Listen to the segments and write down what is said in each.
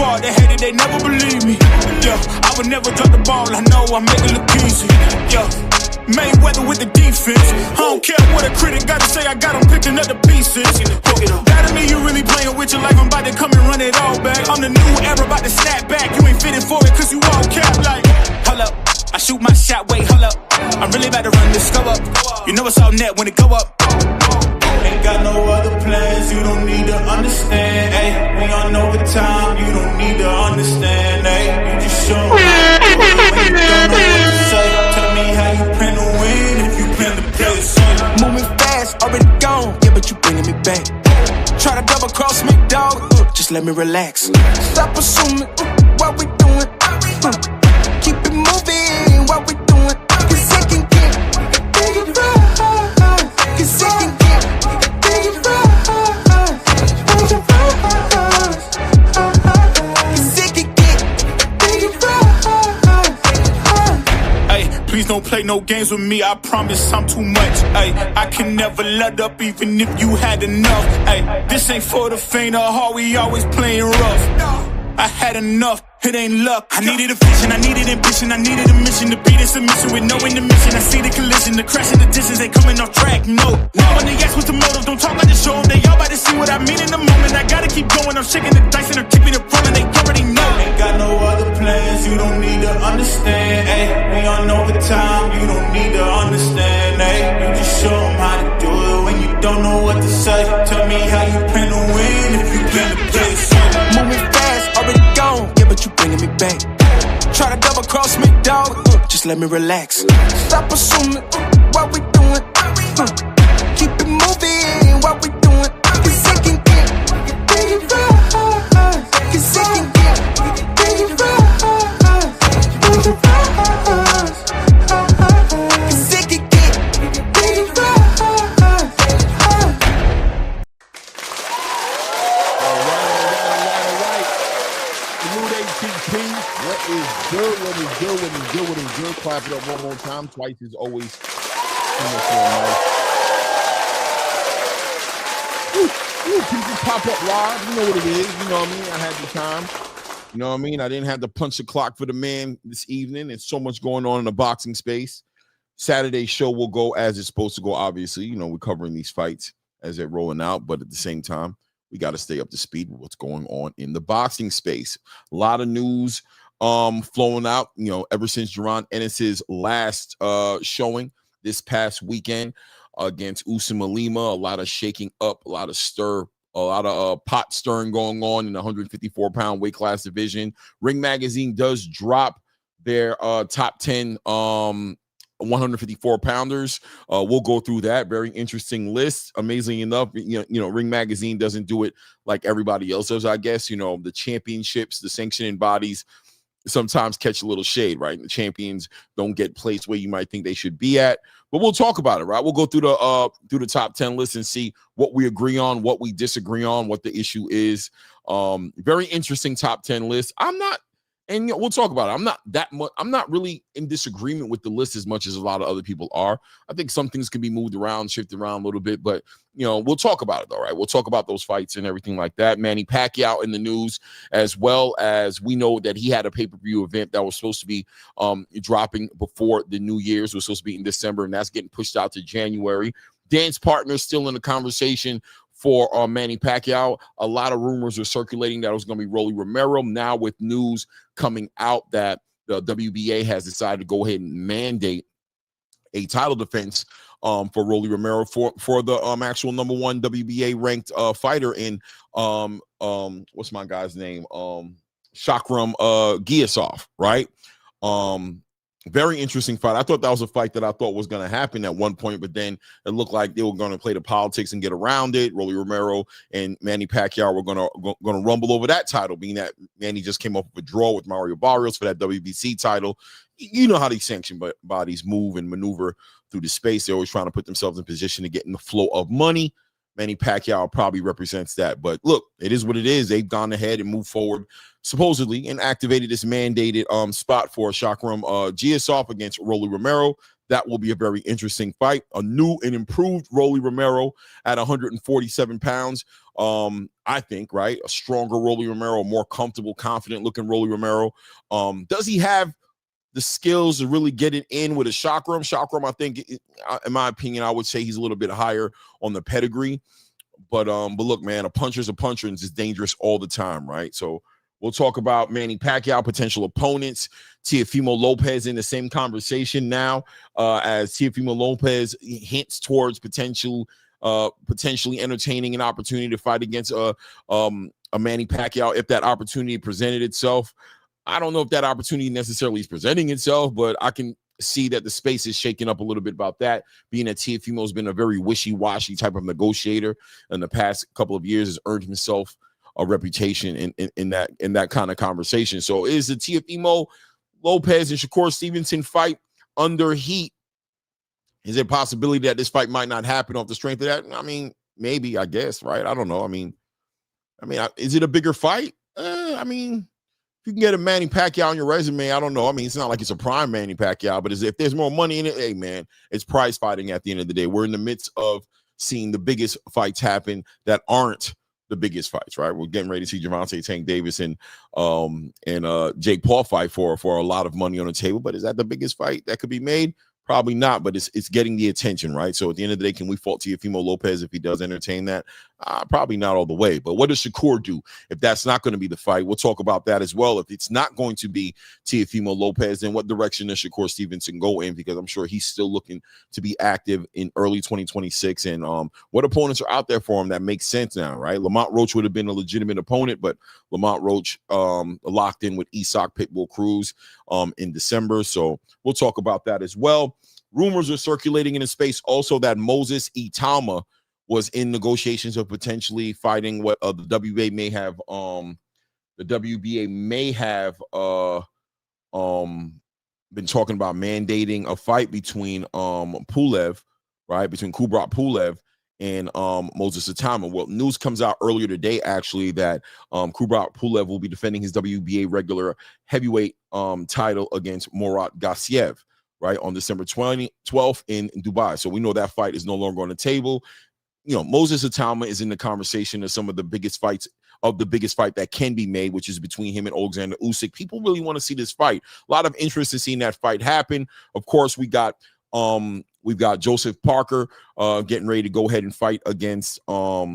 far, they hated, they never believe me. Yeah, I would never drop the ball, I know I make it look easy. Yeah, Mayweather with the defense. I don't care what a critic gotta say, I got them picking up the pieces. That to me, you really playing with your life, I'm about to come and run it all back. I'm the new era, about to snap back. You ain't fitted for it, cause you all cap like. Hold up, I shoot my shot, wait, hold up. I'm really about to run this, go up. You know it's all net when it go up. Ain't got no other plans, you don't need to understand, ayy. We on overtime, you don't need to understand, ayy. You just show me how to do it when you don't know what to say. Tell me how you plan to win if you plan to play the song. Moving fast, already gone, yeah, but you bringing me back. Try to double cross me, dog, just let me relax. Stop assuming what we doing. Keep it moving, what we doing. Cause it can get big right. Cause it can get big right. Cause it can get big right. Ay, please don't play no games with me, I promise I'm too much. Ay, I can never let up even if you had enough. Ay, this ain't for the faint of heart, we always playing rough. I had enough, it ain't luck. I needed a vision, I needed ambition, I needed a mission to beat in submission with no intermission. I see the collision, the crash in the distance, they coming off track, no. Now when they ask what's the motive, don't talk, I just show them. They all about to see what I mean in the moment. I gotta keep going, I'm shaking the dice and they're keeping it rolling, they already know. Ain't got no other plans, you don't need to understand, ayy. We on overtime, you don't need to understand, ayy. You just show them how to do it when you don't know what to say. Tell me how you plan to win if you plan to play the song. Moving fast, already gone, yeah, but you bringing me back. Try to double cross me, dog, just let me relax. Stop assuming what we doing. Keep it moving, what we doing. Cause it can get big right. Cause it can get big right. Cause it can get big right. What is good? What is good? What is good? What is good? Clap it up one more time. Twice is always people pop up live. You know what it is. You know what I mean? I had the time. You know what I mean? I didn't have to punch the clock for the man this evening. There's so much going on in the boxing space. Saturday's show will go as it's supposed to go, obviously. You know, we're covering these fights as they're rolling out, but at the same time, we got to stay up to speed with what's going on in the boxing space. A lot of news flowing out, you know, ever since Jaron Ennis's last showing this past weekend against Usman Lima. A lot of shaking up, a lot of stir, a lot of pot stirring going on in the 154-pound weight class division. Ring Magazine does drop their top 10 154-pounders. We'll go through that. Very interesting list. Amazingly enough, you know, Ring Magazine doesn't do it like everybody else does, I guess. You know, the championships, the sanctioning bodies sometimes catch a little shade, right? The champions don't get placed where you might think they should be at. But we'll talk about it, right? We'll go through the top 10 list and see what we agree on, what we disagree on, what the issue is. Very interesting top 10 list. And we'll talk about it. I'm not really in disagreement with the list as much as a lot of other people are. I think some things can be moved around, shifted around a little bit, but you know, we'll talk about it though, right? We'll talk about those fights and everything like that. Manny Pacquiao in the news, as well as we know that he had a pay-per-view event that was supposed to be dropping before the New Year's. It was supposed to be in December, and that's getting pushed out to January. Dance partner still in the conversation for Manny Pacquiao. A lot of rumors are circulating that it was going to be Rolly Romero. Now with news coming out that the WBA has decided to go ahead and mandate a title defense for Rolly Romero for the actual number one WBA ranked fighter in what's my guy's name? Shakram Giasov, right? Very interesting fight. I thought that was a fight that I thought was going to happen at one point, but then it looked like they were going to play the politics and get around it. Rolly Romero and Manny Pacquiao were going to rumble over that title, being that Manny just came up with a draw with Mario Barrios for that WBC title. You know how these sanction bodies move and maneuver through the space. They're always trying to put themselves in position to get in the flow of money. Manny Pacquiao probably represents that. But look, it is what it is. They've gone ahead and moved forward, supposedly, and activated this mandated spot for Shakram Giasov against Rolly Romero. That will be a very interesting fight. A new and improved Rolly Romero at 147 pounds. I think, right? A stronger Rolly Romero, a more comfortable, confident looking Rolly Romero. Does he have the skills to really get it in with a Chakram? Chakram, I think, in my opinion, I would say he's a little bit higher on the pedigree. But look, man, a puncher's a puncher and it's dangerous all the time, right? So we'll talk about Manny Pacquiao, potential opponents. Teofimo Lopez in the same conversation now, as Teofimo Lopez hints towards potentially entertaining an opportunity to fight against a Manny Pacquiao if that opportunity presented itself. I don't know if that opportunity necessarily is presenting itself, but I can see that the space is shaking up a little bit about that, being that Teofimo has been a very wishy-washy type of negotiator in the past couple of years, has earned himself a reputation in that kind of conversation. So is the Teofimo Lopez and Shakur Stevenson fight under heat? Is there a possibility that this fight might not happen off the strength of that? I mean, maybe, I guess, right? I don't know. I mean, is it a bigger fight? If you can get a Manny Pacquiao on your resume, I don't know. I mean, it's not like it's a prime Manny Pacquiao, but if there's more money in it, hey, man, it's prize fighting at the end of the day. We're in the midst of seeing the biggest fights happen that aren't the biggest fights, right? We're getting ready to see Gervonta Tank Davis and Jake Paul fight for a lot of money on the table, but is that the biggest fight that could be made? Probably not, but it's getting the attention, right? So at the end of the day, can we fault Teofimo Lopez if he does entertain that? Probably not all the way. But what does Shakur do if that's not going to be the fight? We'll talk about that as well. If it's not going to be Teofimo Lopez, then what direction does Shakur Stevenson go in? Because I'm sure he's still looking to be active in early 2026. And what opponents are out there for him that makes sense now, right? Lamont Roach would have been a legitimate opponent, but Lamont Roach locked in with Isak Pitbull Cruz in December. So we'll talk about that as well. Rumors are circulating in the space also that Moses Itama was in negotiations of potentially fighting what the WBA may have been talking about mandating a fight between Pulev, right? Between Kubrat Pulev and Moses Itama. Well, news comes out earlier today, actually, that Kubrat Pulev will be defending his WBA regular heavyweight title against Murat Gassiev, right, on December 12th in Dubai. So we know that fight is no longer on the table. You know, Moses Itama is in the conversation of some of the biggest fights of the biggest fight that can be made, which is between him and Alexander Usyk. People really want to see this fight. A lot of interest in seeing that fight happen. Of course, we've got Joseph Parker getting ready to go ahead and fight against what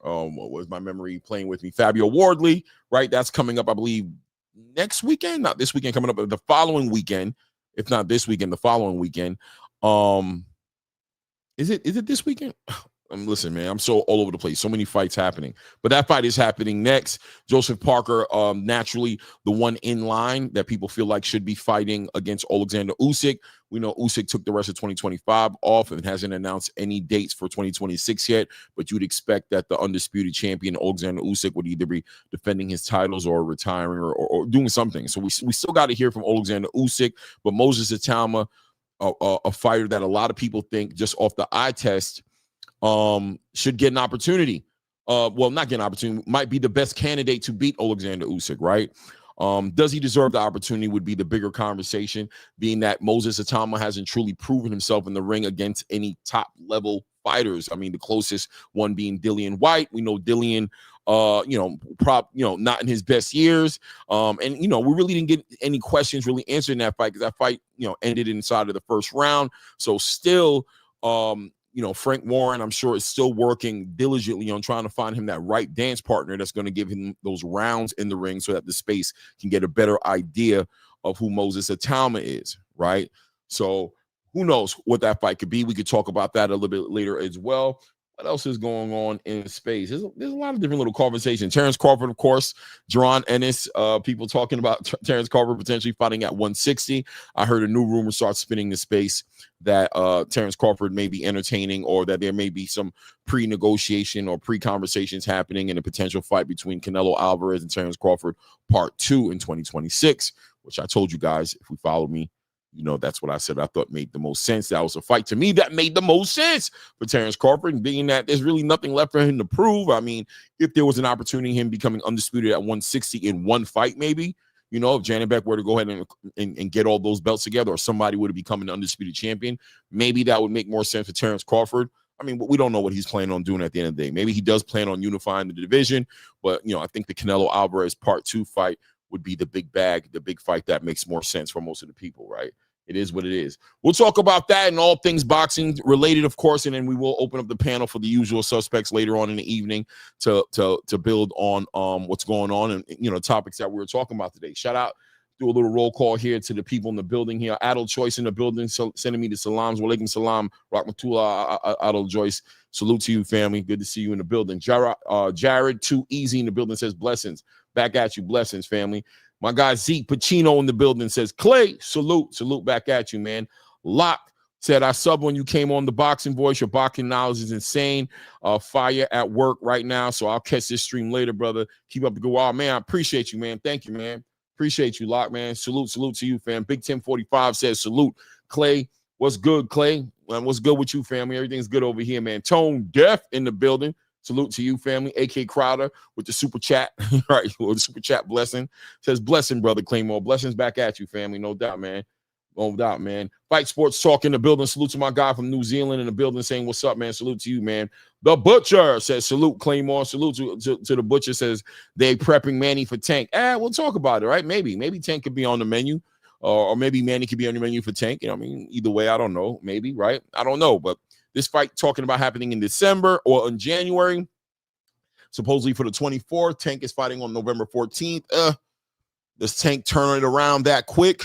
was my memory playing with me? Fabio Wardley, right? That's coming up, I believe, next weekend. Not this weekend, coming up, but the following weekend. If not this weekend, the following weekend. Is it this weekend? Listen, man, I'm so all over the place. So many fights happening. But that fight is happening next. Joseph Parker, naturally, the one in line that people feel like should be fighting against Alexander Usyk. We know Usyk took the rest of 2025 off and hasn't announced any dates for 2026 yet. But you'd expect that the undisputed champion, Alexander Usyk, would either be defending his titles or retiring or doing something. So we still got to hear from Alexander Usyk. But Moses Itama, a fighter that a lot of people think just off the eye test should get an opportunity. Well, not get an opportunity, might be the best candidate to beat Alexander Usyk, right? Does he deserve the opportunity would be the bigger conversation, being that Moses Itama hasn't truly proven himself in the ring against any top level fighters. I mean, the closest one being Dillian White. We know Dillian, not in his best years. And we really didn't get any questions really answered in that fight because that fight, ended inside of the first round. So still, Frank Warren, I'm sure, is still working diligently on trying to find him that right dance partner that's going to give him those rounds in the ring so that the space can get a better idea of who Moses Itama is, right? So who knows what that fight could be. We could talk about that a little bit later as well. What else is going on in space? There's a lot of different little conversations. Terrence Crawford, of course, Jaron Ennis, people talking about Terrence Crawford potentially fighting at 160. I heard a new rumor start spinning the space that Terrence Crawford may be entertaining, or that there may be some pre-negotiation or pre-conversations happening in a potential fight between Canelo Alvarez and Terrence Crawford Part 2 in 2026, which I told you guys, if we follow me, that's what I said I thought made the most sense. That was a fight to me that made the most sense for Terrence Crawford, being that there's really nothing left for him to prove. I mean, if there was an opportunity, him becoming undisputed at 160 in one fight, maybe, You know, if Janet Beck were to go ahead and get all those belts together, or somebody were to become an undisputed champion, maybe that would make more sense for Terrence Crawford. I mean, we don't know what he's planning on doing at the end of the day. Maybe he does plan on unifying the division, but, you know, I think the Canelo Alvarez Part 2 fight would be the big bag, the big fight that makes more sense for most of the people, right? It is what it is. We'll talk about that and all things boxing related, of course, and then we will open up the panel for the usual suspects later on in the evening to build on what's going on and, you know, topics that we were talking about today. Shout out, do a little roll call here to the people in the building here. Adel Choice in the building, sending me the salams. Walaikum salam. Rahmatullah, Adel Joyce. Salute to you, family. Good to see you in the building. Jared, Too Easy in the building says blessings. Back at you, blessings, family. My guy Zeke Pacino in the building says, Clay, salute back at you, man. Locke said, I sub when you came on the Boxing Voice. Your boxing knowledge is insane. Fire at work right now, so I'll catch this stream later, brother. Keep up the good work. Man, I appreciate you, man. Thank you, man. Appreciate you, Locke, man. Salute to you, fam. Big 1045 says, salute. Clay, what's good, Clay? What's good with you, family? Everything's good over here, man. Tone Deaf in the building. Salute to you, family. AK Crowder with the super chat. Right, with the super chat blessing. Says, blessing, brother Claymore. Blessings back at you, family. No doubt, man. No doubt, man. Fight Sports Talk in the building. Salute to my guy from New Zealand in the building saying, what's up, man? Salute to you, man. The Butcher says, salute, Claymore. Salute to the Butcher. Says, they prepping Manny for Tank. We'll talk about it, right? Maybe Tank could be on the menu. Or maybe Manny could be on the menu for Tank. You know, I mean, either way, I don't know. Maybe, right? I don't know. But this fight talking about happening in December or in January. Supposedly for the 24th. Tank is fighting on November 14th. Does Tank turn it around that quick?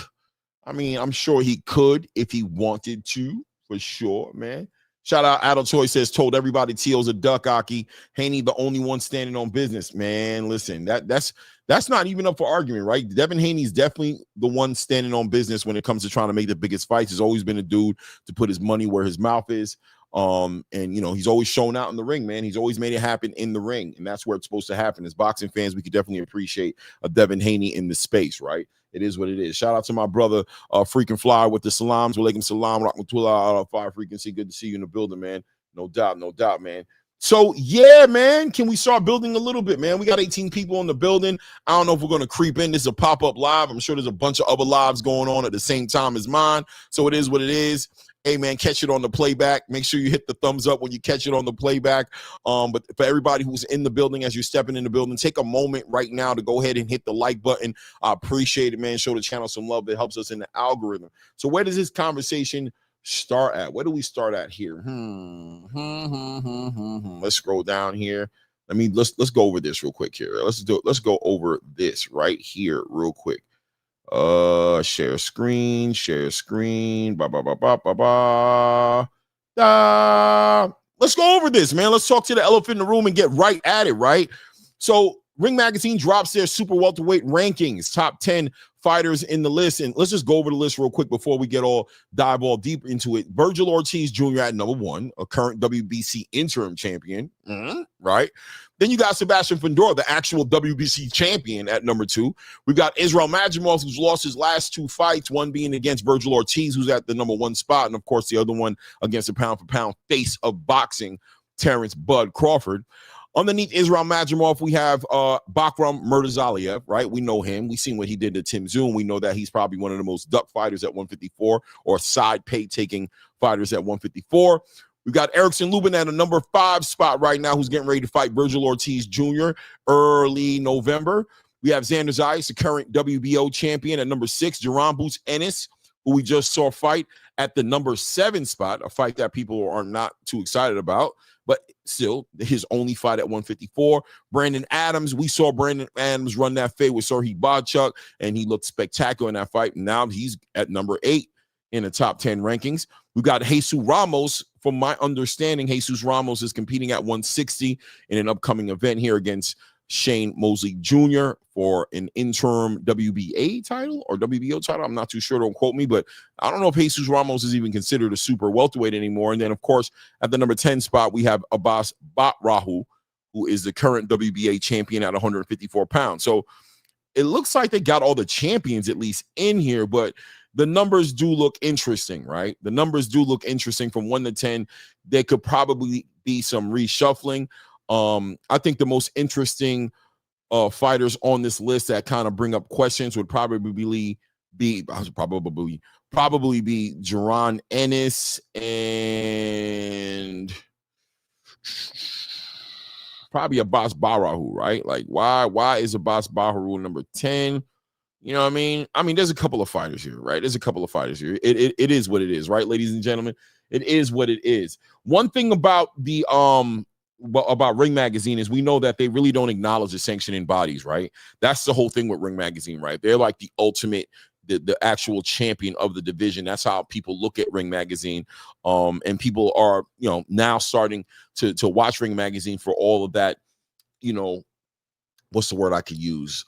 I mean, I'm sure he could if he wanted to, for sure, man. Shout out Adel Toy says, told everybody T.O.'s a duck, Aki. Haney the only one standing on business. Man, listen, that's not even up for argument, right? Devin Haney's definitely the one standing on business when it comes to trying to make the biggest fights. He's always been a dude to put his money where his mouth is. And you know, he's always shown out in the ring, man. He's always made it happen in the ring, and that's where it's supposed to happen. As boxing fans, we could definitely appreciate a Devin Haney in the space, right? It is what it is. Shout out to my brother, Freaking Fly with the salams. Walaikum salam, rahmatullah, fire frequency. Good to see you in the building, man. No doubt, man. So, yeah, man, can we start building a little bit, man? We got 18 people in the building. I don't know if we're going to creep in. This is a pop-up live. I'm sure there's a bunch of other lives going on at the same time as mine. So it is what it is. Hey, man, catch it on the playback. Make sure you hit the thumbs up when you catch it on the playback. But for everybody who's in the building, as you're stepping in the building, take a moment right now to go ahead and hit the like button. I appreciate it, man. Show the channel some love. It helps us in the algorithm. So where does this conversation start at? Where do we start at here? Let's scroll down here. Let's go over this real quick here. Let's go over this right here real quick. Share screen. Let's go over this, man. Let's talk to the elephant in the room and get right at it, right? So Ring Magazine drops their super welterweight rankings, top 10 fighters in the list. And let's just go over the list real quick before we dive all deep into it. Virgil Ortiz Jr. at number 1, a current WBC interim champion, right? Then you got Sebastian Fundora, the actual WBC champion, at number 2. We've got Israel Madrimov, who's lost his last 2 fights, one being against Virgil Ortiz, who's at the number 1 spot, and of course the other one against the pound-for-pound face of boxing, Terrence Bud Crawford. Underneath Israel Madrimov, we have Bakram Murtazaliev, right? We know him. We've seen what he did to Tim Zoom. We know that he's probably one of the most duck fighters at 154, or side pay-taking fighters at 154. We've got Erickson Lubin at a number 5 spot right now, who's getting ready to fight Virgil Ortiz Jr. early November. We have Xander Zayas, the current WBO champion, at number 6. Jerron Boots Ennis, who we just saw fight, at the number 7 spot, a fight that people are not too excited about, but still his only fight at 154. Brandon Adams, we saw Brandon Adams run that fade with Serhii Bodchuk, and he looked spectacular in that fight. And now he's at number 8 in the top 10 rankings. We've got Jesus Ramos. From my understanding, Jesus Ramos is competing at 160 in an upcoming event here against Shane Mosley Jr. for an interim WBA title or WBO title. I'm not too sure. Don't quote me, but I don't know if Jesus Ramos is even considered a super welterweight anymore. And then, of course, at the number 10 spot, we have Abbas Batrahu, who is the current WBA champion at 154 pounds. So it looks like they got all the champions at least in here, but the numbers do look interesting, right? The numbers do look interesting from 1 to 10. There could probably be some reshuffling. I think the most interesting fighters on this list that kind of bring up questions would probably be Jaron Ennis and probably Abbas Barahu, right? Like, why is Abbas Barahu number 10? You know what I mean? There's a couple of fighters here, right? There's a couple of fighters here. It is what it is, right, ladies and gentlemen? It is what it is. One thing about the about Ring Magazine is we know that they really don't acknowledge the sanctioning bodies, right? That's the whole thing with Ring Magazine, right? They're like the ultimate, the actual champion of the division. That's how people look at Ring Magazine. And people are, now starting to watch Ring Magazine for all of that, what's the word I could use?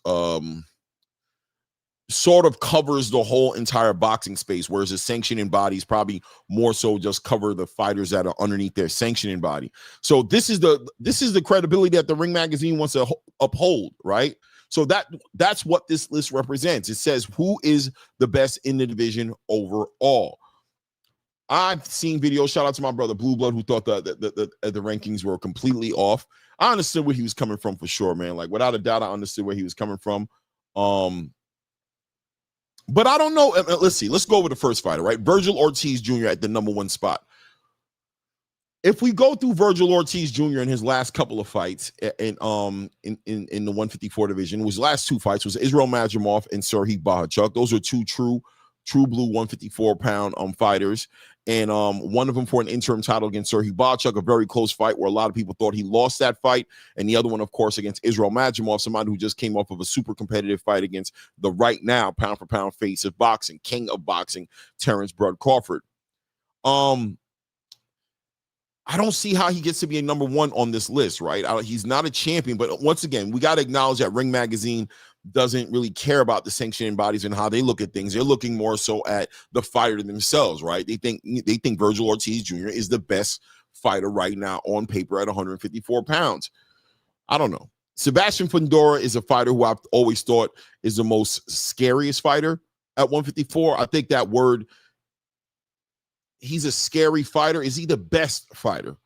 Sort of covers the whole entire boxing space, whereas the sanctioning bodies probably more so just cover the fighters that are underneath their sanctioning body. So this is the credibility that the Ring Magazine wants to uphold, right? So that's what this list represents. It says who is the best in the division overall. I've seen videos, shout out to my brother Blue Blood, who thought the rankings were completely off. I understood where he was coming from for sure, man. Like, without a doubt, I understood where he was coming from. But I don't know. Let's see. Let's go over the first fighter, right? Virgil Ortiz Jr. at the number 1 spot. If we go through Virgil Ortiz Jr. in his last couple of fights in the 154 division, his last 2 fights was Israel Madrimov and Serhiy Bahachuk. Those are 2 true blue 154-pound fighters. And one of them for an interim title against Serhiy Bahachuk, a very close fight where a lot of people thought he lost that fight. And the other one, of course, against Israel Madrimov, somebody who just came off of a super competitive fight against the right now pound-for-pound face of boxing, king of boxing, Terrence Bud Crawford. I don't see how he gets to be a number 1 on this list, right? He's not a champion, but once again, we got to acknowledge that Ring Magazine doesn't really care about the sanctioning bodies and how they look at things. They're looking more so at the fighter themselves, right? They think Virgil Ortiz Jr. is the best fighter right now on paper at 154 pounds. I don't know. Sebastian Fundora is a fighter who I've always thought is the most scariest fighter at 154. I think that word, he's a scary fighter. Is he the best fighter?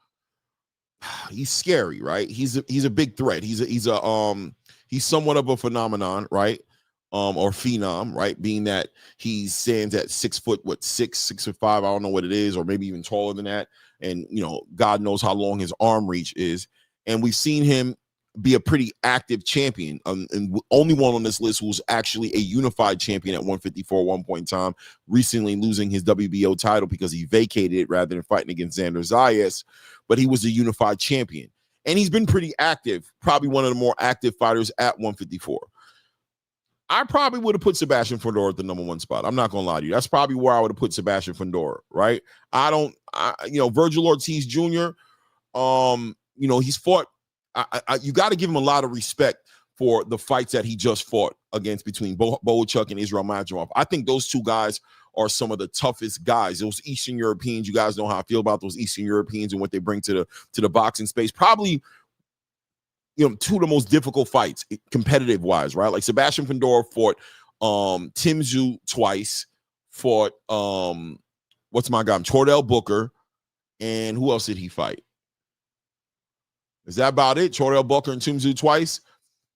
He's scary, right? He's a big threat. He's somewhat of a phenomenon, right? Or phenom, right? Being that he stands at 6 foot, 6'5", I don't know what it is, or maybe even taller than that. And, God knows how long his arm reach is. And we've seen him be a pretty active champion. And only one on this list who's actually a unified champion at 154 at one point in time, recently losing his WBO title because he vacated it rather than fighting against Xander Zayas. But he was a unified champion. And he's been pretty active, probably one of the more active fighters at 154. I probably would have put Sebastian Fundora at the number 1 spot. I'm not going to lie to you. That's probably where I would have put Sebastian Fundora, right? Virgil Ortiz Jr., he's fought. You got to give him a lot of respect for the fights that he just fought against between Bohachuk and Israel Madrimov. I think those 2 guys are some of the toughest guys. Those Eastern Europeans, you guys know how I feel about those Eastern Europeans and what they bring to the boxing space. Probably, 2 of the most difficult fights, competitive wise, right? Like Sebastian Fundora fought Tim Tszyu twice, fought what's my guy, Chordell Booker, and who else did he fight? Is that about it? Chordell Booker and Tim Tszyu twice.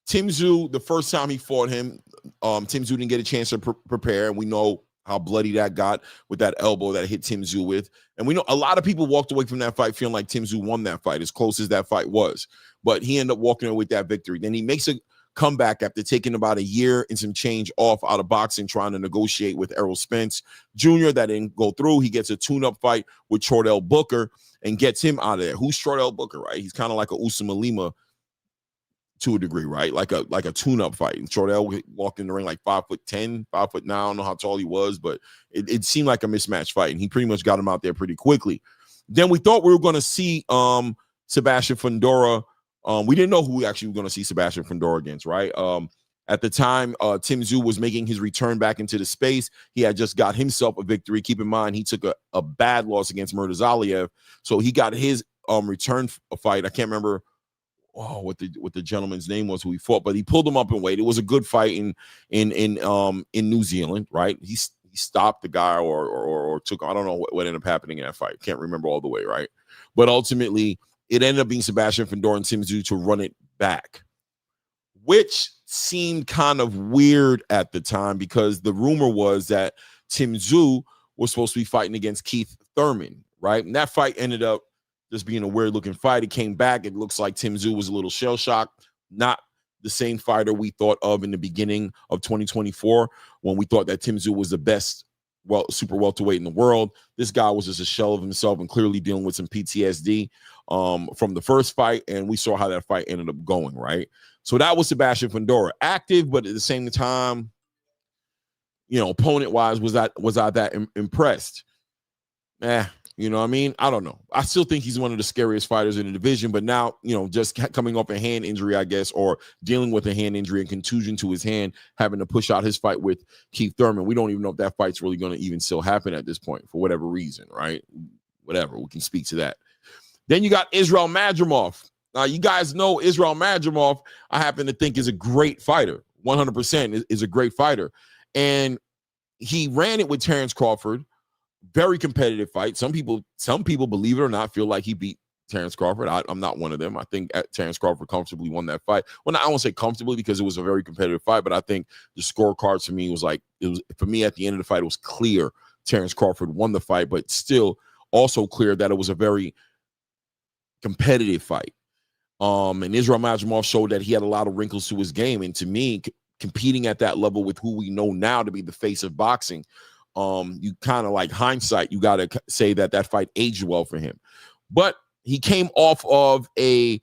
Tim Tszyu, the first time he fought him, Tim Tszyu didn't get a chance to prepare, and we know how bloody that got with that elbow that hit Tim Tszyu with. And we know a lot of people walked away from that fight feeling like Tim Tszyu won that fight, as close as that fight was. But he ended up walking away with that victory. Then he makes a comeback after taking about a year and some change off out of boxing, trying to negotiate with Errol Spence Jr. That didn't go through. He gets a tune-up fight with Chordell Booker and gets him out of there. Who's Chordell Booker, right? He's kind of like a Usama Lima to a degree, right? Like a tune-up fight. And Chordell walked in the ring like 5'10", 5'9". I don't know how tall he was, but it seemed like a mismatched fight, and he pretty much got him out there pretty quickly. Then we thought we were going to see Sebastian Fundora. We didn't know who we actually were going to see Sebastian Fundora against, right? At the time, Tim Tszyu was making his return back into the space. He had just got himself a victory. Keep in mind, he took a bad loss against Murtazaliev, so he got his return fight. I can't remember what the gentleman's name was who he fought, but he pulled him up in weight. It was a good fight in New Zealand, right? He stopped the guy or took, I don't know what ended up happening in that fight. Can't remember all the way, right? But ultimately, it ended up being Sebastian Fundora and Tim Tszyu to run it back. which seemed kind of weird at the time because the rumor was that Tim Tszyu was supposed to be fighting against Keith Thurman, right? And that fight ended up just being a weird-looking fight. It came back. It looks like Tim Tszyu was a little shell-shocked, not the same fighter we thought of in the beginning of 2024 when we thought that Tim Tszyu was the best super welterweight in the world. This guy was just a shell of himself and clearly dealing with some PTSD from the first fight, and we saw how that fight ended up going, right? So that was Sebastian Fundora, active, but at the same time, opponent-wise, was I that impressed? You know what I mean? I don't know. I still think he's one of the scariest fighters in the division, but now, just coming off a hand injury, I guess, or dealing with a hand injury and contusion to his hand, having to push out his fight with Keith Thurman. We don't even know if that fight's really going to even still happen at this point for whatever reason, right? Whatever. We can speak to that. Then you got Israel Madrimov. Now, you guys know Israel Madrimov, I happen to think is a great fighter. 100% is a great fighter. And he ran it with Terrence Crawford. Very competitive fight. Some people, believe it or not, feel like he beat Terrence Crawford. I'm not one of them. I think Terrence Crawford comfortably won that fight. Well, I won't say comfortably because it was a very competitive fight, but I think the scorecards for me for me at the end of the fight, it was clear Terrence Crawford won the fight, but still also clear that it was a very competitive fight. And Israel Madrimov showed that he had a lot of wrinkles to his game. And to me, competing at that level with who we know now to be the face of boxing, you kind of like hindsight, you got to say that fight aged well for him. But he came off of a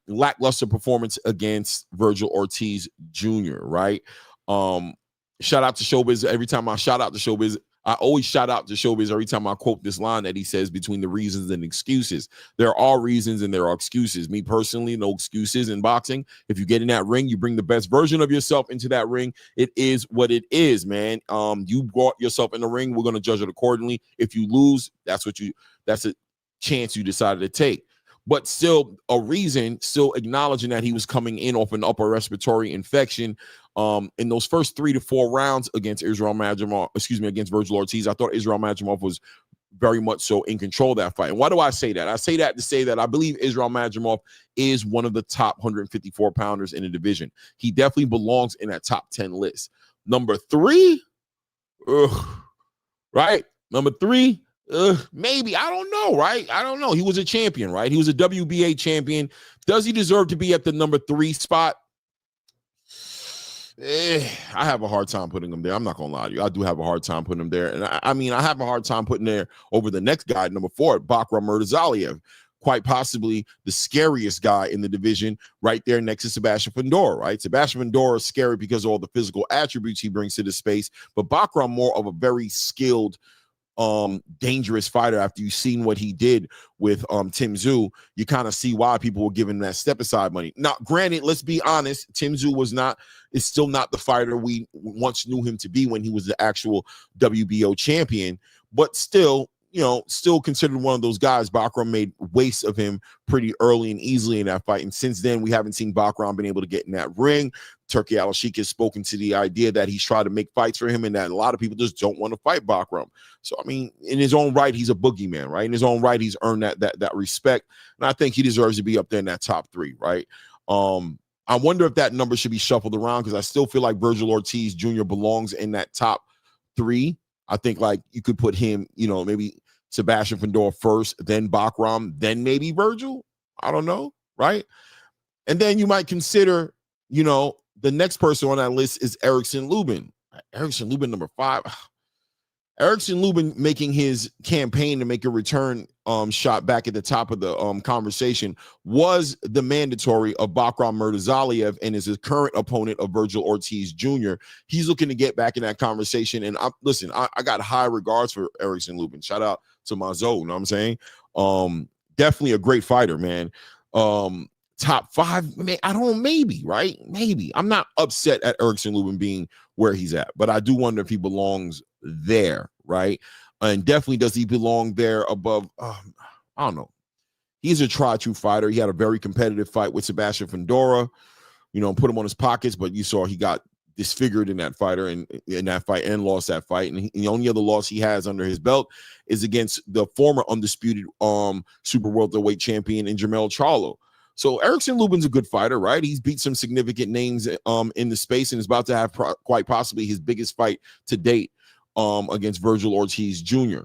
lackluster performance against Virgil Ortiz Jr., right? Shout out to Showbiz. Every time I shout out to Showbiz, I always shout out to Showbiz every time I quote this line that he says between the reasons and excuses. There are reasons and there are excuses. Me personally, no excuses in boxing. If you get in that ring, you bring the best version of yourself into that ring. It is what it is, man. You brought yourself in the ring. We're going to judge it accordingly. If you lose, that's a chance you decided to take. But still a reason, still acknowledging that he was coming in off an upper respiratory infection. In those first 3 to 4 rounds against against Virgil Ortiz, I thought Israel Madrimov was very much so in control of that fight. And why do I say that? I say that to say that I believe Israel Madrimov is one of the top 154 pounders in the division. He definitely belongs in that top 10 list. Number 3, right? Number 3, maybe. I don't know, right? I don't know. He was a champion, right? He was a WBA champion. Does he deserve to be at the number 3 spot? I have a hard time putting him there. I'm not gonna lie to you. I do have a hard time putting him there. And I have a hard time putting there over the next guy, number 4, Bakram Murtazaliev. Quite possibly the scariest guy in the division, right there next to Sebastian Fundora, right? Sebastian Fundora is scary because of all the physical attributes he brings to the space, but Bakram more of a very skilled, dangerous fighter. After you've seen what he did with Tim Tszyu, you kind of see why people were giving that step aside money. Now, granted, let's be honest, Tim Tszyu is still not the fighter we once knew him to be when he was the actual WBO champion, but still considered one of those guys. Bakram made waste of him pretty early and easily in that fight. And since then, we haven't seen Bakram been able to get in that ring. Turki Al-Sheikh has spoken to the idea that he's tried to make fights for him and that a lot of people just don't want to fight Bakram. So, I mean, in his own right, he's a boogeyman, right? In his own right, he's earned that respect. And I think he deserves to be up there in that top 3, right? I wonder if that number should be shuffled around because I still feel like Virgil Ortiz Jr. belongs in that top 3. I think like you could put him, maybe Sebastian Fundora first, then Bakram, then maybe Virgil. I don't know, right? And then you might consider, the next person on that list is Erickson Lubin. Erickson Lubin, number 5. Erickson Lubin making his campaign to make a return shot back at the top of the conversation was the mandatory of Bakram Murtazaliev and is his current opponent of Virgil Ortiz Jr. He's looking to get back in that conversation. And I got high regards for Erickson Lubin. Shout out to my Zoe, you know what I'm saying? Definitely a great fighter, man. Top 5, man, I don't know, maybe, right? Maybe. I'm not upset at Erickson Lubin being where he's at, but I do wonder if he belongs there, right? And definitely does he belong there above, I don't know. He's a true fighter. He had a very competitive fight with Sebastian Fundora, put him on his pockets, but you saw he got disfigured in that fight and lost that fight. And the only other loss he has under his belt is against the former undisputed super welterweight champion in Jermell Charlo. So Erickson Lubin's a good fighter, right? He's beat some significant names in the space and is about to have quite possibly his biggest fight to date against Virgil Ortiz Jr.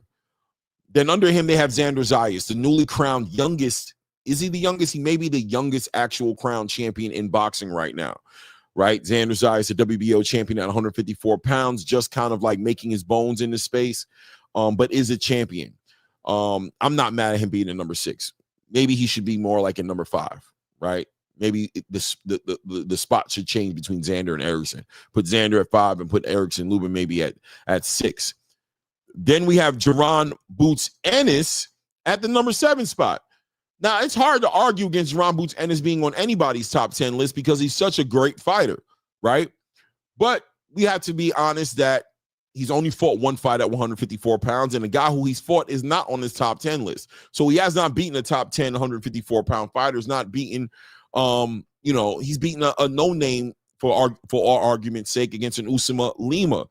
Then under him, they have Xander Zayas, the newly crowned youngest. Is he the youngest? He may be the youngest actual crowned champion in boxing right now, right? Xander Zayas, the WBO champion at 154 pounds, just kind of like making his bones in the space, but is a champion. I'm not mad at him being a number 6. Maybe he should be more like a number 5, right? Maybe the spot should change between Xander and Erickson. Put Xander at 5 and put Erickson Lubin maybe at 6. Then we have Jaron Boots Ennis at the number 7 spot. Now, it's hard to argue against Jaron Boots Ennis being on anybody's top 10 list because he's such a great fighter, right? But we have to be honest that he's only fought one fight at 154 pounds, and the guy who he's fought is not on his top 10 list. So he has not beaten a top 10 154-pound fighter. He's not beaten, he's beaten a no-name for our argument's sake against an Usama Lima.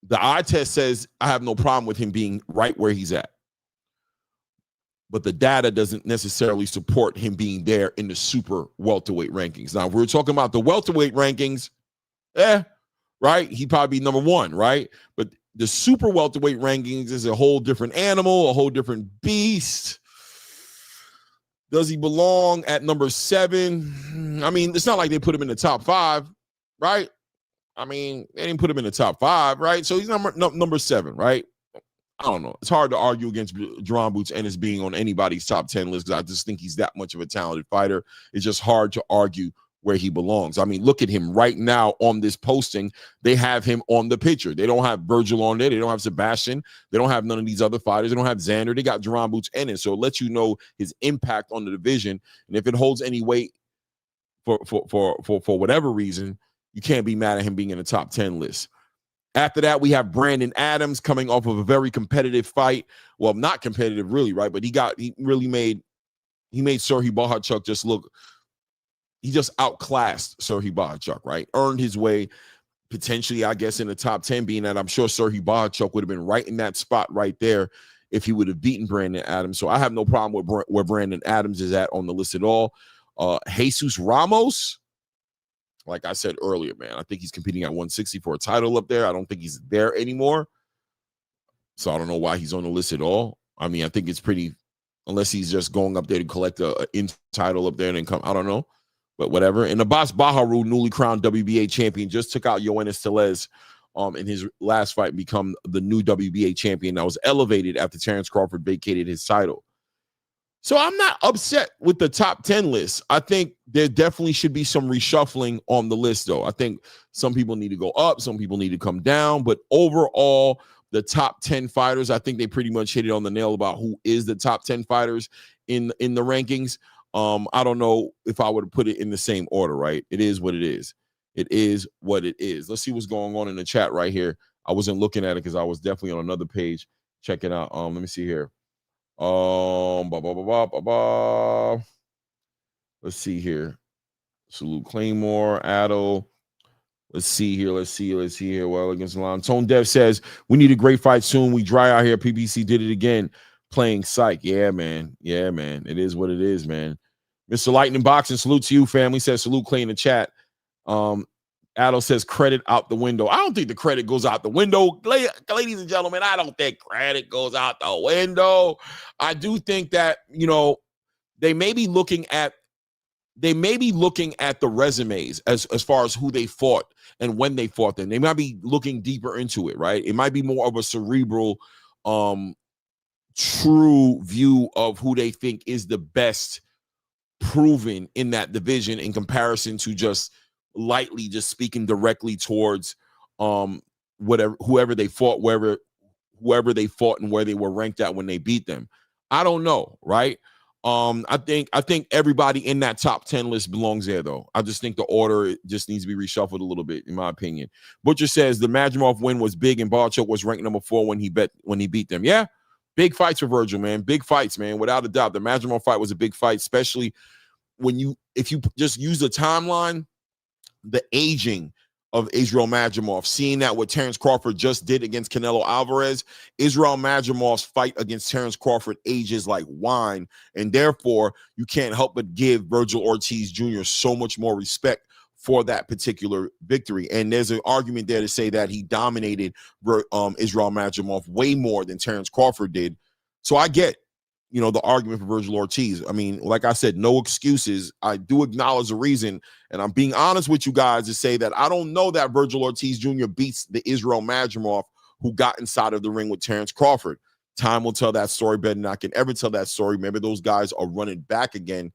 The eye test says I have no problem with him being right where he's at. But the data doesn't necessarily support him being there in the super welterweight rankings. Now, if we're talking about the welterweight rankings, right? He'd probably be number 1, right? But the super welterweight rankings is a whole different animal, a whole different beast. Does he belong at number 7? I mean, it's not like they put him in the top 5, right? I mean, they didn't put him in the top 5, right? So he's number 7, right? I don't know. It's hard to argue against Jaron Boots Ennis being on anybody's top 10 list because I just think he's that much of a talented fighter. It's just hard to argue where he belongs. I mean, look at him right now on this posting. They have him on the picture. They don't have Virgil on there. They don't have Sebastian. They don't have none of these other fighters. They don't have Xander. They got Jaron Boots Ennis. So it lets you know his impact on the division. And if it holds any weight for whatever reason, you can't be mad at him being in the top 10 list. After that, we have Brandon Adams coming off of a very competitive fight. Well, not competitive really, right? But he made Serhii Bohachuk just look, he just outclassed Serhii Bohachuk, right? Earned his way potentially, I guess, in the top 10, being that I'm sure Serhii Bohachuk would have been right in that spot right there if he would have beaten Brandon Adams. So I have no problem with where Brandon Adams is at on the list at all. Jesus Ramos, like I said earlier, man, I think he's competing at 160 for a title up there. I don't think he's there anymore. So I don't know why he's on the list at all. I mean, I think it's pretty, unless he's just going up there to collect a title up there and then come, I don't know, but whatever. And Abbas Baharu, newly crowned WBA champion, just took out Yoenis Telez in his last fight and become the new WBA champion that was elevated after Terrence Crawford vacated his title. So I'm not upset with the top 10 list. I think there definitely should be some reshuffling on the list, though. I think some people need to go up, some people need to come down. But overall, the top 10 fighters, I think they pretty much hit it on the nail about who is the top 10 fighters in the rankings. I don't know if I would put it in the same order, right? It is what it is. It is what it is. Let's see what's going on in the chat right here. I wasn't looking at it because I was definitely on another page. Check it out. Let me see here. Let's see here. Salute Claymore, Addo. Let's see here. Well, against the line. Tone Dev says, we need a great fight soon. We dry out here. PBC did it again. Playing psych. Yeah, man. It is what it is, man. Mr. Lightning Boxing, salute to you, family. Says salute Clay in the chat. Addo says credit out the window. I don't think the credit goes out the window. Ladies and gentlemen, I don't think credit goes out the window. I do think that, they may be looking at the resumes as far as who they fought and when they fought them. They might be looking deeper into it, right? It might be more of a cerebral, true view of who they think is the best proven in that division in comparison to just lightly just speaking directly towards whoever they fought, whoever they fought and where they were ranked at when they beat them. I don't know, right? I think everybody in that top 10 list belongs there, though. I just think the order just needs to be reshuffled a little bit, in my opinion. Butcher says the Madrimov win was big and Barchuk was ranked number 4 when he beat them. Yeah, big fights for Virgil, man. Big fights, man. Without a doubt, the Madrimov fight was a big fight, especially if you just use the timeline. The aging of Israel Madrimov, seeing that what Terrence Crawford just did against Canelo Alvarez, Israel Madrimov's fight against Terrence Crawford ages like wine, and therefore you can't help but give Virgil Ortiz Jr. so much more respect for that particular victory. And there's an argument there to say that he dominated Israel Madrimov way more than Terrence Crawford did. So I get, the argument for Virgil Ortiz. I mean, like I said, no excuses. I do acknowledge the reason, and I'm being honest with you guys to say that I don't know that Virgil Ortiz Jr. beats the Israel Madrimov who got inside of the ring with Terrence Crawford. Time will tell that story better than I can ever tell that story. Maybe those guys are running back again,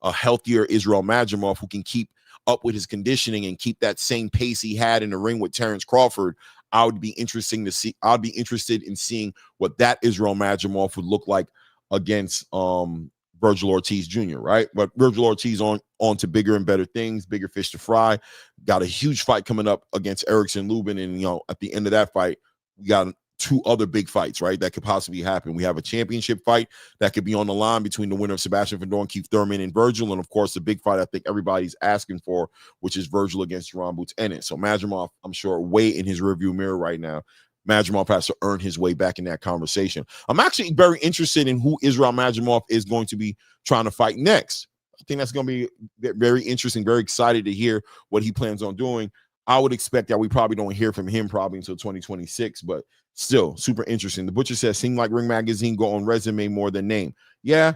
a healthier Israel Madrimov who can keep up with his conditioning and keep that same pace he had in the ring with Terrence Crawford. I'd be interested in seeing what that Israel Madrimov would look like against Virgil Ortiz Jr., right? But Virgil Ortiz on to bigger and better things, bigger fish to fry. Got a huge fight coming up against Erickson Lubin, and at the end of that fight, we got 2 other big fights, right? That could possibly happen. We have a championship fight that could be on the line between the winner of Sebastian Fedor and Keith Thurman and Virgil, and of course the big fight I think everybody's asking for, which is Virgil against Jerome Boots Ennis. So Madrimov, I'm sure, way in his rearview mirror right now. Madrimov has to earn his way back in that conversation. I'm actually very interested in who Israel Madrimov is going to be trying to fight next. I think that's going to be very interesting, very excited to hear what he plans on doing. I would expect that we probably don't hear from him probably until 2026, but still super interesting. The Butcher says, seem like Ring Magazine go on resume more than name. Yeah,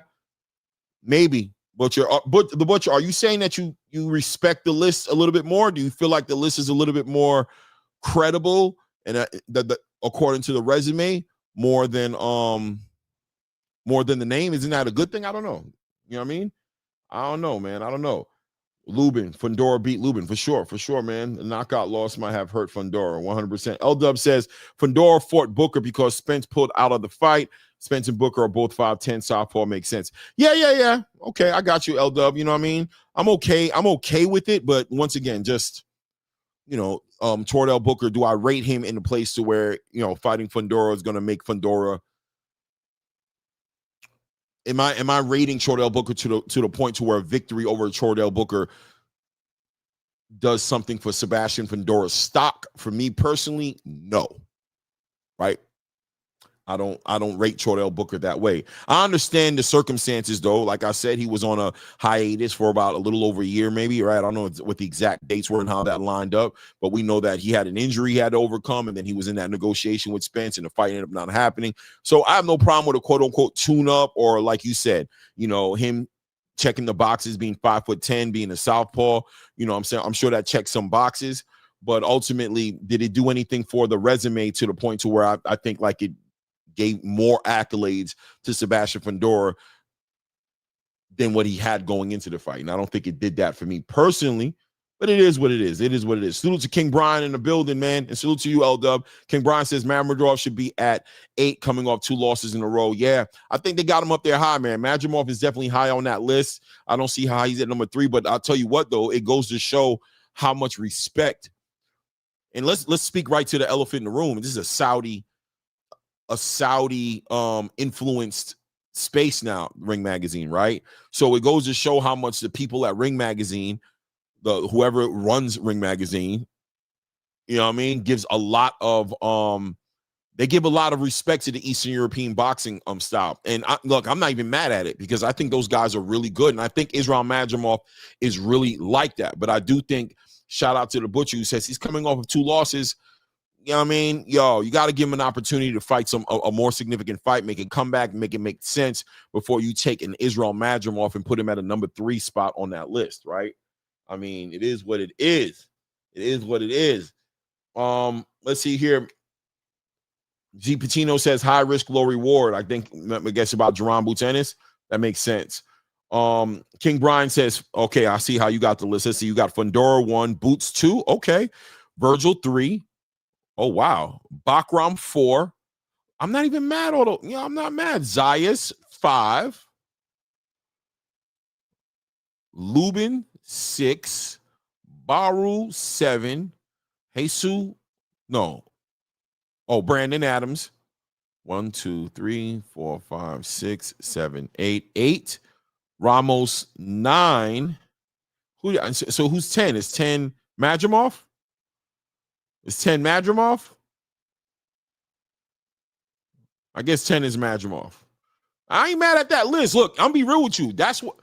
maybe. Butcher, the Butcher, are you saying that you respect the list a little bit more? Do you feel like the list is a little bit more credible and according to the resume more than the name? Isn't that a good thing? I don't know. You know what I mean? I don't know, man. I don't know. Lubin, Fundora beat Lubin for sure, man. The knockout loss might have hurt Fundora 100%. L-Dub says Fundora fought Booker because Spence pulled out of the fight. Spence and Booker are both 5'10". Southpaw makes sense. Yeah. Okay, I got you, L-Dub. You know what I mean? I'm okay with it, but once again, just Tordell Booker, do I rate him in a place to where fighting Fundora is going to make Fundora? Am I rating Tordell Booker to the point to where victory over Tordell Booker does something for Sebastian Fundora's stock? For me personally, no. Right? I don't rate Tordell Booker that way. I understand the circumstances, though. Like I said, he was on a hiatus for about a little over a year, maybe, right? I don't know what the exact dates were and how that lined up, but we know that he had an injury he had to overcome, and then he was in that negotiation with Spence, and the fight ended up not happening. So I have no problem with a quote-unquote tune-up, or like you said, him checking the boxes, being 5'10", being a southpaw. I'm saying, I'm sure that checks some boxes, but ultimately, did it do anything for the resume to the point to where I think like it gave more accolades to Sebastian Fundora than what he had going into the fight? And I don't think it did that for me personally, but it is what it is. It is what it is. Salute to King Brian in the building, man. And salute to you, L-Dub. King Brian says Madrimov should be at 8 coming off 2 losses in a row. Yeah, I think they got him up there high, man. Madrimov is definitely high on that list. I don't see how he's at number 3, but I'll tell you what, though, it goes to show how much respect. And let's speak right to the elephant in the room. This is a Saudi influenced space now, Ring Magazine, right? So it goes to show how much the people at Ring Magazine, whoever runs Ring Magazine, gives a lot of they give a lot of respect to the Eastern European boxing style. And I'm not even mad at it, because I think those guys are really good, and I think Israel Madrimov is really like that. But I do think, shout out to the Butcher who says he's coming off of 2 losses. You know what I mean? Yo, you got to give him an opportunity to fight a more significant fight, make it come back, make it make sense before you take an Israel Madrimov and put him at a number 3 spot on that list, right? I mean, it is what it is. It is what it is. Let's see here. G. Patino says high risk, low reward. I guess about Jerome Boots Ennis. That makes sense. King Brian says, okay, I see how you got the list. Let's see, you got Fundora 1, Boots 2. Okay. Virgil 3. Oh, wow. Bakram 4. I'm not even mad. I'm not mad. Zayas 5. Lubin 6. Baru 7. Jesus. No. Oh, Brandon Adams. 1, 2, 3, 4, 5, 6, 7, 8. 8. Ramos 9. So who's 10? Is 10 Madrimov? Is 10 Madrimov? I guess 10 is Madrimov. I ain't mad at that list. Look, I'm be real with you. That's what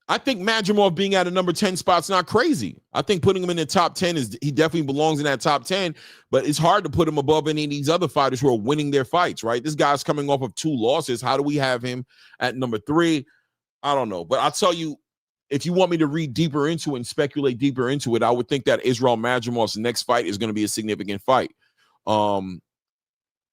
I think. Madrimov being at a number 10 spot's not crazy. I think putting him in the top 10 is he definitely belongs in that top 10, but it's hard to put him above any of these other fighters who are winning their fights, right? This guy's coming off of 2 losses. How do we have him at number 3? I don't know. But I'll tell you, if you want me to read deeper into it and speculate deeper into it, I would think that Israel Madrimov's next fight is going to be a significant fight.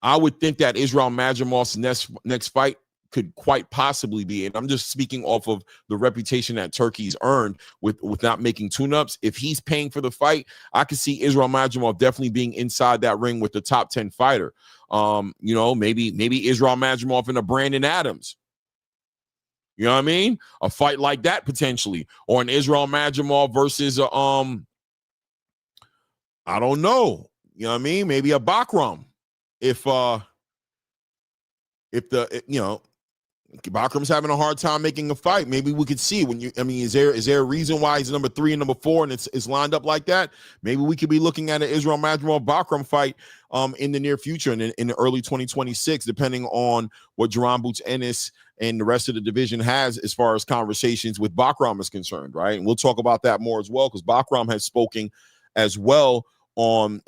I would think that Israel Madrimov's next fight could quite possibly be, and I'm just speaking off of the reputation that Turkey's earned with not making tune-ups. If he's paying for the fight, I could see Israel Madrimov definitely being inside that ring with the top 10 fighter. Maybe Israel Madrimov and a Brandon Adams. You know what I mean? A fight like that potentially, or an Israel Madrimov versus I don't know. You know what I mean? Maybe a Bakram. If Bakram's having a hard time making a fight, maybe we could see is there a reason why he's number 3 and number 4 and it's lined up like that? Maybe we could be looking at an Israel Madrimov Bakram fight in the near future and in the early 2026, depending on what Jaron Boots Ennis and the rest of the division has as far as conversations with Bakram is concerned, right? And we'll talk about that more as well, because Bakram has spoken as well on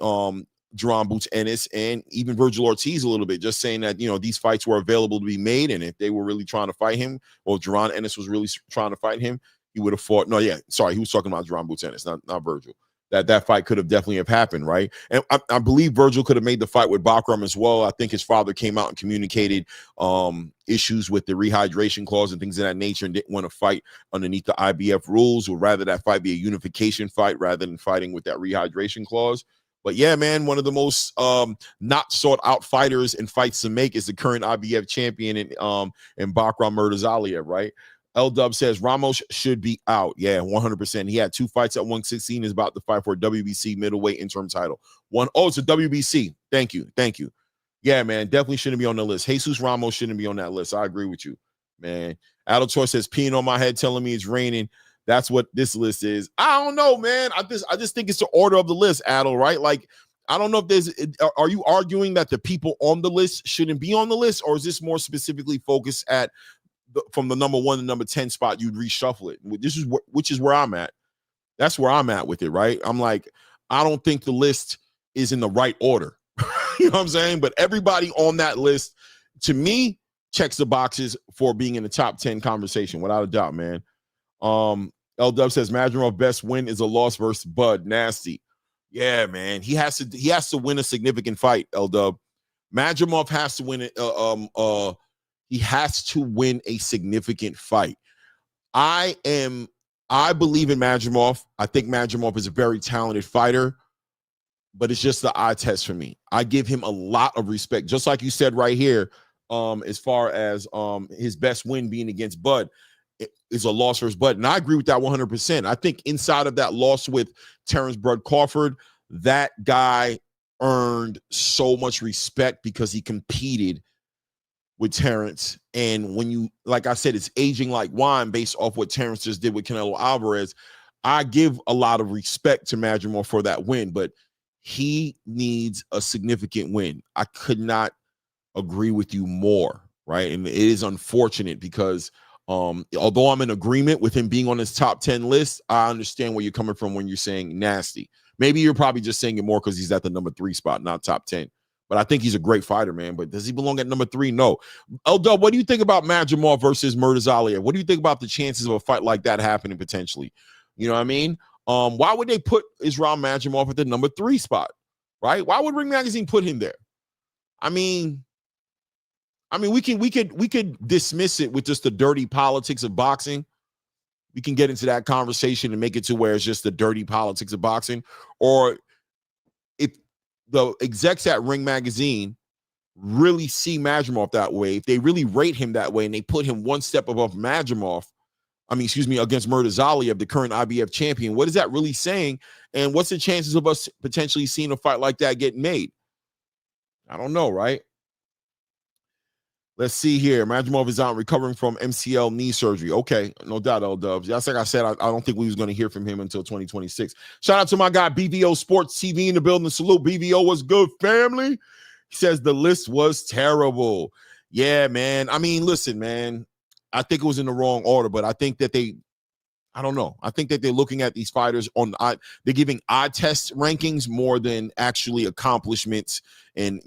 Jaron Boots Ennis and even Virgil Ortiz a little bit, just saying that, these fights were available to be made. And if they were really trying to fight him, or Jaron Ennis was really trying to fight him, he would have fought. No, yeah, sorry. He was talking about Jaron Boots Ennis, not Virgil. That fight could have definitely have happened, right? And I believe Virgil could have made the fight with Bakram as well. I think his father came out and communicated issues with the rehydration clause and things of that nature, and didn't want to fight underneath the IBF rules, or rather that fight be a unification fight rather than fighting with that rehydration clause. But yeah, man, one of the most not sought out fighters in fights to make is the current IBF champion in Bakram Murtazaliev, right? L-Dub says Ramos should be out. Yeah, 100%. He had 2 fights at 116. Is about to fight for a WBC middleweight interim title. It's a WBC. Thank you. Yeah, man, definitely shouldn't be on the list. Jesus Ramos shouldn't be on that list. I agree with you, man. Adel says peeing on my head, telling me it's raining. That's what this list is. I don't know, man. I just think it's the order of the list, Adel, right? Like, I don't know if are you arguing that the people on the list shouldn't be on the list, or is this more specifically focused at from the number 1 to number 10 spot, you'd reshuffle it? Which is where I'm at. That's where I'm at with it, right? I'm like, I don't think the list is in the right order. You know what I'm saying? But everybody on that list, to me, checks the boxes for being in the top 10 conversation, without a doubt, man. L-Dub says Madrimov best win is a loss versus Bud. Nasty. Yeah, man. He has to win a significant fight, L-Dub. Madrimov has to win it. He has to win a significant fight. I believe in Madrimov. I think Madrimov is a very talented fighter, but it's just the eye test for me. I give him a lot of respect, just like you said right here, as far as his best win being against Bud. Is a loss versus Bud. And I agree with that 100%. I think inside of that loss with Terrence Bud Crawford, that guy earned so much respect because he competed with Terrence. And when you, like I said, it's aging like wine based off what Terrence just did with Canelo Alvarez. I give a lot of respect to Madrimov for that win, but he needs a significant win. I could not agree with you more, right? And it is unfortunate because although I'm in agreement with him being on his top 10 list, I understand where you're coming from when you're saying nasty. Maybe you're probably just saying it more because he's at the number 3 spot, not top 10. But I think he's a great fighter, man. But does he belong at number 3? No. L-Dub, what do you think about Madrimov versus Murtazaliev? What do you think about the chances of a fight like that happening potentially? You know what I mean? Why would they put Israel Madrimov at the number 3 spot, right? Why would Ring Magazine put him there? I mean, we could dismiss it with just the dirty politics of boxing. We can get into that conversation and make it to where it's just the dirty politics of boxing. Or if the execs at Ring Magazine really see Madrimov that way, if they really rate him that way and they put him one step above Madrimov, against Murtazaliev, the current IBF champion, what is that really saying? And what's the chances of us potentially seeing a fight like that getting made? I don't know, right? Let's see here. Madrimov is out recovering from MCL knee surgery. Okay, no doubt, L-Dubs. That's like I said, I don't think we was going to hear from him until 2026. Shout out to my guy, BVO Sports TV in the building. Salute, BVO was good, family. He says the list was terrible. Yeah, man. I mean, listen, man. I think it was in the wrong order, but I think that I don't know. I think that they're looking at these fighters they're giving eye test rankings more than actually accomplishments and,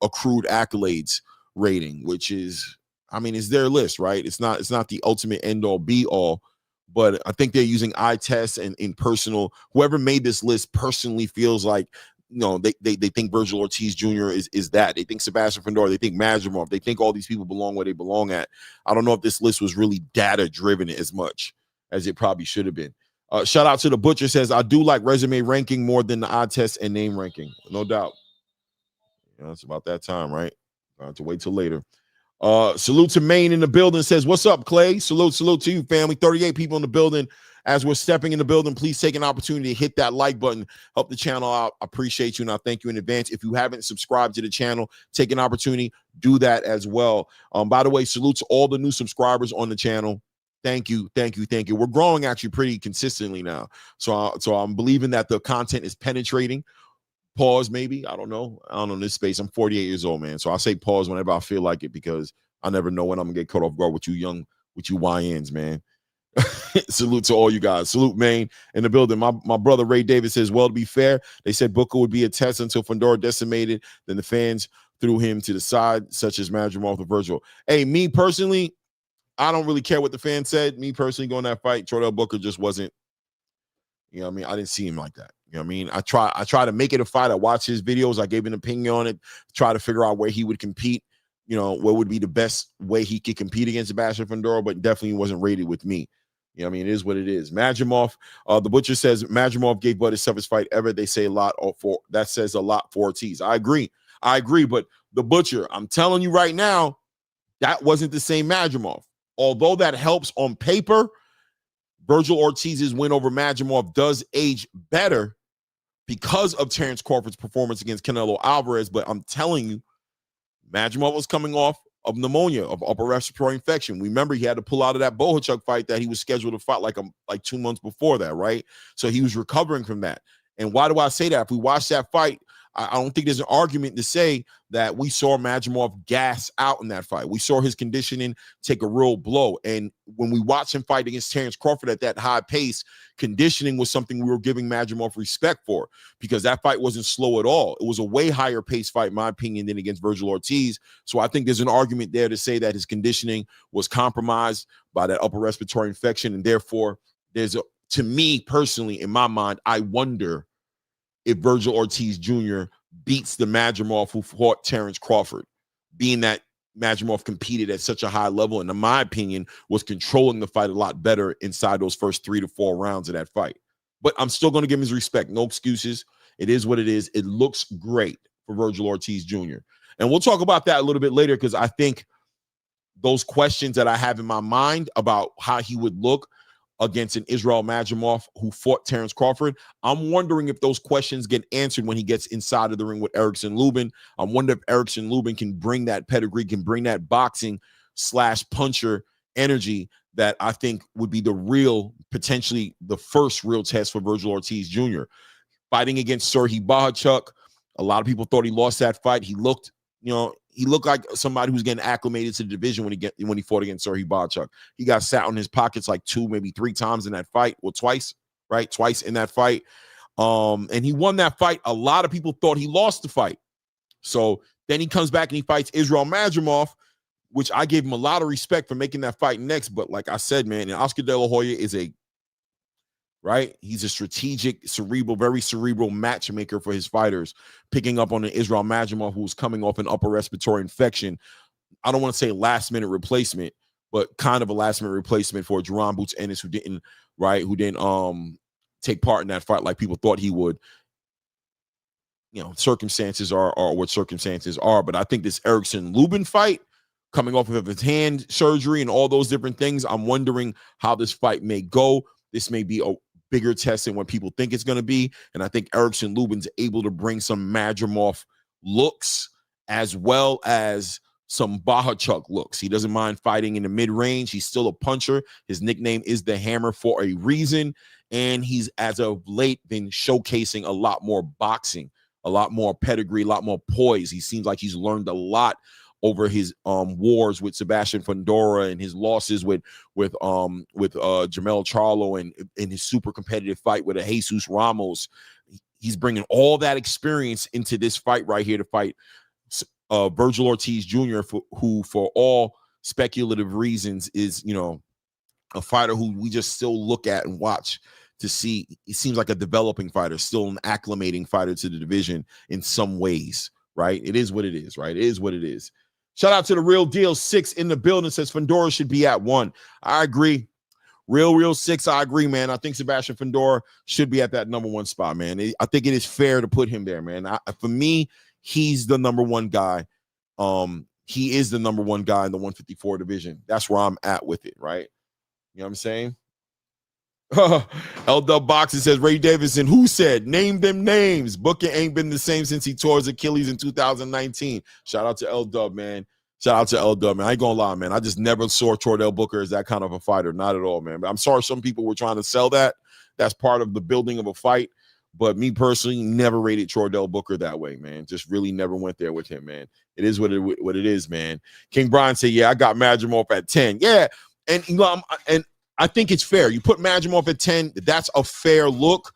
accrued accolades rating, which is, I mean, it's their list, right? It's not the ultimate end all be all, but I think they're using eye tests and in personal, whoever made this list personally feels like, they think Virgil Ortiz Jr. is that. They think Sebastian Fundora, they think Madrimov, they think all these people belong where they belong at. I don't know if this list was really data driven as much as it probably should have been. Shout out to the Butcher, says, I do like resume ranking more than the eye test and name ranking. No doubt. It's about that time, right? I have to wait till later. Salute to Maine in the building, says, what's up, Clay? Salute to you, family. 38 people in the building. As we're stepping in the building, please take an opportunity to hit that like button. Help the channel out. I appreciate you, and I thank you in advance. If you haven't subscribed to the channel, take an opportunity. Do that as well. By the way, salute to all the new subscribers on the channel. Thank you. We're growing actually pretty consistently now. So I'm believing that the content is penetrating. Pause, maybe. I don't know in this space. I'm 48 years old, man. So I say pause whenever I feel like it because I never know when I'm going to get caught off guard with you YNs, man. Salute to all you guys. Salute, Maine, in the building. My brother Ray Davis says, well, to be fair, they said Booker would be a test until Fundora decimated. Then the fans threw him to the side, such as Madrimov and Virgil. Hey, me personally, I don't really care what the fans said. Me personally, going that fight, Tordell Booker just wasn't, I didn't see him like that. I try to make it a fight. I watch his videos. I gave an opinion on it, try to figure out where he would compete, what would be the best way he could compete against Sebastian Fundora, but definitely wasn't rated with me. It is what it is. Madrimov, the Butcher says Madrimov gave Bud his toughest fight ever. They say that says a lot for Ortiz. I agree, but the Butcher, I'm telling you right now, that wasn't the same Madrimov. Although that helps on paper, Virgil Ortiz's win over Madrimov does age better because of Terrence Crawford's performance against Canelo Alvarez. But I'm telling you, Madrimov was coming off of pneumonia, of upper respiratory infection. Remember, he had to pull out of that Bohachuk fight that he was scheduled to fight like 2 months before that, right? So he was recovering from that. And why do I say that? If we watch that fight, I don't think there's an argument to say that we saw Madrimov gas out in that fight. We saw his conditioning take a real blow. And when we watch him fight against Terrence Crawford at that high pace, conditioning was something we were giving Madrimov respect for because that fight wasn't slow at all. It was a way higher pace fight, in my opinion, than against Virgil Ortiz. So I think there's an argument there to say that his conditioning was compromised by that upper respiratory infection. And therefore, to me personally, in my mind, I wonder if Virgil Ortiz Jr. beats the Madrimov who fought Terrence Crawford, being that Madrimov competed at such a high level and, in my opinion, was controlling the fight a lot better inside those first 3 to 4 rounds of that fight. But I'm still going to give him his respect. No excuses. It is what it is. It looks great for Virgil Ortiz Jr. And we'll talk about that a little bit later because I think those questions that I have in my mind about how he would look against an Israel Madrimov who fought Terrence Crawford, I'm wondering if those questions get answered when he gets inside of the ring with Erickson Lubin. I wonder if Erickson Lubin can bring that pedigree, can bring that boxing / puncher energy that I think would be potentially the first real test for Virgil Ortiz Jr. Fighting against Serhii Bohachuk, a lot of people thought he lost that fight. He looked like somebody who's getting acclimated to the division when he fought against Serhii Bohachuk. He got sat on his pockets like 2, maybe 3 times in that fight, or twice, right? Twice in that fight. And he won that fight. A lot of people thought he lost the fight. So then he comes back and he fights Israel Madrimov, which I gave him a lot of respect for making that fight next. But like I said, man, and Oscar De La Hoya is he's a strategic, very cerebral matchmaker for his fighters, picking up on an Israel Madrimov who's coming off an upper respiratory infection. I don't want to say last-minute replacement, but kind of a last-minute replacement for Jerron Boots Ennis, who didn't take part in that fight like people thought he would. Circumstances are what circumstances are. But I think this Erickson Lubin fight, coming off of his hand surgery and all those different things, I'm wondering how this fight may go. This may be a bigger test than what people think it's going to be. And I think Erickson Lubin's able to bring some Madrimov looks as well as some Baja Chuck looks. He doesn't mind fighting in the mid-range. He's still a puncher. His nickname is the Hammer for a reason. And he's, as of late, been showcasing a lot more boxing, a lot more pedigree, a lot more poise. He seems like he's learned a lot over his wars with Sebastian Fundora and his losses with Jamel Charlo and in his super competitive fight with a Jesus Ramos. He's bringing all that experience into this fight right here to fight Virgil Ortiz Jr., who for all speculative reasons is, a fighter who we just still look at and watch to see. He seems like a developing fighter, still an acclimating fighter to the division in some ways, right? It is what it is, right? It is what it is. Shout out to the Real Deal 6 in the building, says Fundora should be at 1. I agree. Real 6, I agree, man. I think Sebastian Fundora should be at that number 1 spot, man. I think it is fair to put him there, man. For me, he's the number 1 guy. He is the number 1 guy in the 154 division. That's where I'm at with it, right? You know what I'm saying? L-Dub Boxing says, Ray Davidson, who said, name them names. Booker ain't been the same since he tore his Achilles in 2019. Shout out to L-Dub, man. Shout out to L-Dub, man. I ain't gonna lie, man. I just never saw Tordell Booker as that kind of a fighter. Not at all, man. But I'm sorry some people were trying to sell that. That's part of the building of a fight. But me personally, never rated Tordell Booker that way, man. Just really never went there with him, man. It is what it is, man. King Brian said, yeah, I got Madrimov at 10. Yeah, and I think it's fair. You put Madrimov at 10, that's a fair look.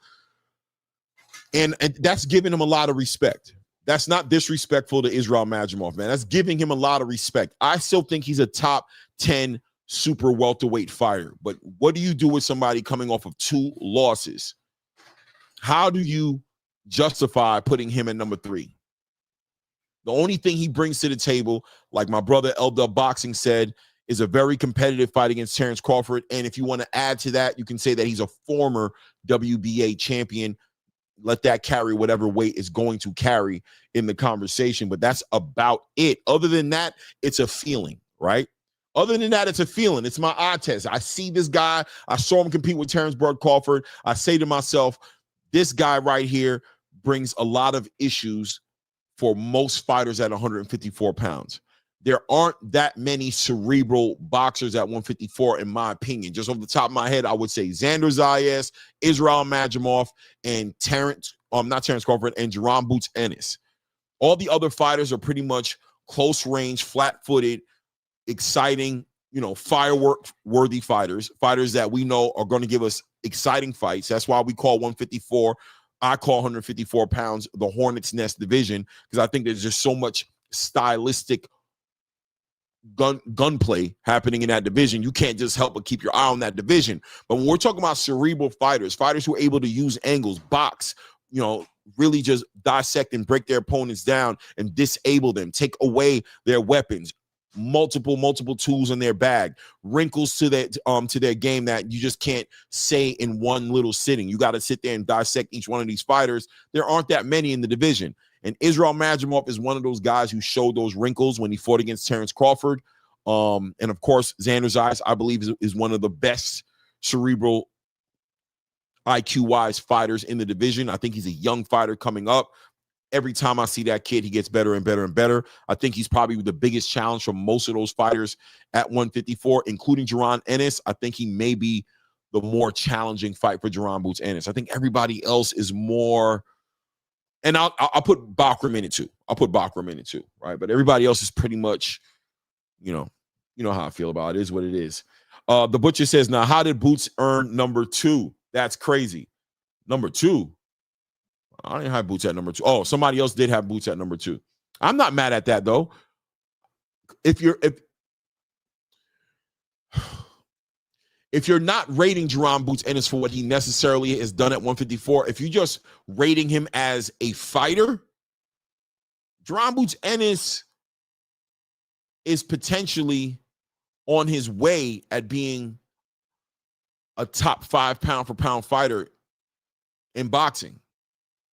And that's giving him a lot of respect. That's not disrespectful to Israel Madrimov, man. That's giving him a lot of respect. I still think he's a top 10 super welterweight fighter. But what do you do with somebody coming off of 2 losses? How do you justify putting him at number 3? The only thing he brings to the table, like my brother L-Dub Boxing said, is a very competitive fight against Terrence Crawford. And if you want to add to that, you can say that he's a former WBA champion. Let that carry whatever weight is going to carry in the conversation. But that's about it. Other than that, it's a feeling, right? Other than that, it's a feeling. It's my eye test. I see this guy. I saw him compete with Terrence Bud Crawford. I say to myself, this guy right here brings a lot of issues for most fighters at 154 pounds. There aren't that many cerebral boxers at 154, in my opinion. Just off the top of my head, I would say Xander Zayas, Israel Madrimov, and not Terrence Crawford, and Jerome Boots Ennis. All the other fighters are pretty much close range, flat-footed, exciting, firework-worthy fighters that we know are going to give us exciting fights. That's why we call 154, I call 154 pounds the Hornet's Nest division, because I think there's just so much stylistic gunplay happening in that division. You can't just help but keep your eye on that division. But when we're talking about cerebral fighters who are able to use angles, box, really just dissect and break their opponents down and disable them, take away their weapons, multiple tools in their bag, wrinkles to their game that you just can't say in one little sitting. You got to sit there and dissect each one of these fighters. There aren't that many in the division. And Israel Madrimov is one of those guys who showed those wrinkles when he fought against Terrence Crawford. And of course, Xander Zayas, I believe, is one of the best cerebral IQ-wise fighters in the division. I think he's a young fighter coming up. Every time I see that kid, he gets better and better and better. I think he's probably the biggest challenge for most of those fighters at 154, including Jerron Ennis. I think he may be the more challenging fight for Jerron Boots Ennis. I think everybody else is more, and I'll put Bachram in it too. Right? But everybody else is pretty much, you know how I feel about it. It is what it is. The Butcher says, now, how did Boots earn number 2? That's crazy. Number 2. I didn't have Boots at number 2. Oh, somebody else did have Boots at number 2. I'm not mad at that, though. If you're not rating Jerron Boots Ennis for what he necessarily has done at 154, if you're just rating him as a fighter, Jerron Boots Ennis is potentially on his way at being a top 5 pound-for-pound fighter in boxing.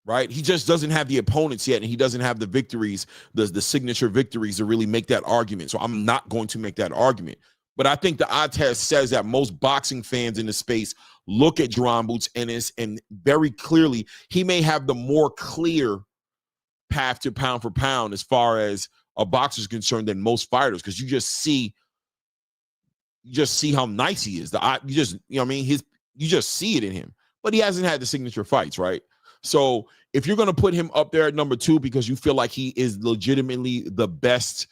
Right? He just doesn't have the opponents yet, and he doesn't have the victories, the signature victories to really make that argument. So I'm not going to make that argument. But I think the eye test says that most boxing fans in the space look at Jerron Boots Ennis, and very clearly he may have the more clear path to pound for pound as far as a boxer is concerned than most fighters, because you just see how nice he is. You just, you know what I mean? You just see it in him. But he hasn't had the signature fights, right? So if you're going to put him up there at number 2 because you feel like he is legitimately the best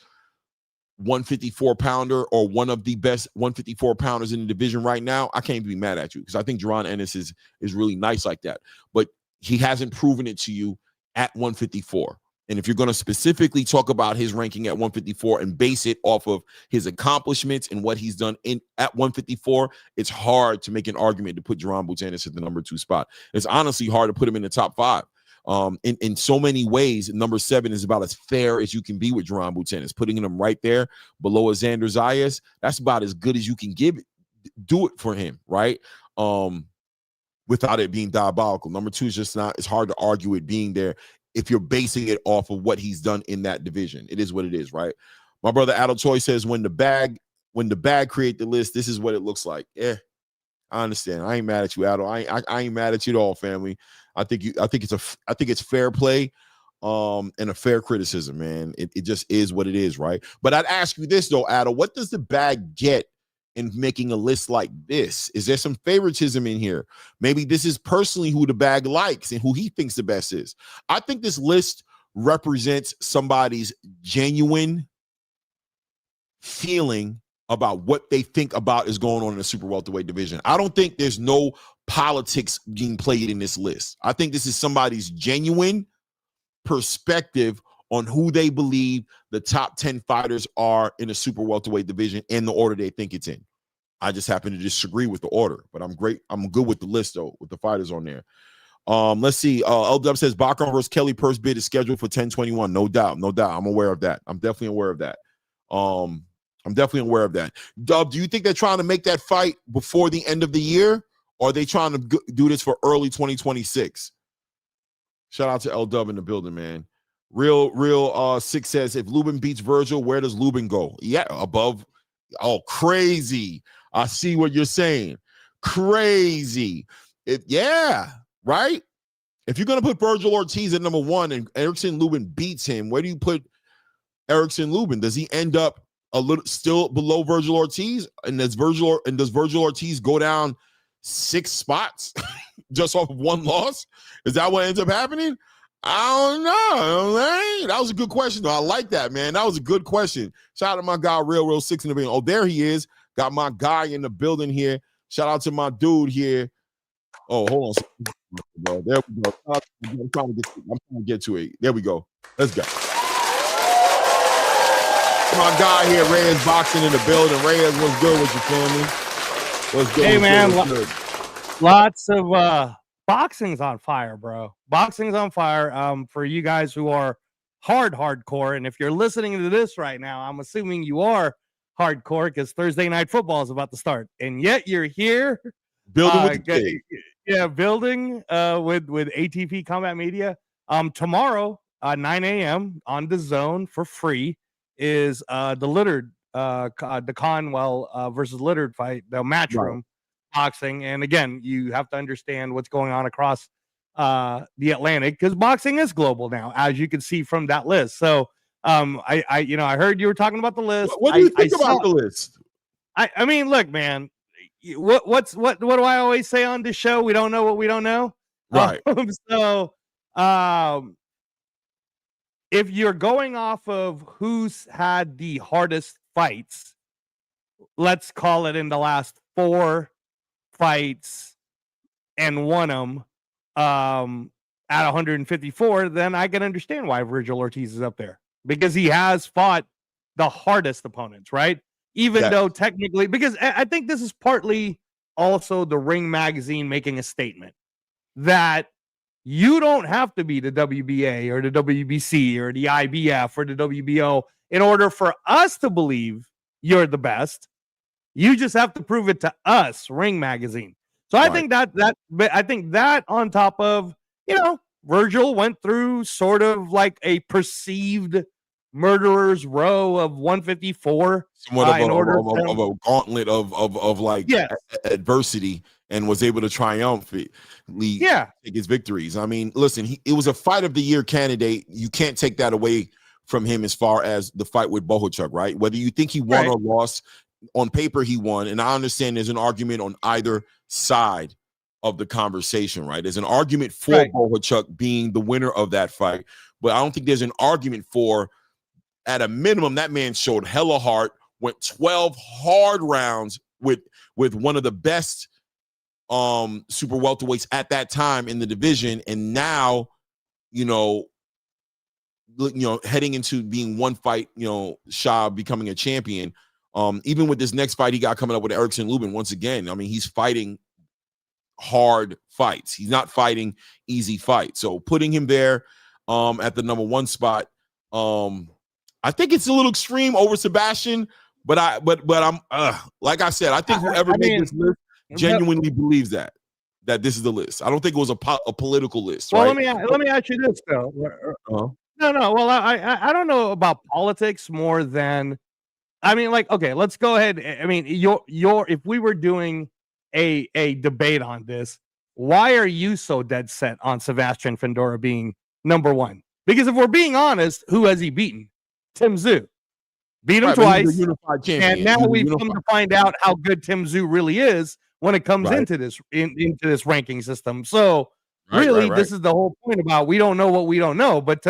154 pounder or one of the best 154 pounders in the division right now, I can't be mad at you, because I think Jaron Ennis is really nice like that. But he hasn't proven it to you at 154. And if you're going to specifically talk about his ranking at 154 and base it off of his accomplishments and what he's done at 154, it's hard to make an argument to put Jaron Boots Ennis at the number 2 spot. It's honestly hard to put him in the top 5. In so many ways, number 7 is about as fair as you can be with Jaron Boots Ennis. Putting him right there below a Xander Zayas, that's about as good as you can do it for him, right? Without it being diabolical. Number 2 is just not, it's hard to argue it being there if you're basing it off of what he's done in that division. It is what it is, right? My brother Adeltoy says, when the bag create the list, this is what it looks like. Yeah, I understand. I ain't mad at you, Adel. I ain't mad at you at all, family. I think it's fair play, and a fair criticism, man. It just is what it is, right? But I'd ask you this though, Adel, what does the bag get in making a list like this? Is there some favoritism in here? Maybe this is personally who the bag likes and who he thinks the best is. I think this list represents somebody's genuine feeling about what they think about is going on in the super welterweight division. I don't think there's no politics being played in this list. I think this is somebody's genuine perspective on who they believe the top 10 fighters are in the super welterweight division in the order they think it's in. I just happen to disagree with the order, but I'm good with the list though, with the fighters on there. Let's see. L-Dub says Bachar versus Kelly Purse bid is scheduled for 10/21. No doubt. I'm aware of that. I'm definitely aware of that. Dub, do you think they're trying to make that fight before the end of the year, or are they trying to do this for early 2026? Shout out to L-Dub in the building, man. Real 6 says, if Lubin beats Virgil, where does Lubin go? Yeah, above. Oh, crazy. I see what you're saying. Crazy. Yeah, right? If you're going to put Virgil Ortiz at number 1 and Erickson Lubin beats him, where do you put Erickson Lubin? Does he end up a little still below Virgil Ortiz? And does Virgil Ortiz go down 6 spots just off of 1 loss? Is that what ends up happening? I don't know, man. That was a good question, though. I like that, man. That was a good question. Shout out to my guy, Real 6 in the building. Oh, there he is. Got my guy in the building here. Shout out to my dude here. Oh, hold on. Bro. There we go. I'm trying to get to it. There we go. Let's go. My guy here, Reyes Boxing in the building. Reyes, what's good with you, family? What's good? Hey, man. Lots of boxing's on fire, bro. Boxing's on fire. For you guys who are hardcore, and if you're listening to this right now, I'm assuming you are hardcore because Thursday night football is about to start, and yet you're here building with the building with ATP Combat Media. Tomorrow 9 a.m. on the Zone for free is the Littard the Conwell versus Littard fight, the Matchroom boxing. And again, you have to understand what's going on across the Atlantic, because boxing is global now, as you can see from that list. So I heard you were talking about the list. What do you think about the list? I mean, look, man, what do I always say on this show? We don't know what we don't know. Right. If you're going off of who's had the hardest fights, let's call it in the last 4 fights and won them at 154, then I can understand why Virgil Ortiz is up there, because he has fought the hardest opponents, right? Even though technically, because I think this is partly also the Ring magazine making a statement that you don't have to be the WBA or the WBC or the IBF or the WBO in order for us to believe you're the best. You just have to prove it to us, Ring magazine. So I think that on top of, Virgil went through sort of like a perceived murderer's row of 154. Somewhat of a gauntlet of adversity, and was able to triumphantly take his victories. I mean, listen, it was a fight of the year candidate. You can't take that away from him as far as the fight with Bohachuk, right? Whether you think he won or lost, on paper he won, and I understand there's an argument on either side of the conversation, right? There's an argument for Bohachuk being the winner of that fight, but I don't think there's an argument for, at a minimum, that man showed hella heart, went 12 hard rounds with one of the best super welterweights at that time in the division, and now, heading into being one fight, shy of becoming a champion. Even with this next fight he got coming up with Erickson Lubin, once again, I mean, he's fighting hard fights. He's not fighting easy fights. So putting him there at the number 1 spot, I think it's a little extreme over Sebastian, but I'm like I said, I think whoever made this list genuinely believes that this is the list. I don't think it was a political list. Well, right? let me ask you this though. No. Well, I don't know about politics more than, I mean, like, okay, let's go ahead. I mean, if we were doing a debate on this, why are you so dead set on Sebastian Fundora being number 1? Because if we're being honest, who has he beaten? Tim Tszyu. Beat him twice, and now we've come to find out how good Tim Tszyu really is when it comes into this ranking system. So really, this is the whole point about we don't know what we don't know. But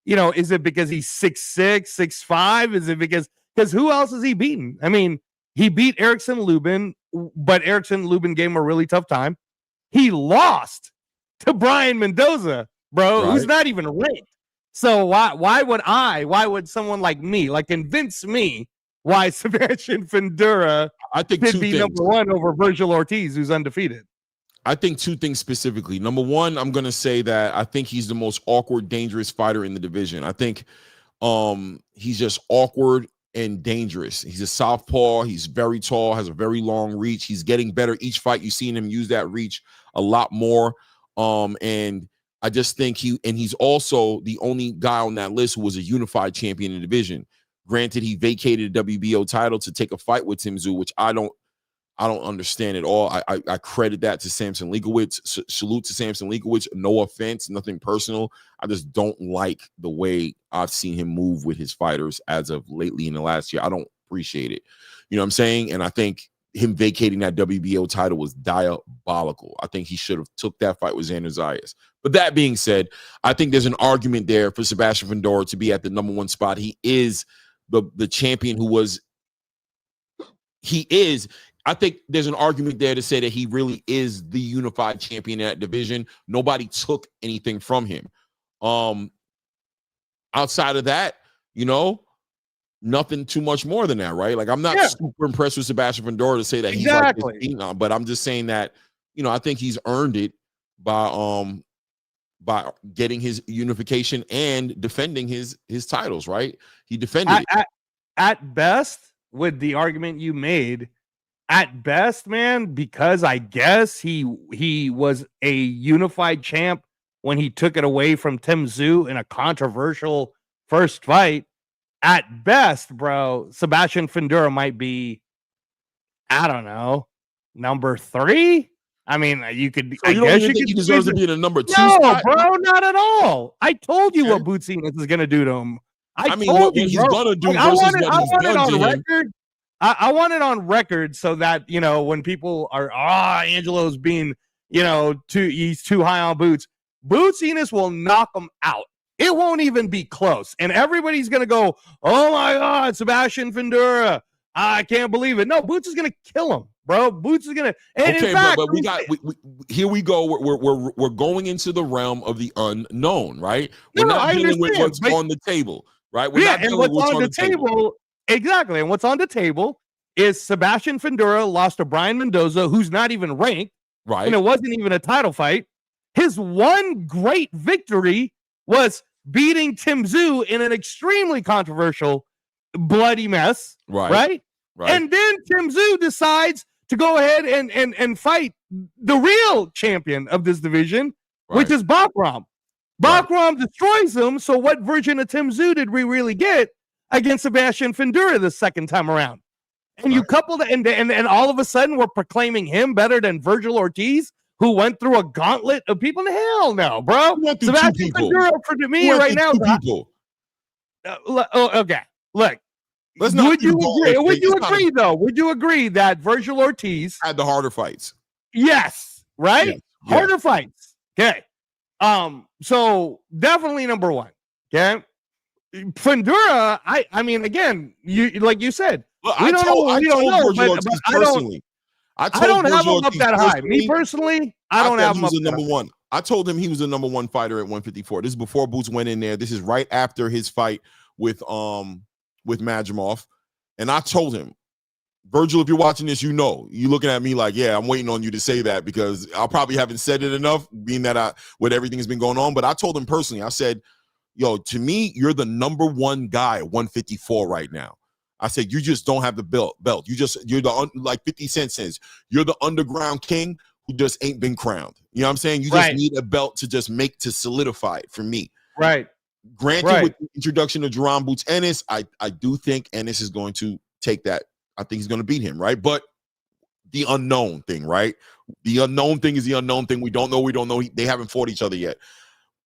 is it because he's 6'6", 6'5"? Is it because who else has he beaten? I mean, he beat Erickson Lubin, but Erickson Lubin gave him a really tough time. He lost to Brian Mendoza, bro, who's not even ranked. So why would someone like me, convince me why Sebastian Fundora could be number 1 over Virgil Ortiz, who's undefeated? I think 2 things specifically. Number 1, I'm going to say that I think he's the most awkward, dangerous fighter in the division. I think he's just awkward and dangerous. He's a southpaw. He's very tall, has a very long reach. He's getting better each fight. You've seen him use that reach a lot more. And I just think he's also the only guy on that list who was a unified champion in the division. Granted, he vacated the WBO title to take a fight with Tim Tszyu, which I don't understand at all. I credit that to Samson Leakowitz. Salute to Samson Leakowitz. No offense, nothing personal. I just don't like the way I've seen him move with his fighters as of lately in the last year. I don't appreciate it. You know what I'm saying? And I think him vacating that WBO title was diabolical. I think he should have took that fight with Xander Zayas. But that being said, I think there's an argument there for Sebastian Fundora to be at the number 1 spot. He is the champion I think there's an argument there to say that he really is the unified champion in that division. Nobody took anything from him. Outside of that, nothing too much more than that, right? Like, I'm not super impressed with Sebastian Fundora to say that he's like this phenom, but I'm just saying that, I think he's earned it by getting his unification and defending his titles, right? He defended it. At best, with the argument you made, at best, man, because I guess he was a unified champ when he took it away from Tim Tszyu in a controversial first fight. At best, bro, Sebastian Fundora might be, I don't know, number 3. I mean, you could. So you don't think he deserves to be in a number 2 no, spot? bro, not at all. I told you what Boots Enos is going to do to him. I mean, what he's going to do versus what he's done to him. I want it on record so that, when people are, Angelo's being, he's too high on Boots. Boots Enos will knock him out. It won't even be close. And everybody's going to go, oh my God, Sebastian Fundora. I can't believe it. No, Boots is going to kill him, bro. Boots is going to. And okay, in fact, but here we go. We're going into the realm of the unknown, right? We're not dealing with what's on the table, right? We're not dealing with what's on the table. Exactly. And what's on the table is Sebastian Fundora lost to Brian Mendoza, who's not even ranked. Right. And it wasn't even a title fight. His one great victory was beating Tim Tszyu in an extremely controversial, bloody mess. Right. And then Tim Tszyu decides to go ahead and fight the real champion of this division, which is Bakram. Bakram destroys him. So what version of Tim Tszyu did we really get against Sebastian Fundora the second time around? And you couple that, and all of a sudden we're proclaiming him better than Virgil Ortiz, who went through a gauntlet of people. Hell no, bro. Sebastian Fundora for me right now. Okay. Look, Let's not would you go agree? like Would you it's not agree though? Would you agree that Virgil Ortiz had the harder fights? yes, right? Yes. Harder fights. Okay. So definitely number one. Okay. Fundura, I mean, again, you like you said, Look, we don't know, Virgil but Ortiz I don't personally. I don't have Virgil him up Ortiz that high. Me personally, I don't thought have he him was up a that number high. one. I told him he was a number one fighter at 154. This is before Boots went in there. This is right after his fight with Madrimov. And I told him, Virgil, if you're watching this, you looking at me like, yeah, I'm waiting on you to say that because I probably haven't said it enough, being that with everything that's been going on. But I told him personally, I said, yo, to me, you're the number one guy at 154 right now. I said, you just don't have the belt. You're like 50 Cent says, you're the underground king who just ain't been crowned. You know what I'm saying? You just need a belt to solidify it for me. Right. Granted, with the introduction of Jerome Boots Ennis, I do think Ennis is going to take that. I think he's going to beat him, right? But the unknown thing, right? The unknown thing is the unknown thing. We don't know. They haven't fought each other yet.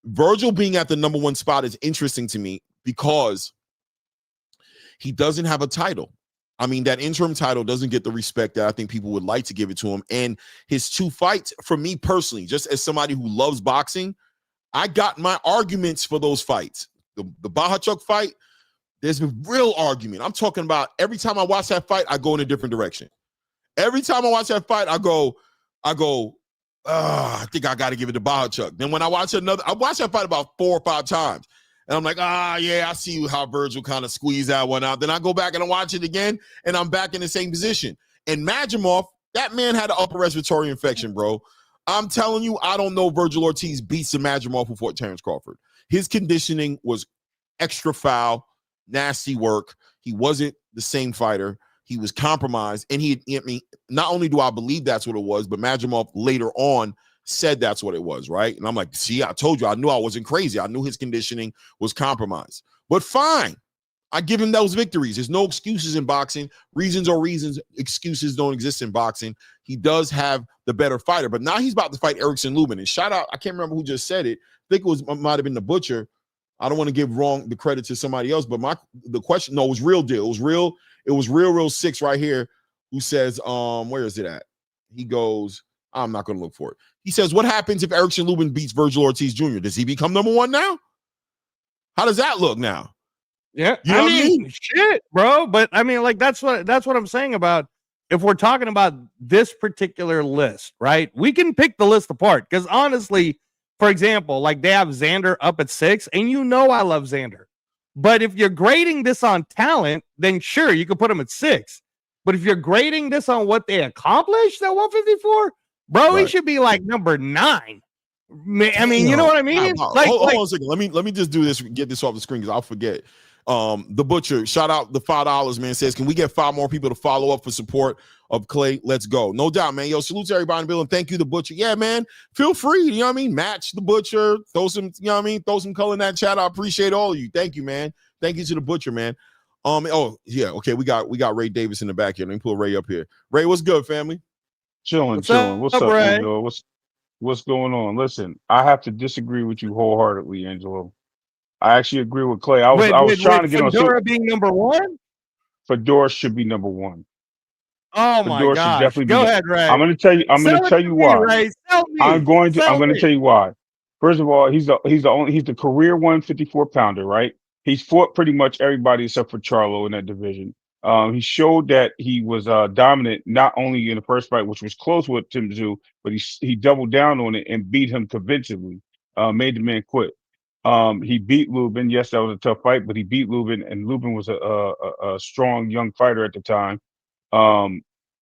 Virgil being at the number one spot is interesting to me because he doesn't have a title. I mean, that interim title doesn't get the respect that I think people would like to give it to him. And his two fights, for me personally, just as somebody who loves boxing, I got my arguments for those fights. The Bahachuk fight, there's a real argument. I'm talking about every time I watch that fight, I go in a different direction. Every time I watch that fight, I go, I think I got to give it to Bahachuk. Then when I watch that fight about 4 or 5 times. And I'm like, yeah, I see how Virgil kind of squeezed that one out. Then I go back and I watch it again, and I'm back in the same position. And Madrimov, that man had an upper respiratory infection, bro. I'm telling you, I don't know Virgil Ortiz beats the Madrimov who fought Terrence Crawford. His conditioning was extra foul, nasty work. He wasn't the same fighter. He was compromised. And not only do I believe that's what it was, but Madrimov later on said that's what it was, right? And I'm like, see, I told you, I knew I wasn't crazy. I knew his conditioning was compromised. But fine, I give him those victories. There's no excuses in boxing. Reasons are reasons. Excuses don't exist in boxing. He does have the better fighter, but now he's about to fight Erickson Lubin. And shout out, I can't remember who just said it. I think it might have been the Butcher. I don't want to give the credit to somebody else, but the question, no, it was Real Deal. It was Real 6 right here who says, where is it at? He goes, I'm not going to look for it. He says, what happens if Erickson Lubin beats Virgil Ortiz Jr.? Does he become number one now? How does that look now? Yeah, you know I mean, shit, bro. But I mean, like that's what I'm saying about if we're talking about this particular list, right? We can pick the list apart because honestly, for example, like they have Xander up at 6, and I love Xander. But if you're grading this on talent, then sure, you could put him at 6. But if you're grading this on what they accomplished at 154, bro, he should be like number 9. I mean, you know what I mean? Hold on a second. Let me just do this, get this off the screen because I'll forget. The Butcher, shout out the $5, man, says, can we get 5 more people to follow up for support of Clay? Let's go. No doubt, man. Yo, salute to everybody in the building. Thank you, the Butcher. Yeah, man. Feel free, you know what I mean? Match the Butcher. Throw some, you know what I mean? Throw some color in that chat. I appreciate all of you. Thank you, man. Thank you to the Butcher, man. Oh, yeah, okay. We got Ray Davis in the back here. Let me pull Ray up here. Ray, what's good, family? Chilling. What's up, Ray? Angelo? What's going on? Listen, I have to disagree with you wholeheartedly, Angelo. I actually agree with Clay. I was trying to get Fedora on. being number 1? Fedora should be number 1. Oh my gosh! Go ahead, Ray. I'm going to tell you. I'm going to tell you why. Ray. I'm going to tell you why. First of all, he's the career 154 pounder, right? He's fought pretty much everybody except for Charlo in that division. He showed that he was dominant not only in the first fight, which was close with Tim Tszyu, but he doubled down on it and beat him convincingly. Made the man quit. He beat Lubin. Yes, that was a tough fight, but he beat Lubin, and Lubin was a strong young fighter at the time.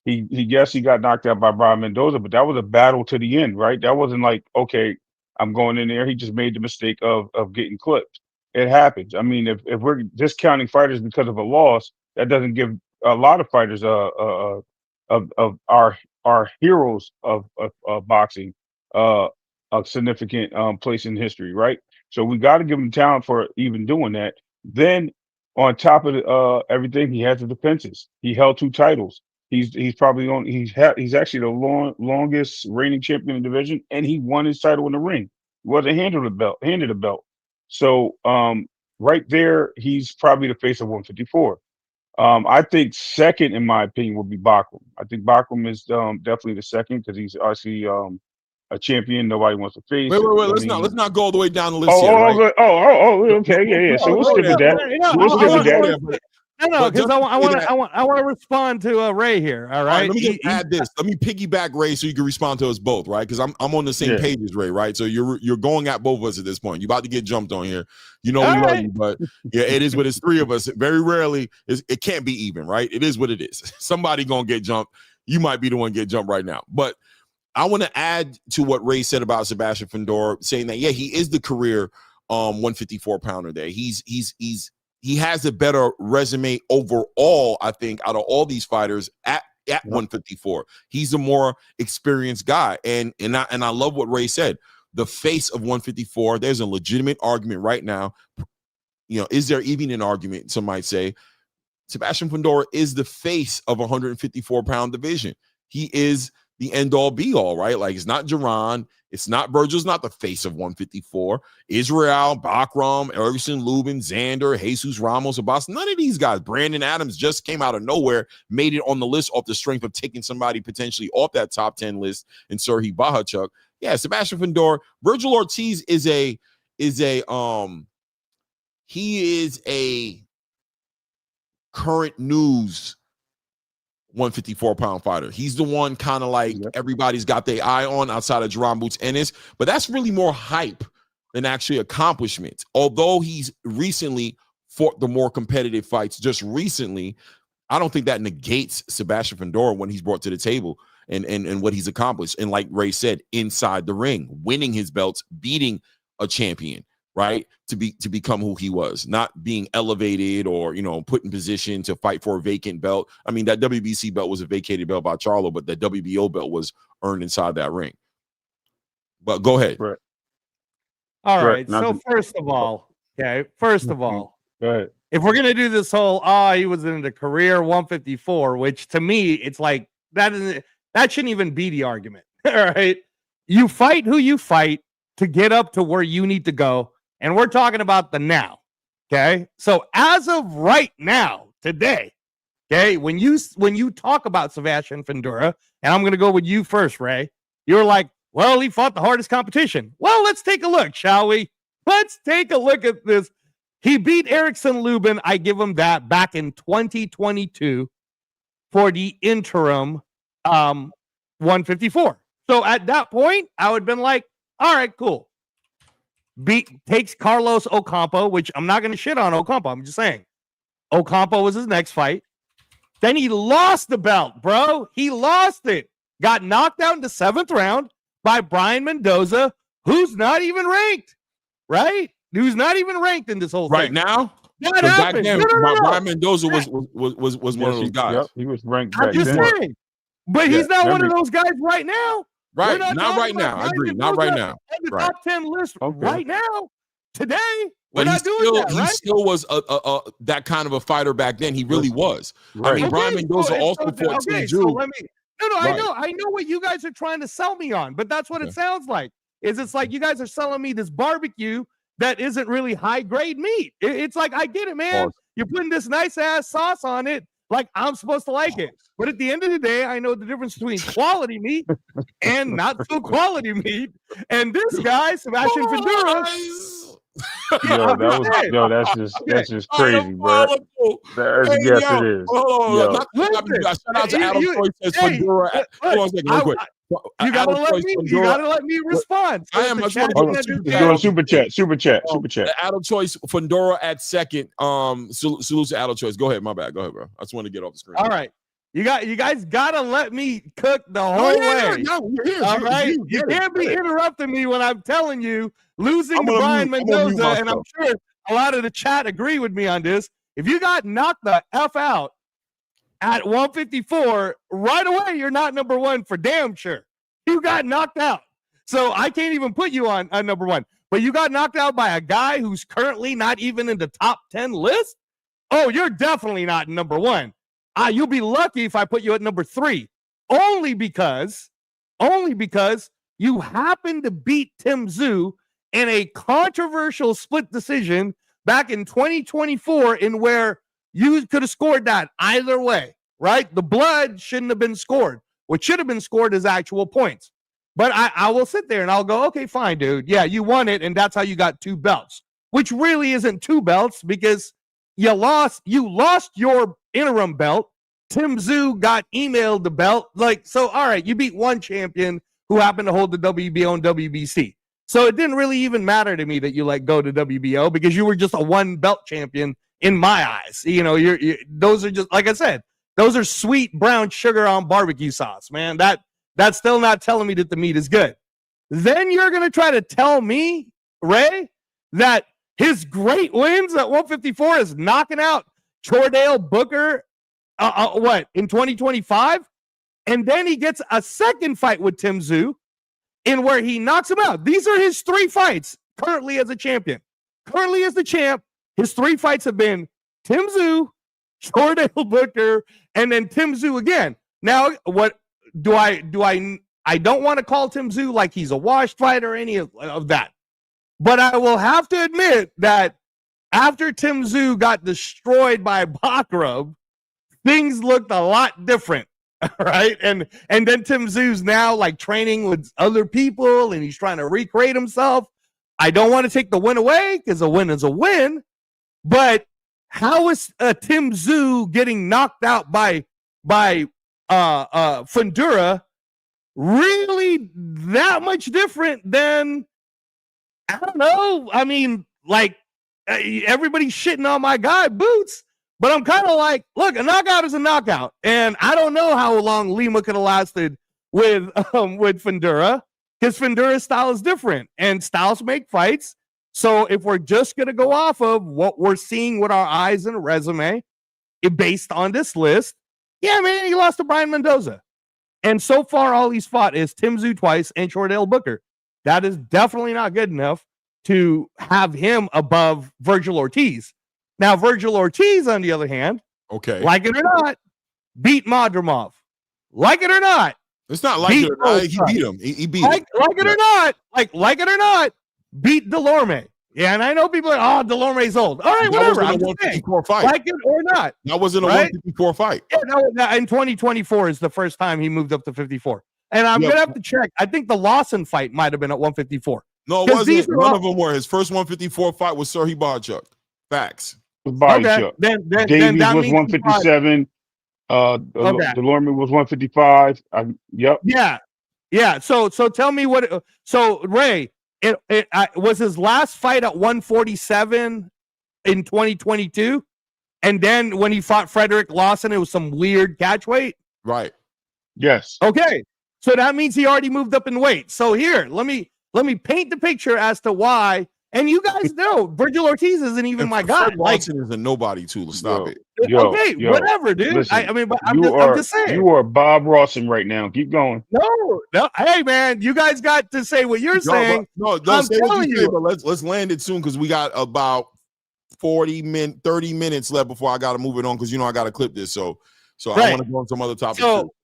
He got knocked out by Brian Mendoza, but that was a battle to the end, right? That wasn't like, okay, I'm going in there. He just made the mistake of getting clipped. It happens. I mean, if we're discounting fighters because of a loss, that doesn't give a lot of fighters of our heroes of boxing a significant place in history, right? So we got to give him talent for even doing that. Then on top of everything, he has the defenses. He held 2 titles. He's probably on. He's actually the longest reigning champion in the division, and he won his title in the ring. He wasn't handed the belt. So right there, he's probably the face of 154. I think second, in my opinion, would be Bachram. I think Bachram is definitely the second because he's obviously a champion. Nobody wants to face. Wait. I Let's mean, not go all the way down the list yet, oh, right? good. Oh, okay, Don't yeah. So don't we'll go stick there, with that. but We'll stick with don't go that. there. No, But because just to I say want that, to respond to Ray here. All all right, right, let me just add this. Let me piggyback Ray so you can respond to us both, right? Because I'm on the same Yeah, page as Ray, right? So you're going at both of us at this point. You're about to get jumped on here. You know all we love right. you, but yeah, it is what it's three of us. Very rarely it can't be even, right? It is what it is. Somebody gonna get jumped. You might be the one get jumped right now. But I want to add to what Ray said about Sebastian Fundora, saying that yeah, he is the career 154 pounder there. He has a better resume overall, I think, out of all these fighters at 154. He's a more experienced guy. And I love what Ray said. The face of 154, there's a legitimate argument right now. You know, is there even an argument, some might say? Sebastian Fundora is the face of 154-pound division. He is the end-all, be-all, right? Like, it's not Jaron. It's not Virgil's not the face of 154. Israel, Bachram, Ergson, Lubin, Xander, Jesus Ramos, Abbas. None of these guys. Brandon Adams just came out of nowhere, made it on the list off the strength of taking somebody potentially off that top 10 list in Serhii Bahachuk. Yeah, Sebastian Fundora. Virgil Ortiz is a current news 154-pound fighter. He's the one kind of like everybody's got their eye on outside of Jerome Boots Ennis, but that's really more hype than actually accomplishment. Although he's recently fought the more competitive fights just recently, I don't think that negates Sebastian Fundora when he's brought to the table and what he's accomplished. And like Ray said, inside the ring, winning his belts, beating a champion, right? To become who he was, not being elevated or, you know, put in position to fight for a vacant belt. I mean, that WBC belt was a vacated belt by Charlo, but the WBO belt was earned inside that ring. But go ahead. right. All Right. right. So first of all, Go ahead. if we're gonna do this whole he was in the career 154, which to me it's like that shouldn't even be the argument. All right. You fight who you fight to get up to where you need to go. And we're talking about the now. Okay. So as of right now, today, okay, when you talk about Sebastian Fundora, and I'm gonna go with you first, Ray, you're like, well, he fought the hardest competition. Well, let's take a look, shall we? Let's take a look at this. He beat Erickson Lubin. I give him that back in 2022 for the interim 154. So at that point, I would have been like, all right, cool. Takes Carlos Ocampo, which I'm not going to shit on Ocampo. I'm just saying. Ocampo was his next fight. Then he lost the belt, bro. He lost it. Got knocked out in the 7th round by Brian Mendoza, who's not even ranked, right? Who's not even ranked in this whole Right thing. now? That happened. Back then, No. Brian Mendoza was one of those guys. Yep, he was ranked I'm back just then. saying. But he's not one of those guys right now. Right. We're Not right talking now. about I agree. Brian Not right Mendoza now. on the Right. top 10 list right now. Today. We're But he not doing that, right? still was a that kind of a fighter back then. He really was. I mean, Right. Brian Mendoza also fought Tim so Drew. let me. No, Right. I know what you guys are trying to sell me on, but that's what Okay. it sounds like. It's like you guys are selling me this barbecue that isn't really high grade meat. It's like, I get it, man. Pause. You're putting this nice ass sauce on it, like I'm supposed to like it. But at the end of the day, I know the difference between quality meat and not so quality meat. And this guy, Sebastian Fundora, That's just crazy, bro. Yes, it is. Yo. Not shout out to Adam Troy says Fundora. Hold on a second, real quick. You gotta let me respond. I am. I just want to Doing super chat. Adam Choice, Fundora at second. Salute to Adam Choice. Go ahead, my bad. Go ahead, bro. I just want to get off the screen. All right. You guys gotta let me cook the whole way. All right. You can't be interrupting me when I'm telling you losing to Brian Mendoza, and I'm sure a lot of the chat agree with me on this. If you got knocked the F out at 154, right away, you're not number one for damn sure. You got knocked out. So I can't even put you on number one. But you got knocked out by a guy who's currently not even in the top 10 list? Oh, you're definitely not number one. You'll be lucky if I put you at number 3. Only because you happen to beat Tim Tszyu in a controversial split decision back in 2024 in where you could have scored that either way, right? The blood shouldn't have been scored. What should have been scored is actual points. But I will sit there and I'll go, okay, fine, dude. Yeah, you won it, and that's how you got 2 belts, which really isn't 2 belts because you lost your interim belt. Tim Tszyu got emailed the belt. Like, so, all right, you beat one champion who happened to hold the WBO and WBC. So it didn't really even matter to me that you let go to WBO because you were just a 1 belt champion in my eyes. You know, those are just, like I said, those are sweet brown sugar on barbecue sauce, man. That's still not telling me that the meat is good. Then you're going to try to tell me, Ray, that his great wins at 154 is knocking out Chordale Booker, in 2025? And then he gets a second fight with Tim Tszyu in where he knocks him out. These are his 3 fights currently as a champion. Currently as the champ, his 3 fights have been Tim Tszyu, Chordale Booker, and then Tim Tszyu again. Now, what do I don't want to call Tim Tszyu like he's a washed fighter or any of that. But I will have to admit that after Tim Tszyu got destroyed by Bakrov, things looked a lot different, right? And then Tim Tszyu's now like training with other people and he's trying to recreate himself. I don't want to take the win away because a win is a win, but how is Tim Tszyu getting knocked out by Fundura really that much different than, I don't know. I mean, like, everybody's shitting on my guy Boots, but I'm kind of like, look, a knockout is a knockout, and I don't know how long Lima could have lasted with Fundura because Fundura's style is different, and styles make fights. So if we're just gonna go off of what we're seeing with our eyes and resume, based on this list, yeah, man, he lost to Brian Mendoza, and so far all he's fought is Tim Tszyu twice and Chordale Booker. That is definitely not good enough to have him above Virgil Ortiz. Now, Virgil Ortiz, on the other hand, okay, like it or not, beat Madrimov. Like it or not, it's not like it or not. He beat him. He beat him. Like it or not, like it or not, beat Delorme. Yeah, and I know people are like, oh, Delorme's old. All right, whatever. I'm just saying, fight. Like it or not. That wasn't a 154 fight. Yeah, no, in 2024 is the first time he moved up to 54. And I'm going to have to check. I think the Lawson fight might have been at 154. No, it wasn't. None of them were. His first 154 fight was Serhii Barchuk. Facts. Okay. Then Davies was 157. Delorme was 155. Yep. Yeah. So tell me what. So Ray, it was his last fight at 147 in 2022, and then when he fought Frederick Lawson, it was some weird catch weight. Right. Yes. Okay. So that means he already moved up in weight. So here, let me paint the picture as to why. And you guys know Virgil Ortiz isn't even my guy. Watson is a nobody too. Stop it. Okay, whatever, dude. Listen, I mean, but I'm just saying. You are Bob Rawson right now. Keep going. No. Hey, man, you guys got to say what you're saying. Don't say what you say, but let's land it soon because we got about 30 minutes left before I got to move it on because I got to clip this. So right. I want to go on some other topics. So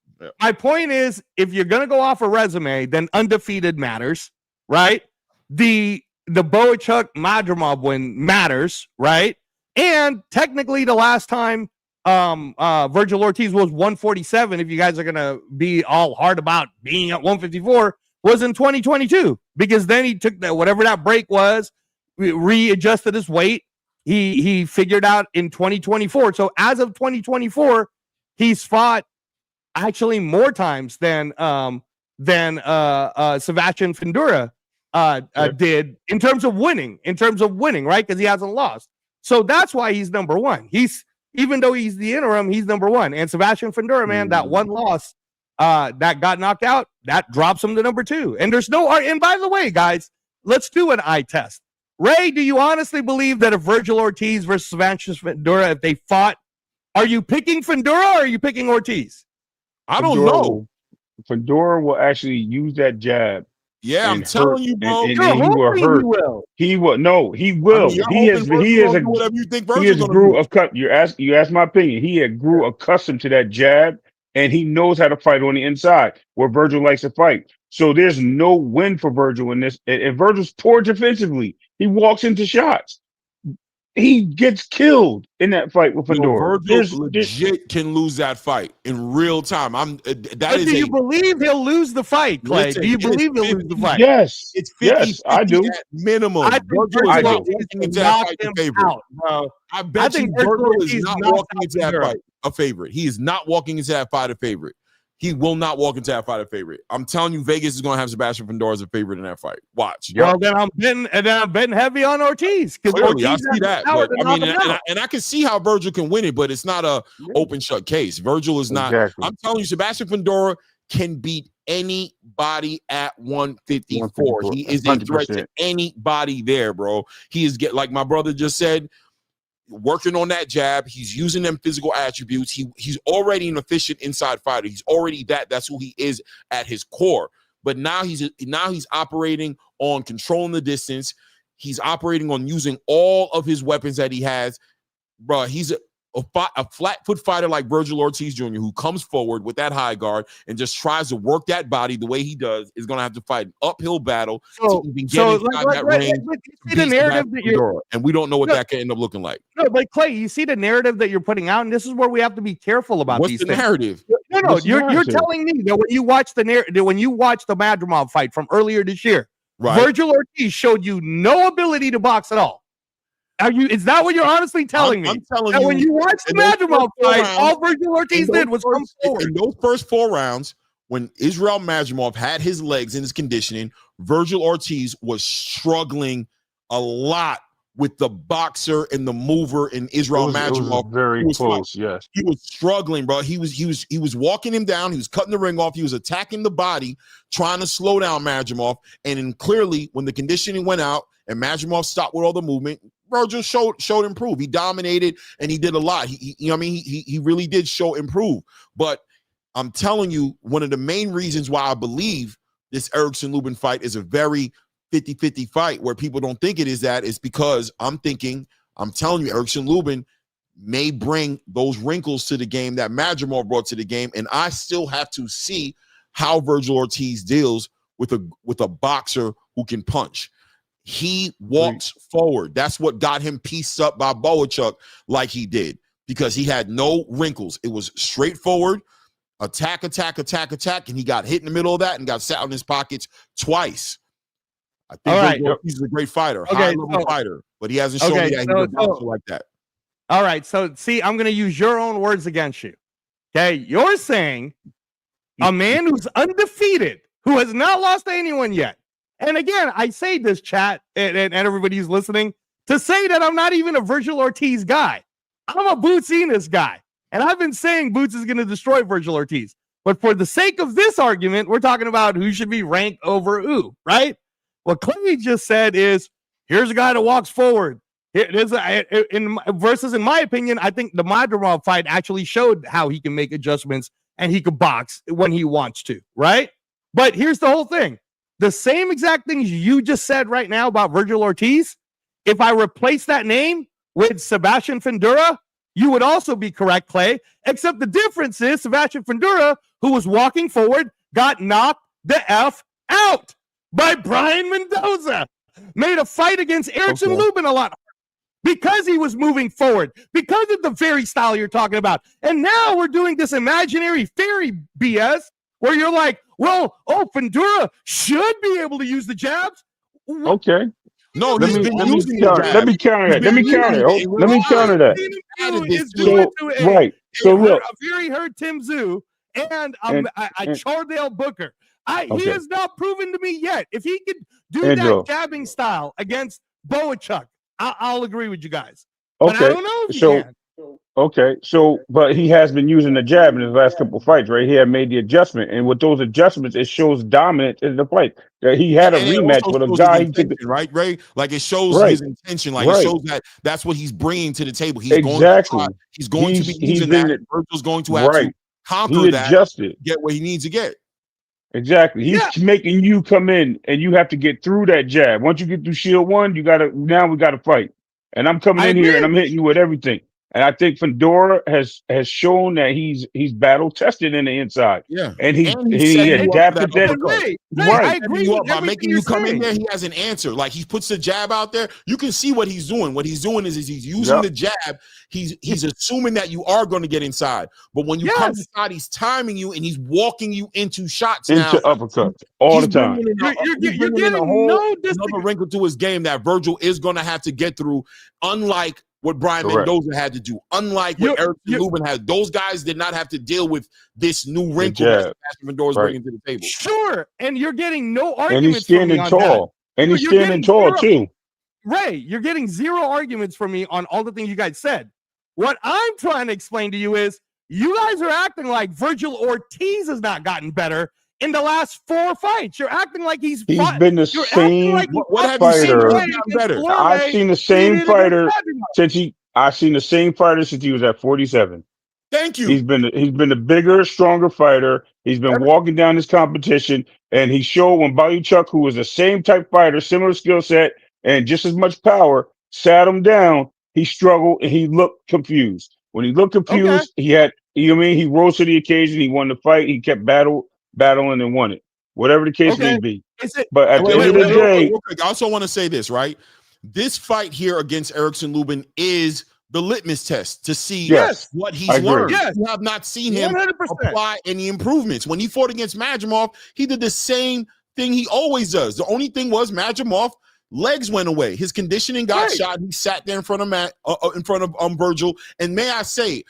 my point is, if you're gonna go off a resume, then undefeated matters, right? The Boachuk Madrimov win matters, right? And technically, the last time Virgil Ortiz was 147, if you guys are gonna be all hard about being at 154, was in 2022 because then he took whatever that break was, readjusted his weight. He figured out in 2024. So as of 2024, he's fought actually more times than Sebastian Fundura did in terms of winning, right? Because he hasn't lost. So that's why he's number one. Even though he's the interim, he's number one. And Sebastian Fundura, man, that one loss that got knocked out, that drops him to number two. And there's no, and by the way, guys, let's do an eye test. Ray, do you honestly believe that if Virgil Ortiz versus Sebastian Fundura, if they fought, are you picking Fundura or are you picking Ortiz? I don't know. Fundura will actually use that jab. Yeah, I'm telling you, bro. And he will hurt. He will. No, he will. I mean, he is whatever you think. He is grew accustomed. You asked my opinion. He grew accustomed to that jab, and he knows how to fight on the inside where Virgil likes to fight. So there's no win for Virgil in this. And Virgil's poor defensively. He walks into shots. he gets killed in that fight with Yo, Fedor. Virgil legit can lose that fight in real time. That But is do you a believe he'll lose the fight, Clay? listen. Do you It is believe he'll lose 50. the fight? Yes, It's 50 yes, I do. at minimum. I think Virgil is Virgil I not do. Ortiz walking into that knocked fight the him favorite. out, bro. I I bet think you Virgil Virgil is Ortiz not knocks walking out into that Fedor. fight a favorite. He is not walking into that fight a favorite. He will not walk into that fight a favorite. I'm telling you, Vegas is going to have Sebastian Fedor as a favorite in that fight. Watch. Yep. Well, then I'm betting heavy on Ortiz because Clearly, I Ortiz see has the that. power But to I knock mean, him out. and I can see how Virgil can win it, but it's not a open shut case. Virgil is not. Exactly. I'm telling you, Sebastian Fedor can beat anybody at 154. 154. He is a threat to 100%. anybody there, bro. He is like my brother just said, working on that jab. He's using them physical attributes. He's already an efficient inside fighter. He's already that's who he is at his core. But now he's operating on controlling the distance. He's operating on using all of his weapons that he has. Bro, he's a flat-foot fighter like Virgil Ortiz Jr., who comes forward with that high guard and just tries to work that body the way he does, is going to have to fight an uphill battle to even get inside that range. You see the narrative that you're, and we don't know what that can end up looking like. no, but Clay, you see the narrative that you're putting out, and this is where we have to be careful about What's these the things. narrative? No, What's the you're narrative? telling me that when you watch the Madrimov fight from earlier this year, Right. Virgil Ortiz showed you no ability to box at all. Is that what you're honestly telling me? I'm telling that you, when you watch the in those Madrimov first 4 fight, rounds- all Virgil Ortiz did was come forward. In those first 4 rounds, when Israel Madrimov had his legs in his conditioning, Virgil Ortiz was struggling a lot with the boxer and the mover in Israel Madrimov. It was very close. Yes, he was struggling, bro. He was walking him down. He was cutting the ring off. He was attacking the body, trying to slow down Madrimov. And then clearly, when the conditioning went out and Madrimov stopped with all the movement, Virgil showed improve. He dominated and he did a lot. He really did show improve. But I'm telling you, one of the main reasons why I believe this Erickson Lubin fight is a very 50-50 fight where people don't think it is because I'm telling you, Erickson Lubin may bring those wrinkles to the game that Madrimov brought to the game. And I still have to see how Virgil Ortiz deals with a boxer who can punch. He walks forward. That's what got him pieced up by Boachuk like he did, because he had no wrinkles. It was straightforward, attack, and he got hit in the middle of that and got sat in his pockets twice. I think he's a great fighter, high-level fighter, but he hasn't shown me that he's a boxer like that. All right, so see, I'm going to use your own words against you. Okay, you're saying a man who's undefeated, who has not lost to anyone yet. And again, I say this, chat, and everybody who's listening, to say that I'm not even a Virgil Ortiz guy. I'm a Boots Enos guy. And I've been saying Boots is going to destroy Virgil Ortiz. But for the sake of this argument, we're talking about who should be ranked over who, right? What Clay just said is, here's a guy that walks forward. Versus, in my opinion, I think the Madrimov fight actually showed how he can make adjustments and he could box when he wants to, right? But here's the whole thing. The same exact things you just said right now about Virgil Ortiz, if I replace that name with Sebastian Fendura, you would also be correct, Clay, except the difference is Sebastian Fendura, who was walking forward, got knocked the F out by Brian Mendoza, made a fight against Erickson Lubin a lot harder because he was moving forward, because of the very style you're talking about. And now we're doing this imaginary fairy BS where you're like, well, Fendura should be able to use the jabs. Okay. No, let me counter that. Let me counter that. Right. So look, I very heard Tim Zoo and Chardale Booker. He has not proven to me yet. If he could do that jabbing style against Boachuk, I'll agree with you guys. But I don't know if he can. Okay, so but he has been using the jab in his last couple of fights, right? He had made the adjustment, and with those adjustments, it shows dominance in the fight. He had a rematch with a guy, right, Ray? Like it shows his intention. Like it shows that's what he's bringing to the table. He's going to be using that. Virgil's going to have to conquer that, get what he needs to get. Exactly. He's making you come in, and you have to get through that jab. Once you get through shield one, we got to fight. And I'm coming in here, and I'm hitting you with everything. And I think Fedora has shown that he's battle tested in the inside, Yeah. and And he's he setting you up for that adapted that. uppercut. I Right. agree You with up by everything making you're you come in saying. there. He has an answer. Like he puts the jab out there. You can see what he's doing. What he's doing is he's using Yep. the jab. He's assuming that you are going to get inside. But when you come Yes. inside, he's timing you and he's walking you into shots. Now Into uppercuts all the he's time. bringing in You're a getting whole no another wrinkle to his game that Virgil is going to have to get through. Unlike what Brian Correct. Mendoza had to do, unlike what Erickson Lubin had, those guys did not have to deal with this new wrinkle that Sebastian Fedora is Right. bringing to the table. Sure, and you're getting no And he's arguments from me standing on tall. that. And he's You're standing getting tall zero- too. Ray, you're getting zero arguments from me on all the things you guys said. What I'm trying to explain to you is you guys are acting like Virgil Ortiz has not gotten better in the last 4 fights. You're acting like he's been the you're same acting like he What fought have you seen fighter. that's Ray gotten against better? Fleury, I've seen the he same did against fighter Madrimov. I've seen the same fighter since he was at 47. Thank you. He's been the bigger, stronger fighter. He's been walking down this competition, and he showed when Chuck, who was the same type fighter, similar skill set, and just as much power, sat him down. He struggled and he looked confused. When he looked confused, he had, you know what I mean? He rose to the occasion. He won the fight. He kept battling and won it. Whatever the case may be. But at the end of the day, real quick, I also want to say this, right? This fight here against Erickson Lubin is the litmus test to see what he's learned. Yes. You have not seen him 100%. apply any improvements. When he fought against Madrimov, he did the same thing he always does. The only thing was Madrimov legs went away. His conditioning got shot. He sat there in front of Virgil. And may I say,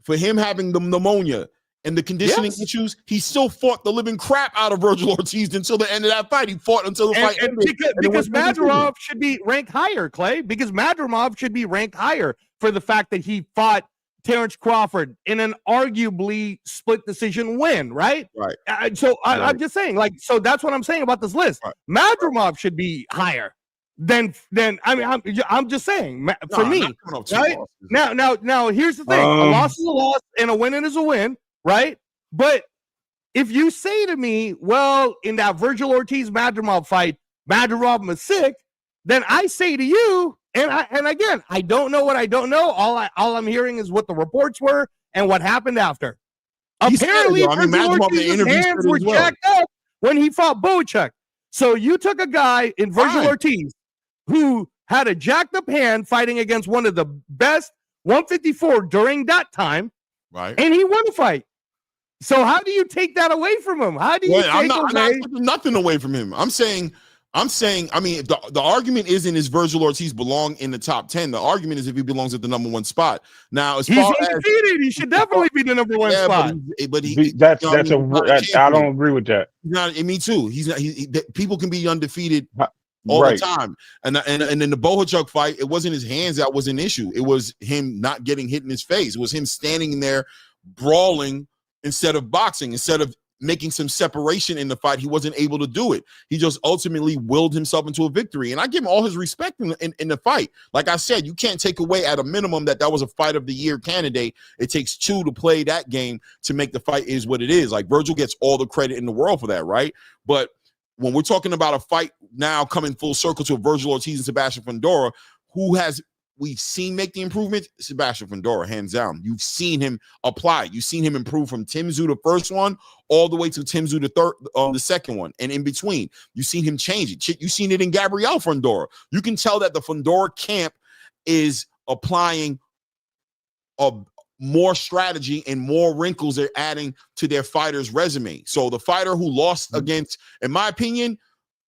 for him having the pneumonia and the conditioning issues, he still fought the living crap out of Virgil Ortiz until the end of that fight. He fought until the fight ended. Because Madrimov should be ranked higher, Clay. Because Madrimov should be ranked higher for the fact that he fought Terrence Crawford in an arguably split decision win, right? Right. I'm just saying, like, so that's what I'm saying about this list. Right. Madrimov should be higher than I mean, I'm just saying for me. Right? Now, here's the thing: a loss is a loss, and a win is a win. Right. But if you say to me, well, in that Virgil Ortiz Madrimov fight, Madrimov was sick, then I say to you, and again, I don't know what I don't know. All I'm hearing is what the reports were and what happened after. Apparently, Virgil Ortiz's hands were jacked up when he fought Bochuk. So you took a guy in Virgil Ortiz who had a jacked up hand fighting against one of the best 154 during that time. Right. And he won the fight. So how do you take that away from him? How do you I'm not taking nothing away from him. I'm saying, I mean, the argument isn't is Virgil Ortiz belong in the top 10. The argument is if he belongs at the number 1 spot. Now, as he's far undefeated, he should definitely be the number 1 spot. But I don't agree with that. Not, and me too. People can be undefeated all the time. And in the Bohachuk fight, it wasn't his hands that was an issue. It was him not getting hit in his face. It was him standing there brawling instead of boxing, instead of making some separation in the fight. He wasn't able to do it. He just ultimately willed himself into a victory. And I give him all his respect in the fight. Like I said, you can't take away at a minimum that was a fight of the year candidate. It takes 2 to play that game to make the fight is what it is. Like Virgil gets all the credit in the world for that, right? But when we're talking about a fight now coming full circle to Virgil Ortiz and Sebastian Fedora, we've seen make the improvement? Sebastian Fedora, hands down. You've seen him apply. You've seen him improve from Tim Tszyu, the first one, all the way to Tim Tszyu, the second one, and in between. You've seen him change it. You've seen it in Gabriel Fedora. You can tell that the Fedora camp is applying more strategy and more wrinkles they're adding to their fighter's resume. So the fighter who lost against, in my opinion,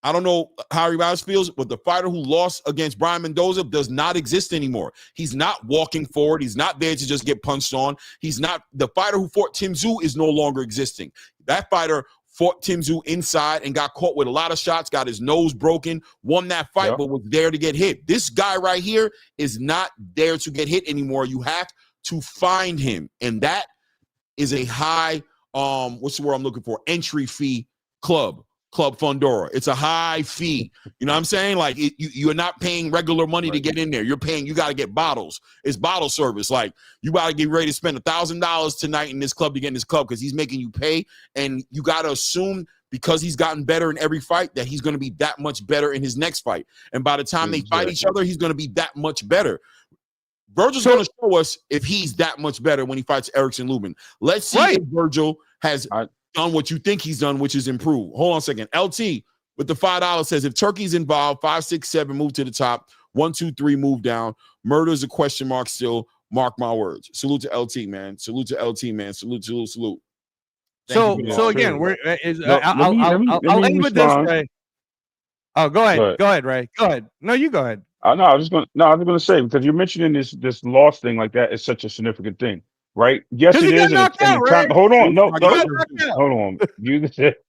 I don't know how everybody else feels, but the fighter who lost against Brian Mendoza does not exist anymore. He's not walking forward. He's not there to just get punched on. The fighter who fought Tim Tszyu is no longer existing. That fighter fought Tim Tszyu inside and got caught with a lot of shots, got his nose broken, won that fight, but was there to get hit. This guy right here is not there to get hit anymore. You have to find him. And that is a high, what's the word I'm looking for? Entry fee Club Fedora. It's a high fee. You know what I'm saying? Like you're not paying regular money to get in there. You got to get bottles. It's bottle service. Like you got to get ready to spend $1,000 tonight in this club to get in this club because he's making you pay. And you got to assume because he's gotten better in every fight that he's going to be that much better in his next fight. And by the time they fight each other, he's going to be that much better. Virgil's going to show us if he's that much better when he fights Erickson Lubin. Let's see if Virgil has done what you think he's done, which is improve. Hold on a second. LT with the $5 says if Turkey's involved, 5, 6, 7 move to the top, 1, 2, 3 move down. Murder is a question mark still. Mark my words. Salute to LT, man. Salute to LT, man. Salute. So again, I'll end with this, Ray. Oh, go ahead, Ray. Go ahead. No, you go ahead. I was just gonna say, because you're mentioning this loss thing like that is such a significant thing, right? Yes, it is. Hold on, hold on.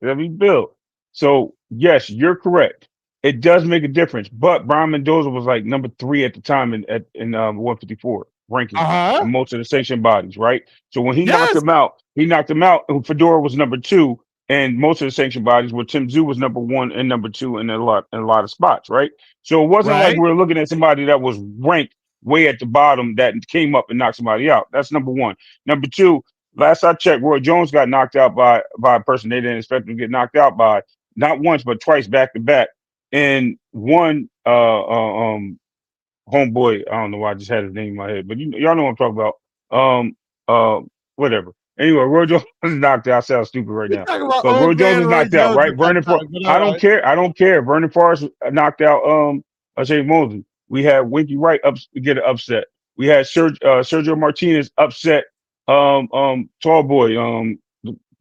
Let me build. So yes, you're correct. It does make a difference, but Brian Mendoza was like number 3 at the time in 154 ranking in most of the sanctioned bodies, right? So when he knocked him out, and Fedor was number 2, and most of the sanctioned bodies where Tim Tszyu was number 1 and number 2 in a lot of spots, right? So it wasn't like we were looking at somebody that was ranked way at the bottom that came up and knocked somebody out. That's number 1. Number 2, last I checked, Roy Jones got knocked out by a person they didn't expect him to get knocked out by, not once but twice back to back. And one homeboy, I don't know why I just had his name in my head, but y'all know what I'm talking about. Whatever. Anyway, Roy Jones is knocked out. I sound stupid right now. But Roy Jones is knocked out, right? Vernon Forrest. I don't care. Vernon Forrest knocked out Shane Mosley. We had Winky Wright get an upset. We had Sergio Martinez upset Tall Boy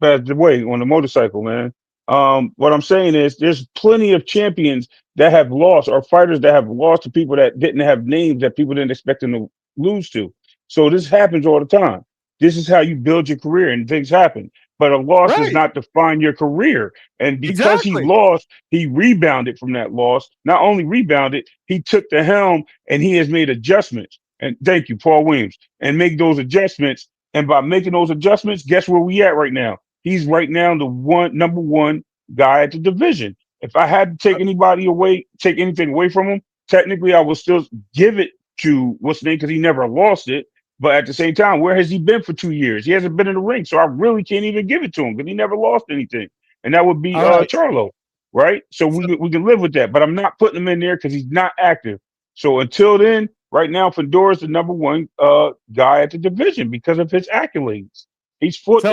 passed away on the motorcycle, man. What I'm saying is there's plenty of champions that have lost, or fighters that have lost to people that didn't have names that people didn't expect them to lose to. So this happens all the time. This is how you build your career, and things happen. But a loss does not define your career. And because he lost, he rebounded from that loss. Not only rebounded, he took the helm and he has made adjustments. And thank you, Paul Williams, and make those adjustments. And by making those adjustments, guess where we at right now? He's right now the number 1 guy at the division. If I had to take anything away from him, technically I would still give it to what's his name, because he never lost it. But at the same time, where has he been for 2 years? He hasn't been in the ring, so I really can't even give it to him because he never lost anything. And that would be Charlo, right? So we can live with that. But I'm not putting him in there because he's not active. So until then, right now, Fedor is the number 1 guy at the division because of his accolades. He's fought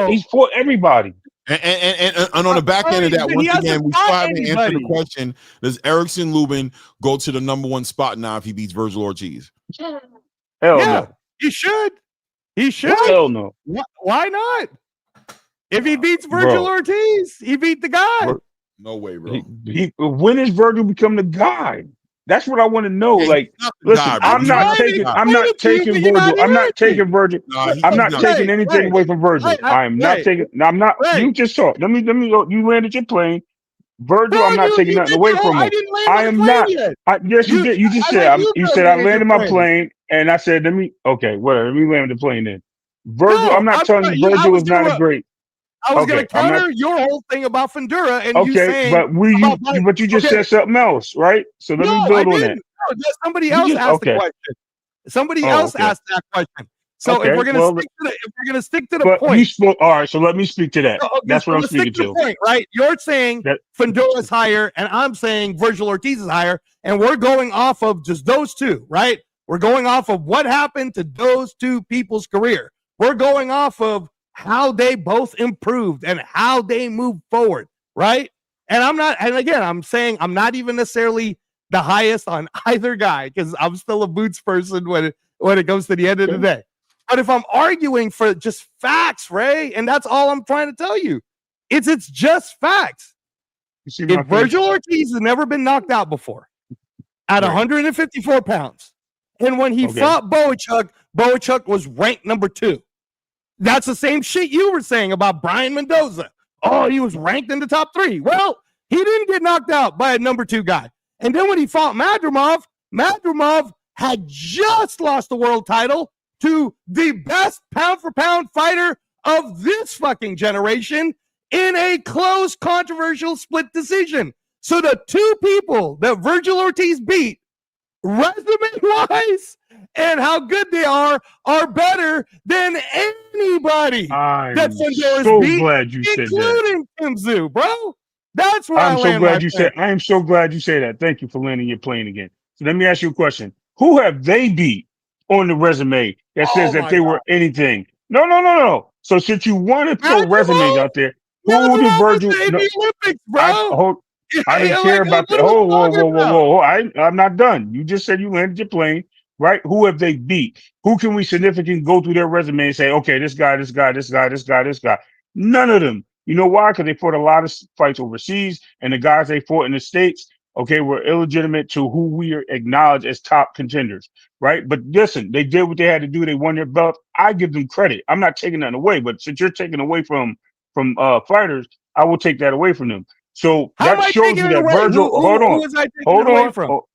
everybody. And on the back end of that, once again, we still haven't answered the question: does Erickson Lubin go to the number 1 spot now if he beats Virgil Ortiz? Hell no. He should. Hell no. Why not? If he beats Virgil Ortiz, he beat the guy. No way, bro. When does Virgil become the guy? That's what I want to know. Like, listen, I'm not taking Virgil. I'm not taking Virgil. I'm not taking anything away from Virgil. I'm not taking. I'm not. You just talk. Let me. You landed your plane. Virgil, I'm not taking nothing away from him. I am not. Yes, you did. You just said. You said I landed my plane, and I said, let me. Okay, whatever. Let me land the plane then. Virgil, I'm not telling you Virgil is not a great. I was going to counter your whole thing about Fundura, and you saying, but you just said something else, right? So let me build on that. No, somebody else asked the question. Somebody else asked that question. So if we're going to stick to the point, all right. So let me speak to that. That's what I'm speaking to. Point, right? You're saying Fundura is higher, and I'm saying Virgil Ortiz is higher, and we're going off of just those two, right? We're going off of what happened to those two people's career. We're going off of how they both improved and how they moved forward, right? And I'm saying I'm not even necessarily the highest on either guy because I'm still a Boots person when it comes to the end of the day. But if I'm arguing for just facts, Ray, and that's all I'm trying to tell you, it's just facts. If Virgil Ortiz has never been knocked out before at 154 pounds, and when he fought Boachuk was ranked number 2. That's the same shit you were saying about Brian Mendoza. Oh, he was ranked in the top 3. Well, he didn't get knocked out by a number 2 guy. And then when he fought Madrimov had just lost the world title to the best pound-for-pound fighter of this fucking generation in a close, controversial split decision. So the 2 people that Virgil Ortiz beat, resume-wise, and how good they are better than anybody that Fundura's beat, glad you said that, including Tim Tszyu, bro. That's why I'm so glad you said. I am so glad you say that. Thank you for landing your plane again. So let me ask you a question: who have they beat on the resume that says Oh that my they God. were anything. No, no, no, no. So since you want to throw resumes Basketball? out there, That's who what did I was Virgil? saying, No, the Olympics, I bro. hold. I didn't care Like, about what the. are we Oh, whoa, talking whoa, whoa, about? whoa, whoa! I'm not done. You just said you landed your plane, right? Who have they beat? Who can we significantly go through their resume and say, okay, this guy, this guy, this guy, this guy, this guy? None of them. You know why? Because they fought a lot of fights overseas, and the guys they fought in the states, okay, were illegitimate to who we acknowledge as top contenders, right? But listen, they did what they had to do. They won their belt. I give them credit. I'm not taking that away, but since you're taking away from fighters, I will take that away from them. So How am that I shows taking you it that away? Virgil. Hold Who on, was I taking it hold away on. from? Oh,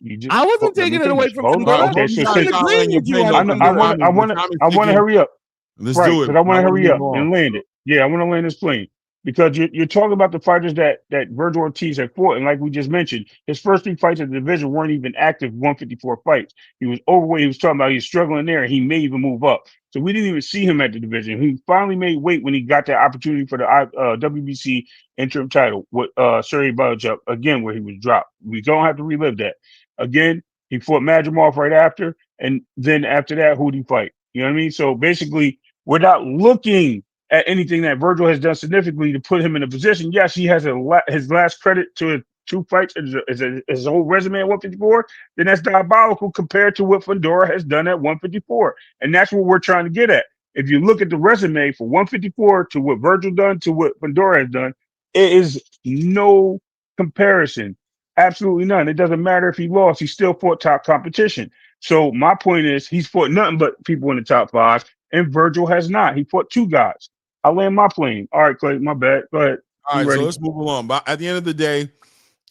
you just I wasn't let me taking it away finish. from Hold on. Fundora. Okay, You so guys I'm since gotta land agreeing your with you plane on though, I because know, I the Fundora. want to, time I is the want to, time is I want to ticking. hurry up, Let's right? do it. Because I want I to want to hurry move up on. and land it. Yeah, I want to land this plane because you're talking about the fighters that Virgil Ortiz had fought, and like we just mentioned, his first 3 fights in the division weren't even active 154 fights. He was overweight. He was talking about he was struggling there, and he may even move up. So we didn't even see him at the division. He finally made weight when he got that opportunity for the WBC interim title with Sergey Bojack again, where he was dropped. We don't have to relive that again. He fought Madrimov right after, and then after that, who'd he fight? You know what I mean? So basically, we're not looking at anything that Virgil has done significantly to put him in a position. Yes, he has his last credit to his 2 fights is his whole resume at 154. Then that's diabolical compared to what Fundora has done at 154, and that's what we're trying to get at. If you look at the resume for 154 to what Virgil done to what Fundora has done, it is no comparison. Absolutely none. It doesn't matter if he lost; he still fought top competition. So my point is, he's fought nothing but people in the top 5, and Virgil has not. He fought 2 guys. I land my plane. All right, Clay, my bad. Go ahead. All I'm right, so ready. let's move along. But at the end of the day,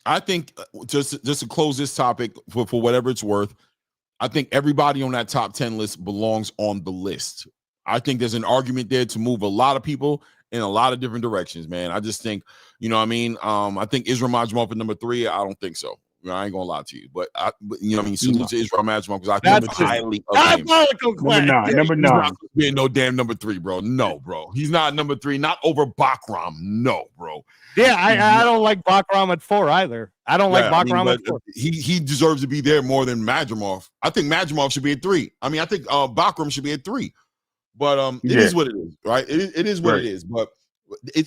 I think just to close this topic for whatever it's worth, I think everybody on that top 10 list belongs on the list. I think there's an argument there to move a lot of people in a lot of different directions, man. I just think, you know what I mean? I think Israel Majmov at number 3. I don't think so. I ain't gonna lie to you, but you know what I mean? Salute No. to Israel Majmov because I think That's Number just 10. highly of him. diabolical, Number Clay. 9. Number He's not 9. being no damn number 3, bro. No, bro. He's not number 3, not over Bakram. No, bro. Yeah, I don't like Bakram at 4 either. I don't like Yeah, I mean, Bakram but at 4. he deserves to be there more than Madrimov. I think Madrimov should be at 3. I mean, I think Bakram should be at 3. But it Yeah, is what it is, right? It is what it right. is. But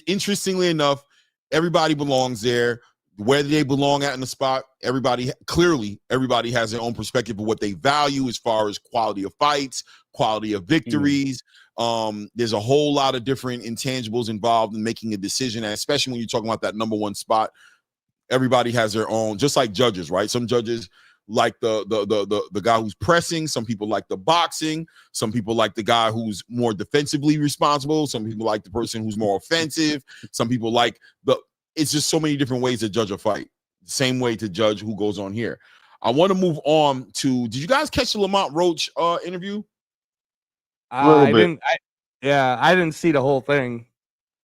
interestingly enough, everybody belongs there. Where they belong at in the spot, everybody has their own perspective of what they value as far as quality of fights, quality of victories. There's a whole lot of different intangibles involved in making a decision, and especially when you're talking about that number 1 spot. Everybody has their own, just like judges, right? Some judges like the guy who's pressing. Some people like the boxing. Some people like the guy who's more defensively responsible. Some people like the person who's more offensive. Some people like it's just so many different ways to judge a fight. Same way to judge who goes on here. I want to move on to, did you guys catch the Lamont Roach interview? A little I bit. didn't. I didn't see the whole thing.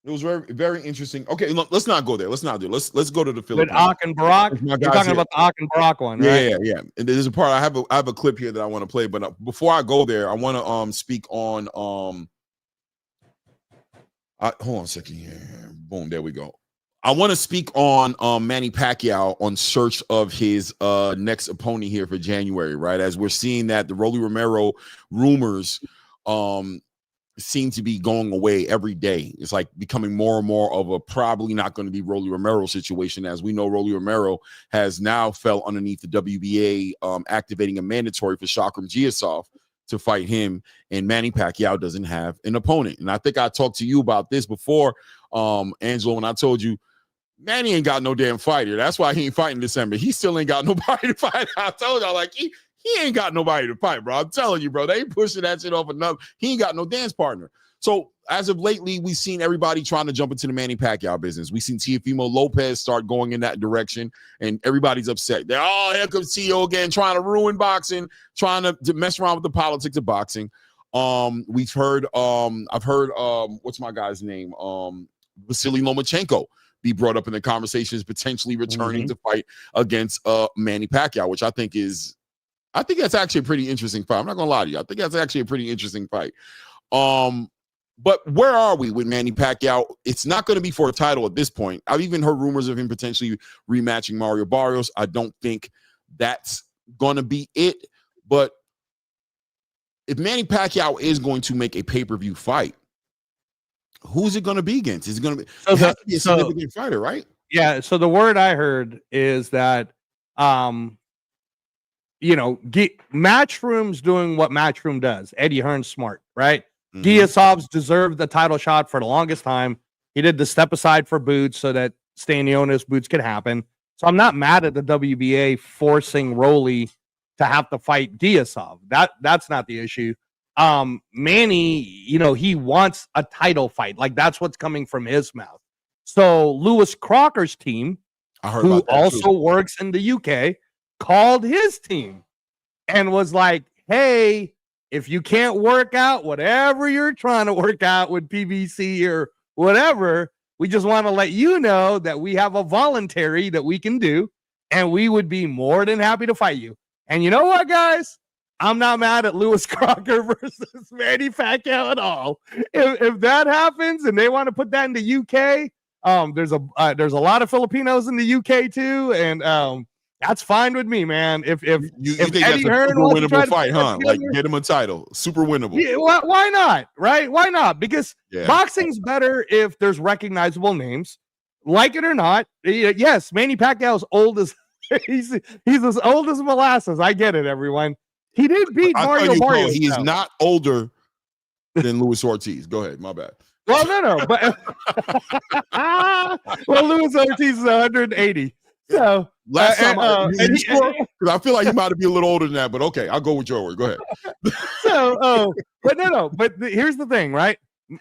It was very, very interesting. Okay, look, let's not go there. Let's not do it. Let's go to the With Philippines. Ak and Brock. My You're guys talking here. about the Ak and Brock one, right? Yeah. And there's a part I have a clip here that I want to play, but before I go there, I want to speak on hold on a second here. Boom, there we go. I want to speak on Manny Pacquiao on search of his next opponent here for January, right? As we're seeing that the Rolly Romero rumors seem to be going away every day. It's like becoming more and more of a probably not going to be Rolly Romero situation. As we know, Rolly Romero has now fell underneath the WBA, activating a mandatory for Shakram Giasov to fight him, and Manny Pacquiao doesn't have an opponent. And I think I talked to you about this before, Angelo, when I told you Manny ain't got no damn fighter. That's why he ain't fighting December. He still ain't got nobody to fight. I told y'all, like, he ain't got nobody to fight, bro. I'm telling you, bro. They ain't pushing that shit off enough. He ain't got no dance partner. So as of lately, we've seen everybody trying to jump into the Manny Pacquiao business. We've seen Teofimo Lopez start going in that direction, and everybody's upset. They're, oh, here comes Tio again, trying to ruin boxing, trying to mess around with the politics of boxing. We've heard, I've heard, what's my guy's name? Vasily Lomachenko be brought up in the conversations, potentially returning to fight against Manny Pacquiao, which I think that's actually a pretty interesting fight. I'm not gonna lie to you. I think that's actually a pretty interesting fight. But where are we with Manny Pacquiao? It's not going to be for a title at this point. I've even heard rumors of him potentially rematching Mario Barrios. I don't think that's going to be it. But if Manny Pacquiao is going to make a pay-per-view fight, who's it going to be against? Is it going to be? It has to be a significant fighter, right? Yeah. So the word I heard is that, Matchroom's doing what Matchroom does. Eddie Hearn's smart, right? Mhm. Giasov's deserved the title shot for the longest time. He did the step aside for Boots so that Stanionis Boots could happen. So I'm not mad at the WBA forcing Rolly to have to fight Giasov. That's not the issue. Manny, he wants a title fight. Like, that's what's coming from his mouth. So Lewis Crocker's team, who also works in the UK, called his team and was like, hey, if you can't work out whatever you're trying to work out with PBC or whatever, we just want to let you know that we have a voluntary that we can do, and we would be more than happy to fight you. And you know what, guys? I'm not mad at Lewis Crocker versus Manny Pacquiao at all. If that happens and they want to put that in the UK, there's a lot of Filipinos in the UK too, and that's fine with me, man. If you think Eddie that's a Hearn super winnable fight, huh? together, Like, get him a title, super winnable. Yeah, why not? Right? Why not? Because boxing's better if there's recognizable names. Like it or not, yes, Manny Pacquiao's old as he's as old as molasses. I get it, everyone. He did beat Mario Barrios. He is not older than Luis Ortiz. Go ahead, my bad. Well, no, but Luis Ortiz is 180. So last time, because I feel like he might be a little older than that, but okay, I'll go with your word. Go ahead. But here's the thing, right?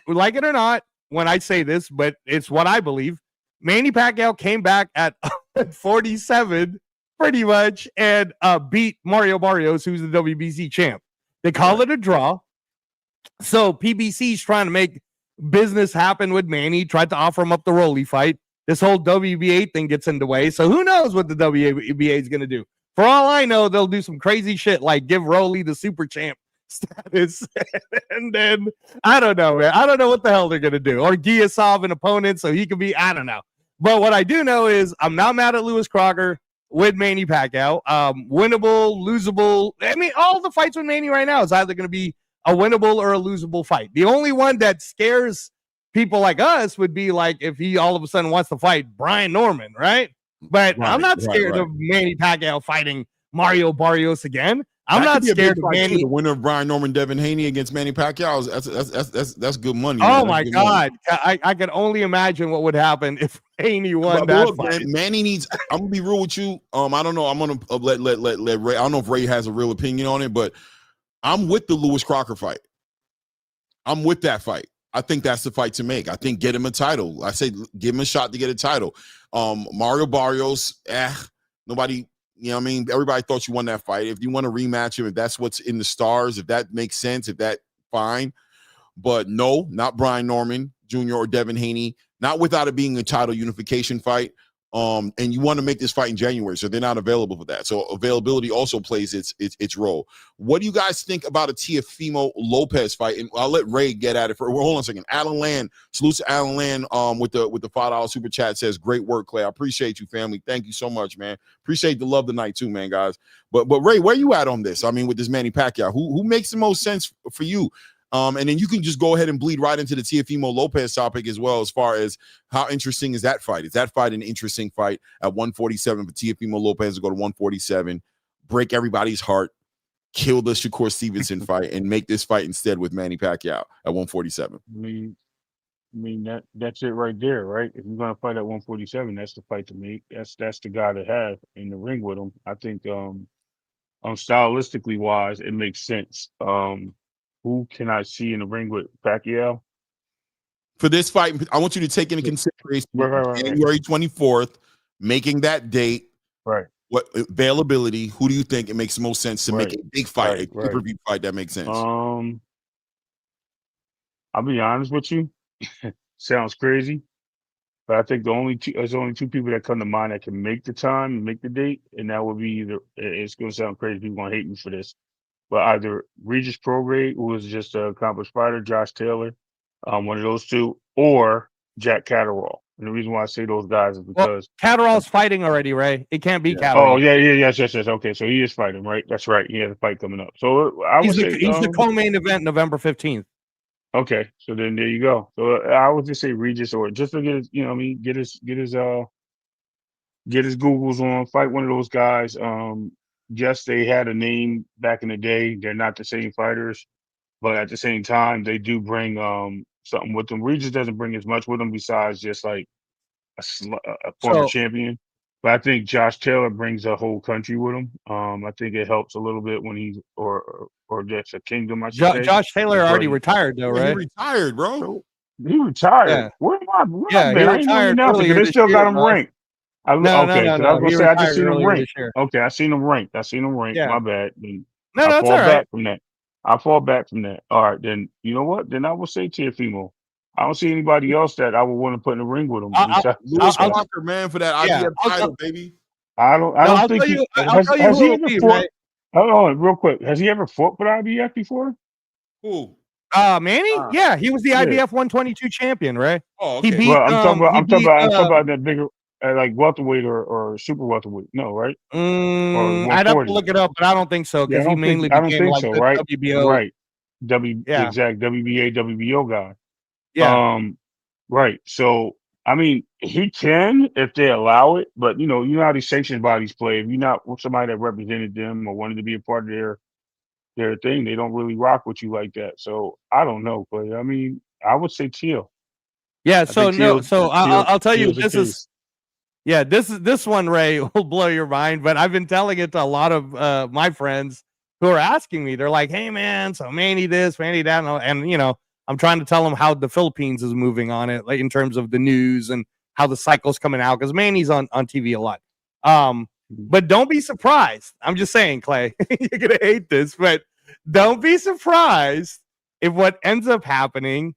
Like it or not, when I say this, but it's what I believe. Manny Pacquiao came back at 47, pretty much, and beat Mario Barrios, who's the WBC champ. They call it a draw. So PBC's trying to make business happen with Manny, tried to offer him up the Rolly fight. This whole WBA thing gets in the way. So who knows what the WBA is going to do? For all I know, they'll do some crazy shit like give Rolly the super champ status. And then, I don't know, man. I don't know what the hell they're going to do. Or Giasov an opponent so he could be, I don't know. But what I do know is I'm not mad at Lewis Crocker with Manny Pacquiao. Winnable, losable. I mean, all the fights with Manny right now is either going to be a winnable or a losable fight. The only one that scares people like us would be like if he all of a sudden wants to fight Brian Norman, right? But I'm not scared of Manny Pacquiao fighting Mario Barrios again. I'm not scared of Manny. The winner of Brian Norman, Devin Haney against Manny Pacquiao. That's good money. Oh my God, I can only imagine what would happen if Haney won that fight. Manny needs. I'm gonna be real with you. I don't know. I'm gonna let Ray. I don't know if Ray has a real opinion on it, but I'm with the Lewis Crocker fight. I'm with that fight. I think that's the fight to make. I think get him a title. I say give him a shot to get a title. Mario Barrios, nobody, everybody thought you won that fight. If you want to rematch him, if that's what's in the stars, if that makes sense, if that, fine. But no, not Brian Norman Jr. or Devin Haney, not without it being a title unification fight. And you want to make this fight in January, so they're not available for that. So availability also plays its role. What do you guys think about a Teofimo Lopez fight? And I'll let Ray get at it for. Well, hold on a second. Alan Land, salute to Alan Land. With the $5 super chat says, "Great work, Clay. I appreciate you, family. Thank you so much, man. Appreciate the love tonight too, man, guys. But Ray, where you at on this? I mean, with this Manny Pacquiao, who makes the most sense for you? And then you can just go ahead and bleed right into the Teofimo Lopez topic as well, as far as how interesting is that fight? Is that fight an interesting fight at 147 for Teofimo Lopez to go to 147, break everybody's heart, kill the Shakur Stevenson fight, and make this fight instead with Manny Pacquiao at 147? I mean that's it right there, right? If you're gonna fight at 147, that's the fight to make. That's the guy to have in the ring with him. I think stylistically wise, it makes sense. Who can I see in the ring with Pacquiao? For this fight, I want you to take into consideration January 24th, making that date. Right. What availability? Who do you think it makes the most sense to make a big fight, a pay-per-view fight that makes sense? I'll be honest with you. Sounds crazy, but I think there's only two people that come to mind that can make the time and make the date, and that would be either. It's gonna sound crazy. People gonna hate me for this. But either Regis Prograde, who is just an accomplished fighter, Josh Taylor, one of those two, or Jack Catterall. And the reason why I say those guys is Well, because Catterall's fighting already, Ray. It can't be Yeah. Catterall. oh yeah, yes. Okay, so he is fighting, right? That's right. He has a fight coming up. So I would say He's the co-main event November 15th. okay. So then there you go. So I would just say Regis or just to get his, get his Googles on, fight one of those guys. Yes, they had a name back in the day. They're not the same fighters, but at the same time, they do bring something with them. Regis doesn't bring as much with him besides just like a former So champion. But I think Josh Taylor brings a whole country with him. I think it helps a little bit when he's or just a kingdom, I should say. Josh Taylor already But retired though, He right? retired, bro. so he retired. Yeah. Where I Yeah, he been? I didn't know he retired announced it because earlier they this still got year, him bro. ranked. Okay, because I was No. gonna He say I just retired seen him earlier this ranked. year. Okay, I seen him ranked. Yeah. My bad. Then I No, it's fall all right. back from that. I fall back from that. All right, then you know what? Then I will say Teofimo. I don't see anybody else that I would want to put in the ring with him I'll, besides Lewis I'll Walker, man, for that yeah. IBF title, baby. I don't think he I'll tell you has who he it'll ever be, fought. right? Hold on, real quick. Has he ever fought for the IBF before? Who? Manny? Ah, Yeah, he was the Yeah. IBF 122 champion, right? oh, He okay. beat Well, he beat I'm talking about that bigger, like welterweight or super welterweight. No, right? Or I'd have to 140. look it up, but I don't think so Yeah, because he mainly I don't became think like so, the right? WBO. Right. The Yeah, exact WBA, WBO guy. yeah. Right. So I mean, he can if they allow it, but you know how these sanctioned bodies play. If you're not with somebody that represented them or wanted to be a part of their thing, they don't really rock with you like that. So I don't know, but I mean, I would say Teal. Yeah, I so think no, so I'll tell you Teal's a this is case. yeah, this one, Ray, will blow your mind, but I've been telling it to a lot of my friends who are asking me. They're like, "Hey man, so Manny this, Manny that," and I'm trying to tell them how the Philippines is moving on it, like in terms of the news and how the cycle's coming out because Manny's on TV a lot. But don't be surprised. I'm just saying, Clay, you're gonna hate this, but don't be surprised if what ends up happening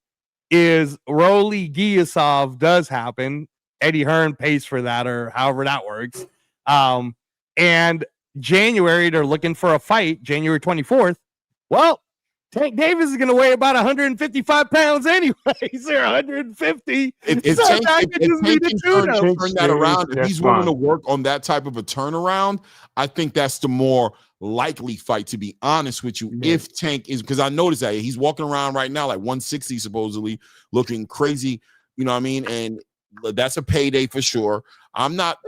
is Rolly Giasov does happen. Eddie Hearn pays for that, or however that works. And January, they're looking for a fight, January 24th. Well, Tank Davis is going to weigh about 155 pounds anyways, or 150. If So Tank, that could just be Tank the can tune-up. turn that around, if That's he's willing to fine. work on that type of a turnaround, I think that's the more likely fight, to be honest with you. Yeah. If Tank is, because I noticed that he's walking around right now like 160 supposedly, looking crazy, you know what I mean? And that's a payday for sure. I'm not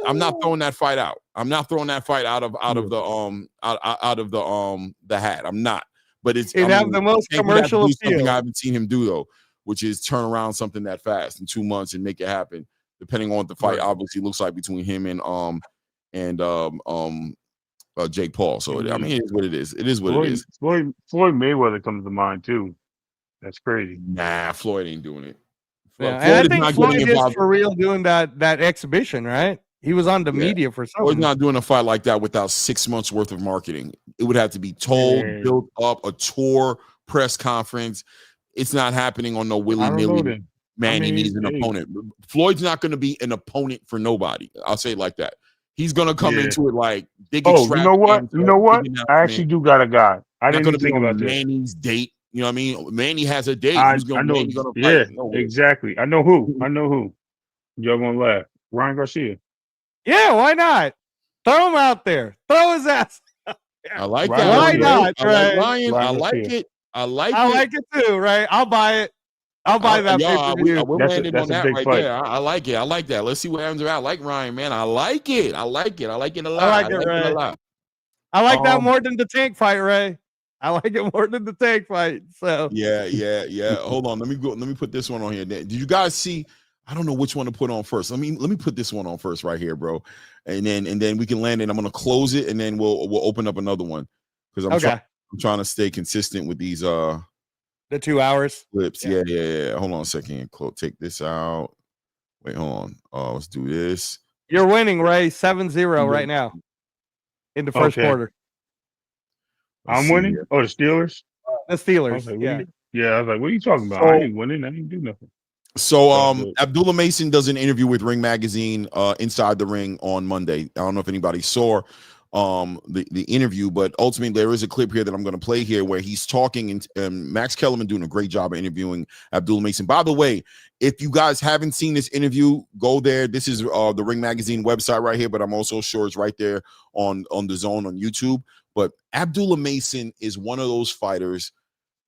throwing that fight out. I'm not throwing that fight out of the hat. I'm not. But It'd have the most Tank would have to commercial do something appeal. I haven't seen him do though, which is turn around something that fast in 2 months and make it happen. Depending on what the fight obviously looks like between him and Jake Paul. So I mean, it is what it is. It is what it is. Floyd Mayweather comes to mind too. That's crazy. Nah, Floyd ain't doing it. Yeah, Floyd and I is think not Floyd getting is involved. for real doing that exhibition, right? He was on the Yeah. media for Floyd's something. not doing a fight like that without 6 months worth of marketing. It would have to be told, Yeah. built up, a tour, press conference. It's not happening on no I don't know willy-nilly. then. Man, he needs an hey, opponent. Floyd's not going to be an opponent for nobody. I'll say it like that. He's going to come Yeah. into it like big Oh, you know what? extravagance, You know what? big I announcement. actually do got a guy. I Not didn't going even to be think on about this. Manny's date. You know what I mean? Manny has a date. I Who's going know. Manny going to Yeah, fight? No way. exactly. I know who. Y'all gonna laugh. Ryan Garcia. Yeah, why not? Throw him out there. Throw his ass. I like Ryan that. Why Garcia. not, I like Trey? Ryan. I Ryan like Garcia. it. I like I it. like it too, right? I'll buy it. I'll buy that Yeah, pay-per-view. we're landing on That's a that big right fight. there. I like it. I like that. Let's see what happens. I like Ryan, man. I like it. I like it. I like it a lot. I like it, it a Ray. lot. I like that Um, more than the Tank fight, Ray. I like it more than the Tank fight. So Yeah. Hold on. Let me put this one on here. Did you guys see? I don't know which one to put on first. Let me put this one on first right here, bro. And then we can land it. I'm gonna close it and then we'll open up another one because I'm trying to stay consistent with these the 2 hours clips. Yeah. Hold on a second. Take this out. Wait, hold on. Let's do this. You're winning, Ray. 7-0 right now in the first quarter. I'm winning. Here. Oh, the Steelers. The Steelers. I was like, what are you talking about? I ain't winning. I didn't do nothing. So Abdullah Mason does an interview with Ring Magazine Inside the Ring on Monday. I don't know if anybody saw the interview, but ultimately there is a clip here that I'm going to play here where he's talking and Max Kellerman doing a great job of interviewing Abdullah Mason. By the way, If you guys haven't seen this interview, go there. This is the Ring Magazine website right here, but I'm also sure it's right there on the Zone on YouTube. But Abdullah Mason is one of those fighters.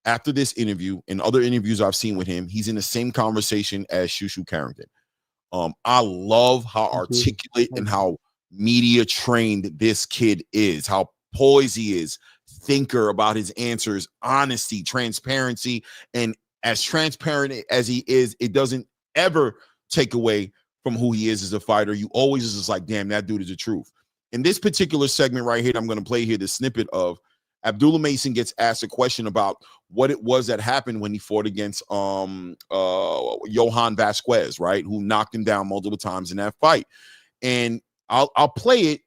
After this interview and other interviews I've seen with him, he's in the same conversation as Shushu Carrington. I love how articulate and how media trained this kid is, how poised he is, thinker about his answers, honesty, transparency, and as transparent as he is, it doesn't ever take away from who he is as a fighter. You always is just like, damn, that dude is the truth. In this particular segment right here, I'm going to play here the snippet of Abdullah Mason gets asked a question about what it was that happened when he fought against Johan Vasquez, right, who knocked him down multiple times in that fight. And I'll play it.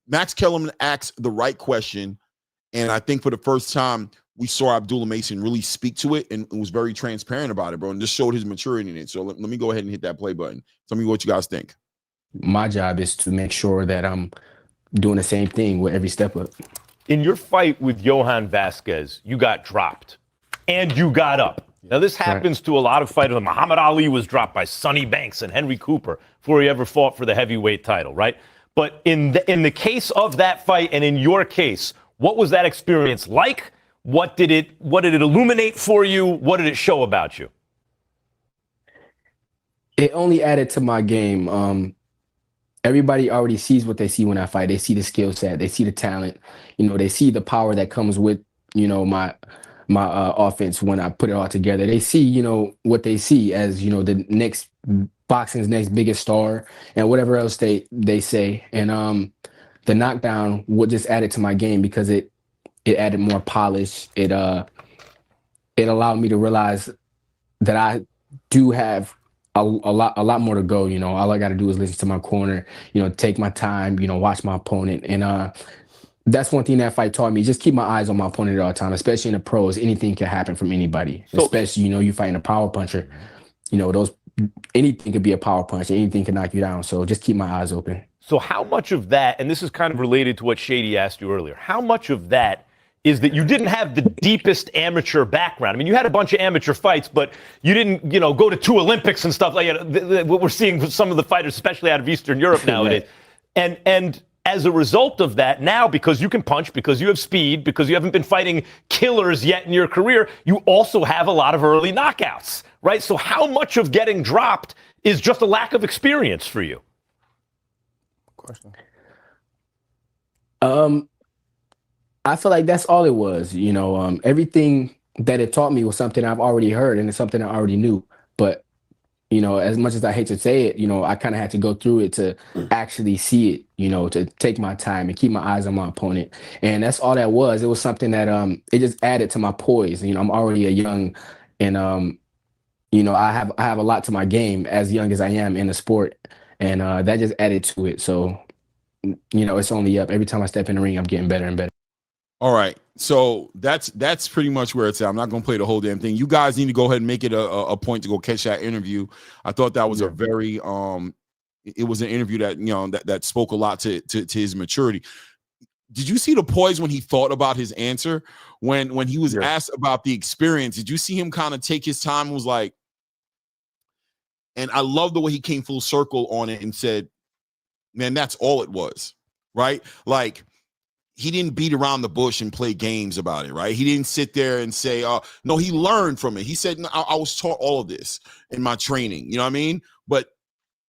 Max Kellerman asked the right question, and I think for the first time we saw Abdullah Mason really speak to it and was very transparent about it, bro, and just showed his maturity in it. So let me go ahead and hit that play button. Tell me what you guys think. My job is to make sure that I'm doing the same thing with every step up. In your fight with Johan Vasquez, you got dropped and you got up. Now, this happens to a lot of fighters. Muhammad Ali was dropped by Sonny Banks and Henry Cooper before he ever fought for the heavyweight title, right? But in the case of that fight and in your case, what was that experience like? What did it illuminate for you? What did it show about you? It only added to my game. Everybody already sees what they see when I fight. They see the skill set, they see the talent, they see the power that comes with, my offense when I put it all together. They see, what they see as, the next boxing's next biggest star and whatever else they say. And the knockdown would just add it to my game because it added more polish. It allowed me to realize that I do have a lot more to go. All I got to do is listen to my corner, take my time, watch my opponent. And that's one thing that fight taught me. Just keep my eyes on my opponent at all time, especially in the pros. Anything can happen from anybody, especially, you fighting a power puncher, anything could be a power punch. Anything can knock you down. So just keep my eyes open. So how much of that, and this is kind of related to what Shady asked you earlier, how much of that is that you didn't have the deepest amateur background? I mean, you had a bunch of amateur fights, but you didn't, go to 2 Olympics and stuff like that. What we're seeing with some of the fighters, especially out of Eastern Europe nowadays. Right. And as a result of that, now, because you can punch, because you have speed, because you haven't been fighting killers yet in your career, you also have a lot of early knockouts, right? So how much of getting dropped is just a lack of experience for you? Question. I feel like that's all it was. Everything that it taught me was something I've already heard and it's something I already knew. But, as much as I hate to say it, I kind of had to go through it to actually see it, to take my time and keep my eyes on my opponent. And that's all that was. It was something that it just added to my poise. I'm already a young and, I have a lot to my game as young as I am in the sport. And that just added to it. So, it's only up. Every time I step in the ring, I'm getting better and better. All right. So that's pretty much where it's at. I'm not going to play the whole damn thing. You guys need to go ahead and make it a point to go catch that interview. I thought that was a very it was an interview that that spoke a lot to his maturity. Did you see the poise when he thought about his answer? When he was asked about the experience, did you see him kind of take his time and was like, and I love the way he came full circle on it and said, man, that's all it was, right? Like, he didn't beat around the bush and play games about it, right? He didn't sit there and say, no, he learned from it. He said, no, I was taught all of this in my training. You know what I mean? But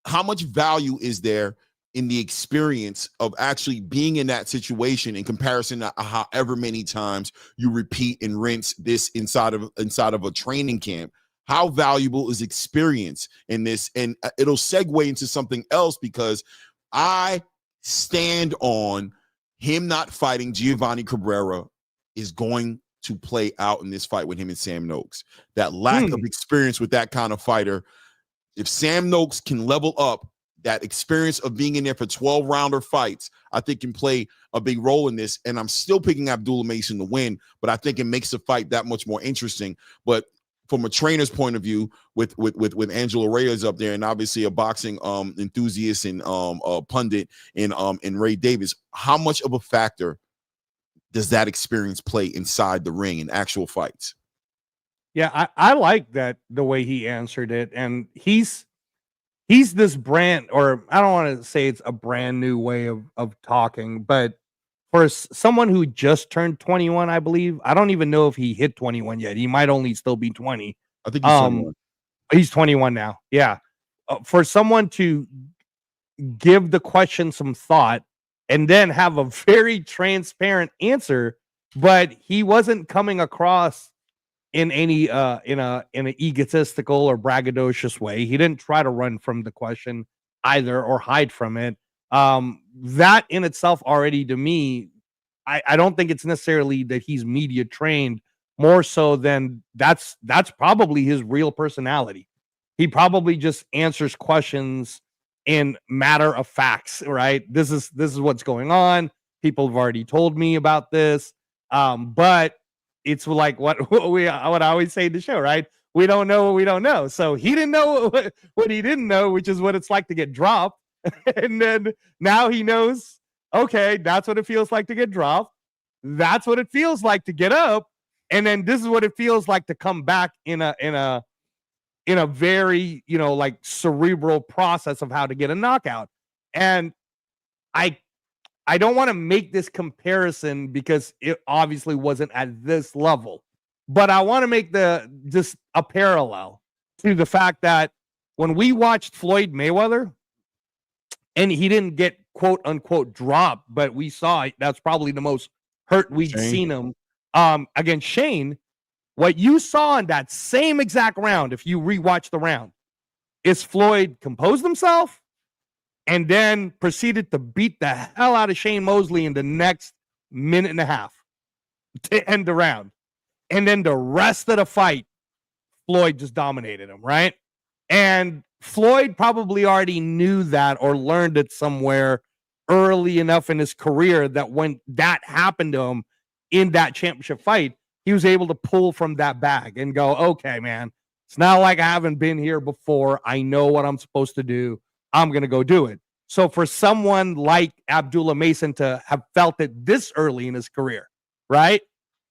how much value is there in the experience of actually being in that situation in comparison to however many times you repeat and rinse this inside of a training camp? How valuable is experience in this? And it'll segue into something else because I stand on him not fighting Giovanni Cabrera is going to play out in this fight with him and Sam Noakes. That lack of experience with that kind of fighter, if Sam Noakes can level up that experience of being in there for 12-rounder fights, I think can play a big role in this. And I'm still picking Abdullah Mason to win, but I think it makes the fight that much more interesting. But from a trainer's point of view, with Angelo Reyes up there, and obviously a boxing enthusiast and pundit in Ray Davis, how much of a factor does that experience play inside the ring in actual fights? Yeah, I like that the way he answered it, and he's this brand, or I don't want to say it's a brand new way of talking, but for someone who just turned 21, I believe. I don't even know if he hit 21 yet. He might only still be 20. I think he's Um, 21. he's 21 now. Yeah. For someone to give the question some thought and then have a very transparent answer, but he wasn't coming across in any in an egotistical or braggadocious way. He didn't try to run from the question either or hide from it. That in itself already, to me, I don't think it's necessarily that he's media trained, more so than that's probably his real personality. He probably just answers questions in matter of facts, right? This is what's going on. People have already told me about this. But it's like what I always say in the show, right? We don't know what we don't know. So he didn't know what he didn't know, which is what it's like to get dropped. And then now he knows, okay, that's what it feels like to get dropped. That's what it feels like to get up. And then this is what it feels like to come back in a very, like cerebral process of how to get a knockout. And I I don't want to make this comparison because it obviously wasn't at this level, but I want to make just a parallel to the fact that when we watched Floyd Mayweather and he didn't get quote unquote dropped, but we saw that's probably the most hurt we'd Shane. seen him against Shane. What you saw in that same exact round, if you rewatch the round, is Floyd composed himself and then proceeded to beat the hell out of Shane Mosley in the next minute and a half to end the round. And then the rest of the fight, Floyd just dominated him, right? And Floyd probably already knew that or learned it somewhere early enough in his career that when that happened to him in that championship fight, he was able to pull from that bag and go, okay, man, it's not like I haven't been here before. I know what I'm supposed to do. I'm going to go do it. So for someone like Abdullah Mason to have felt it this early in his career, right?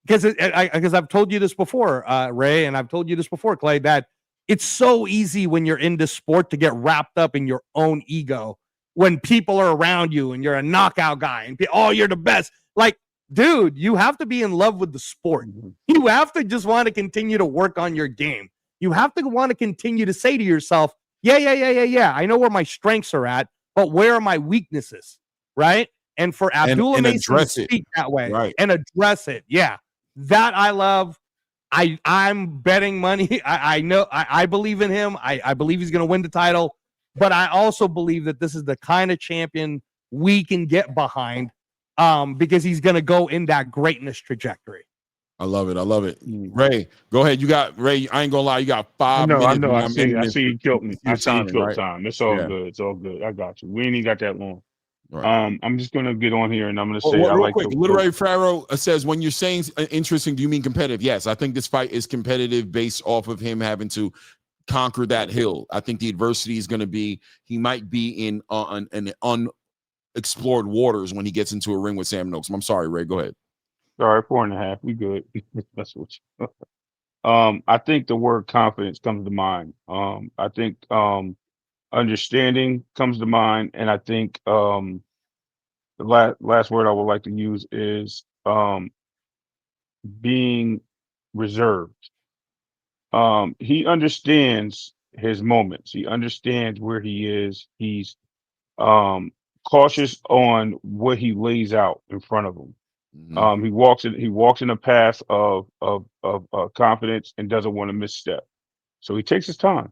Because I've told you this before, Ray, and I've told you this before, Clay, that it's so easy when you're in this sport to get wrapped up in your own ego when people are around you and you're a knockout guy and oh, you're the best. Like, dude, you have to be in love with the sport. You have to just want to continue to work on your game. You have to want to continue to say to yourself, yeah. I know where my strengths are at, but where are my weaknesses, right? And for Abdullah Mason to speak that way, right, and address it, yeah, that I love. I'm betting money. I know I believe in him. I believe he's going to win the title, but I also believe that this is the kind of champion we can get behind, because he's going to go in that greatness trajectory. I love it. I love it. Ray, go ahead. You got Ray. I ain't gonna lie. You got 5 minutes. I know. I see you killed me. I see you killed time. It's all Yeah. good. It's all good. I got you. We ain't even got that long. Right. I'm just gonna get on here and I'm gonna say real like quick. Literary Pharaoh says, when you're saying interesting, do you mean competitive? Yes, I think this fight is competitive based off of him having to conquer that hill. I think the adversity is going to be, he might be in an unexplored waters when he gets into a ring with Sam Noakes. I'm sorry, Ray. Go ahead. All right, 4.5. We good. That's what you. I think the word confidence comes to mind. I think understanding comes to mind, and I think the last word I would like to use is being reserved. He understands his moments. He understands where he is. He's cautious on what he lays out in front of him. He walks in a path of confidence and doesn't want to misstep. So he takes his time.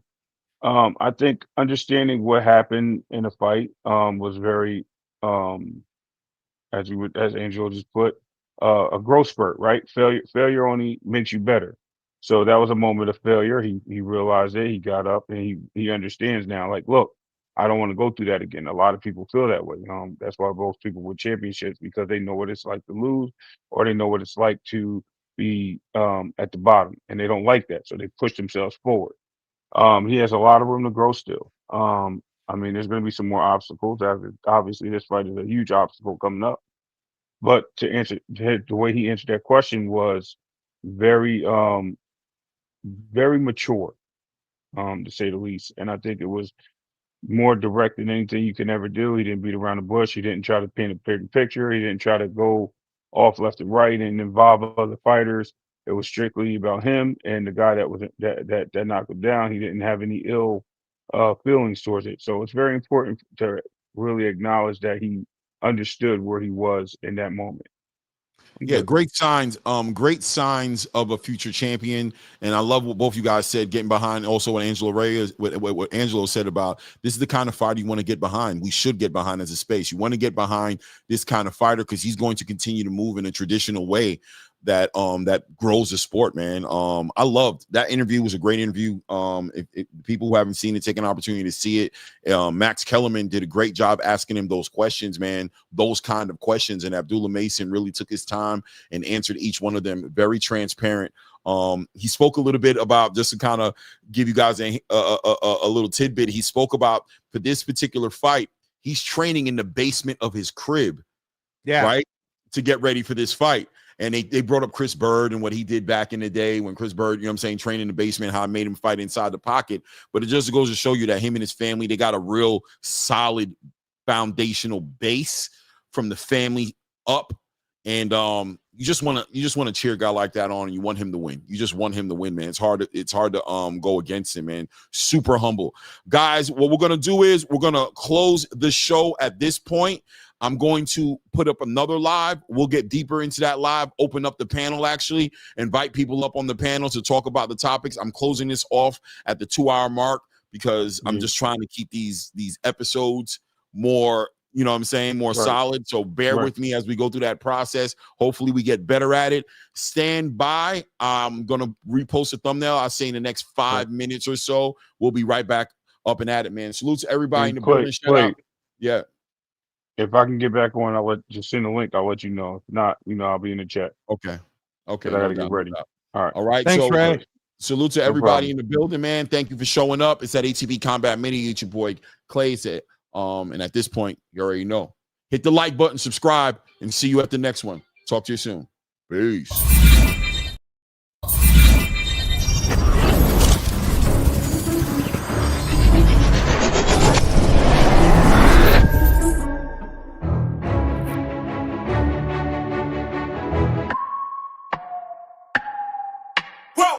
I think understanding what happened in the fight was very, as Angel just put, a growth spurt, right? Failure only makes you better. So that was a moment of failure. He realized it. He got up and he understands now. Like, look, I don't want to go through that again. A lot of people feel that way. That's why most people with championships, because they know what it's like to lose, or they know what it's like to be at the bottom, and they don't like that, so they push themselves forward. He has a lot of room to grow still. I mean, there's going to be some more obstacles. Obviously, this fight is a huge obstacle coming up. But to answer the way he answered that question was very very mature, to say the least. And I think it was more direct than anything you can ever do. He didn't beat around the bush. He didn't try to paint a big picture. He didn't try to go off left and right and involve other fighters. It was strictly about him and the guy that knocked him down. He didn't have any ill feelings towards it. So it's very important to really acknowledge that he understood where he was in that moment. Yeah, great signs. Great signs of a future champion. And I love what both you guys said, getting behind also what Angelo Reyes, what Angelo said about this is the kind of fighter you want to get behind. We should get behind as a space. You want to get behind this kind of fighter because he's going to continue to move in a traditional way that that grows the sport, man. I loved that interview. Was a great interview. If people who haven't seen it, take an opportunity to see it. Max Kellerman did a great job asking him those questions, man, those kind of questions. And Abdullah Mason really took his time and answered each one of them. Very transparent. He spoke a little bit about, just to kind of give you guys a little tidbit. He spoke about, for this particular fight, he's training in the basement of his crib, right, to get ready for this fight. And they brought up Chris Bird and what he did back in the day when Chris Bird, you know what I'm saying, trained in the basement, how I made him fight inside the pocket. But it just goes to show you that him and his family, they got a real solid foundational base from the family up. And you just want to cheer a guy like that on, and you want him to win. You just want him to win, man. It's hard to go against him, man. Super humble. Guys, what we're gonna do is we're gonna close the show at this point. I'm going to put up another live. We'll get deeper into that live, open up the panel, actually, invite people up on the panel to talk about the topics. I'm closing this off at the 2-hour mark because I'm just trying to keep these episodes more, you know what I'm saying, more solid. So bear with me as we go through that process. Hopefully we get better at it. Stand by. I'm going to repost a thumbnail. I say in the next 5 minutes or so, we'll be right back up and at it, man. Salute to everybody in the building. Shout out. Yeah. If I can get back on, I'll just send a link. I'll let you know. If not, I'll be in the chat. Okay. I gotta get ready. All right. Thanks, Ray. Salute to everybody in the building, man. Thank you for showing up. It's that ATV Combat Mini. It's your boy Clay said. And at this point, you already know. Hit the like button, subscribe, and see you at the next one. Talk to you soon. Peace.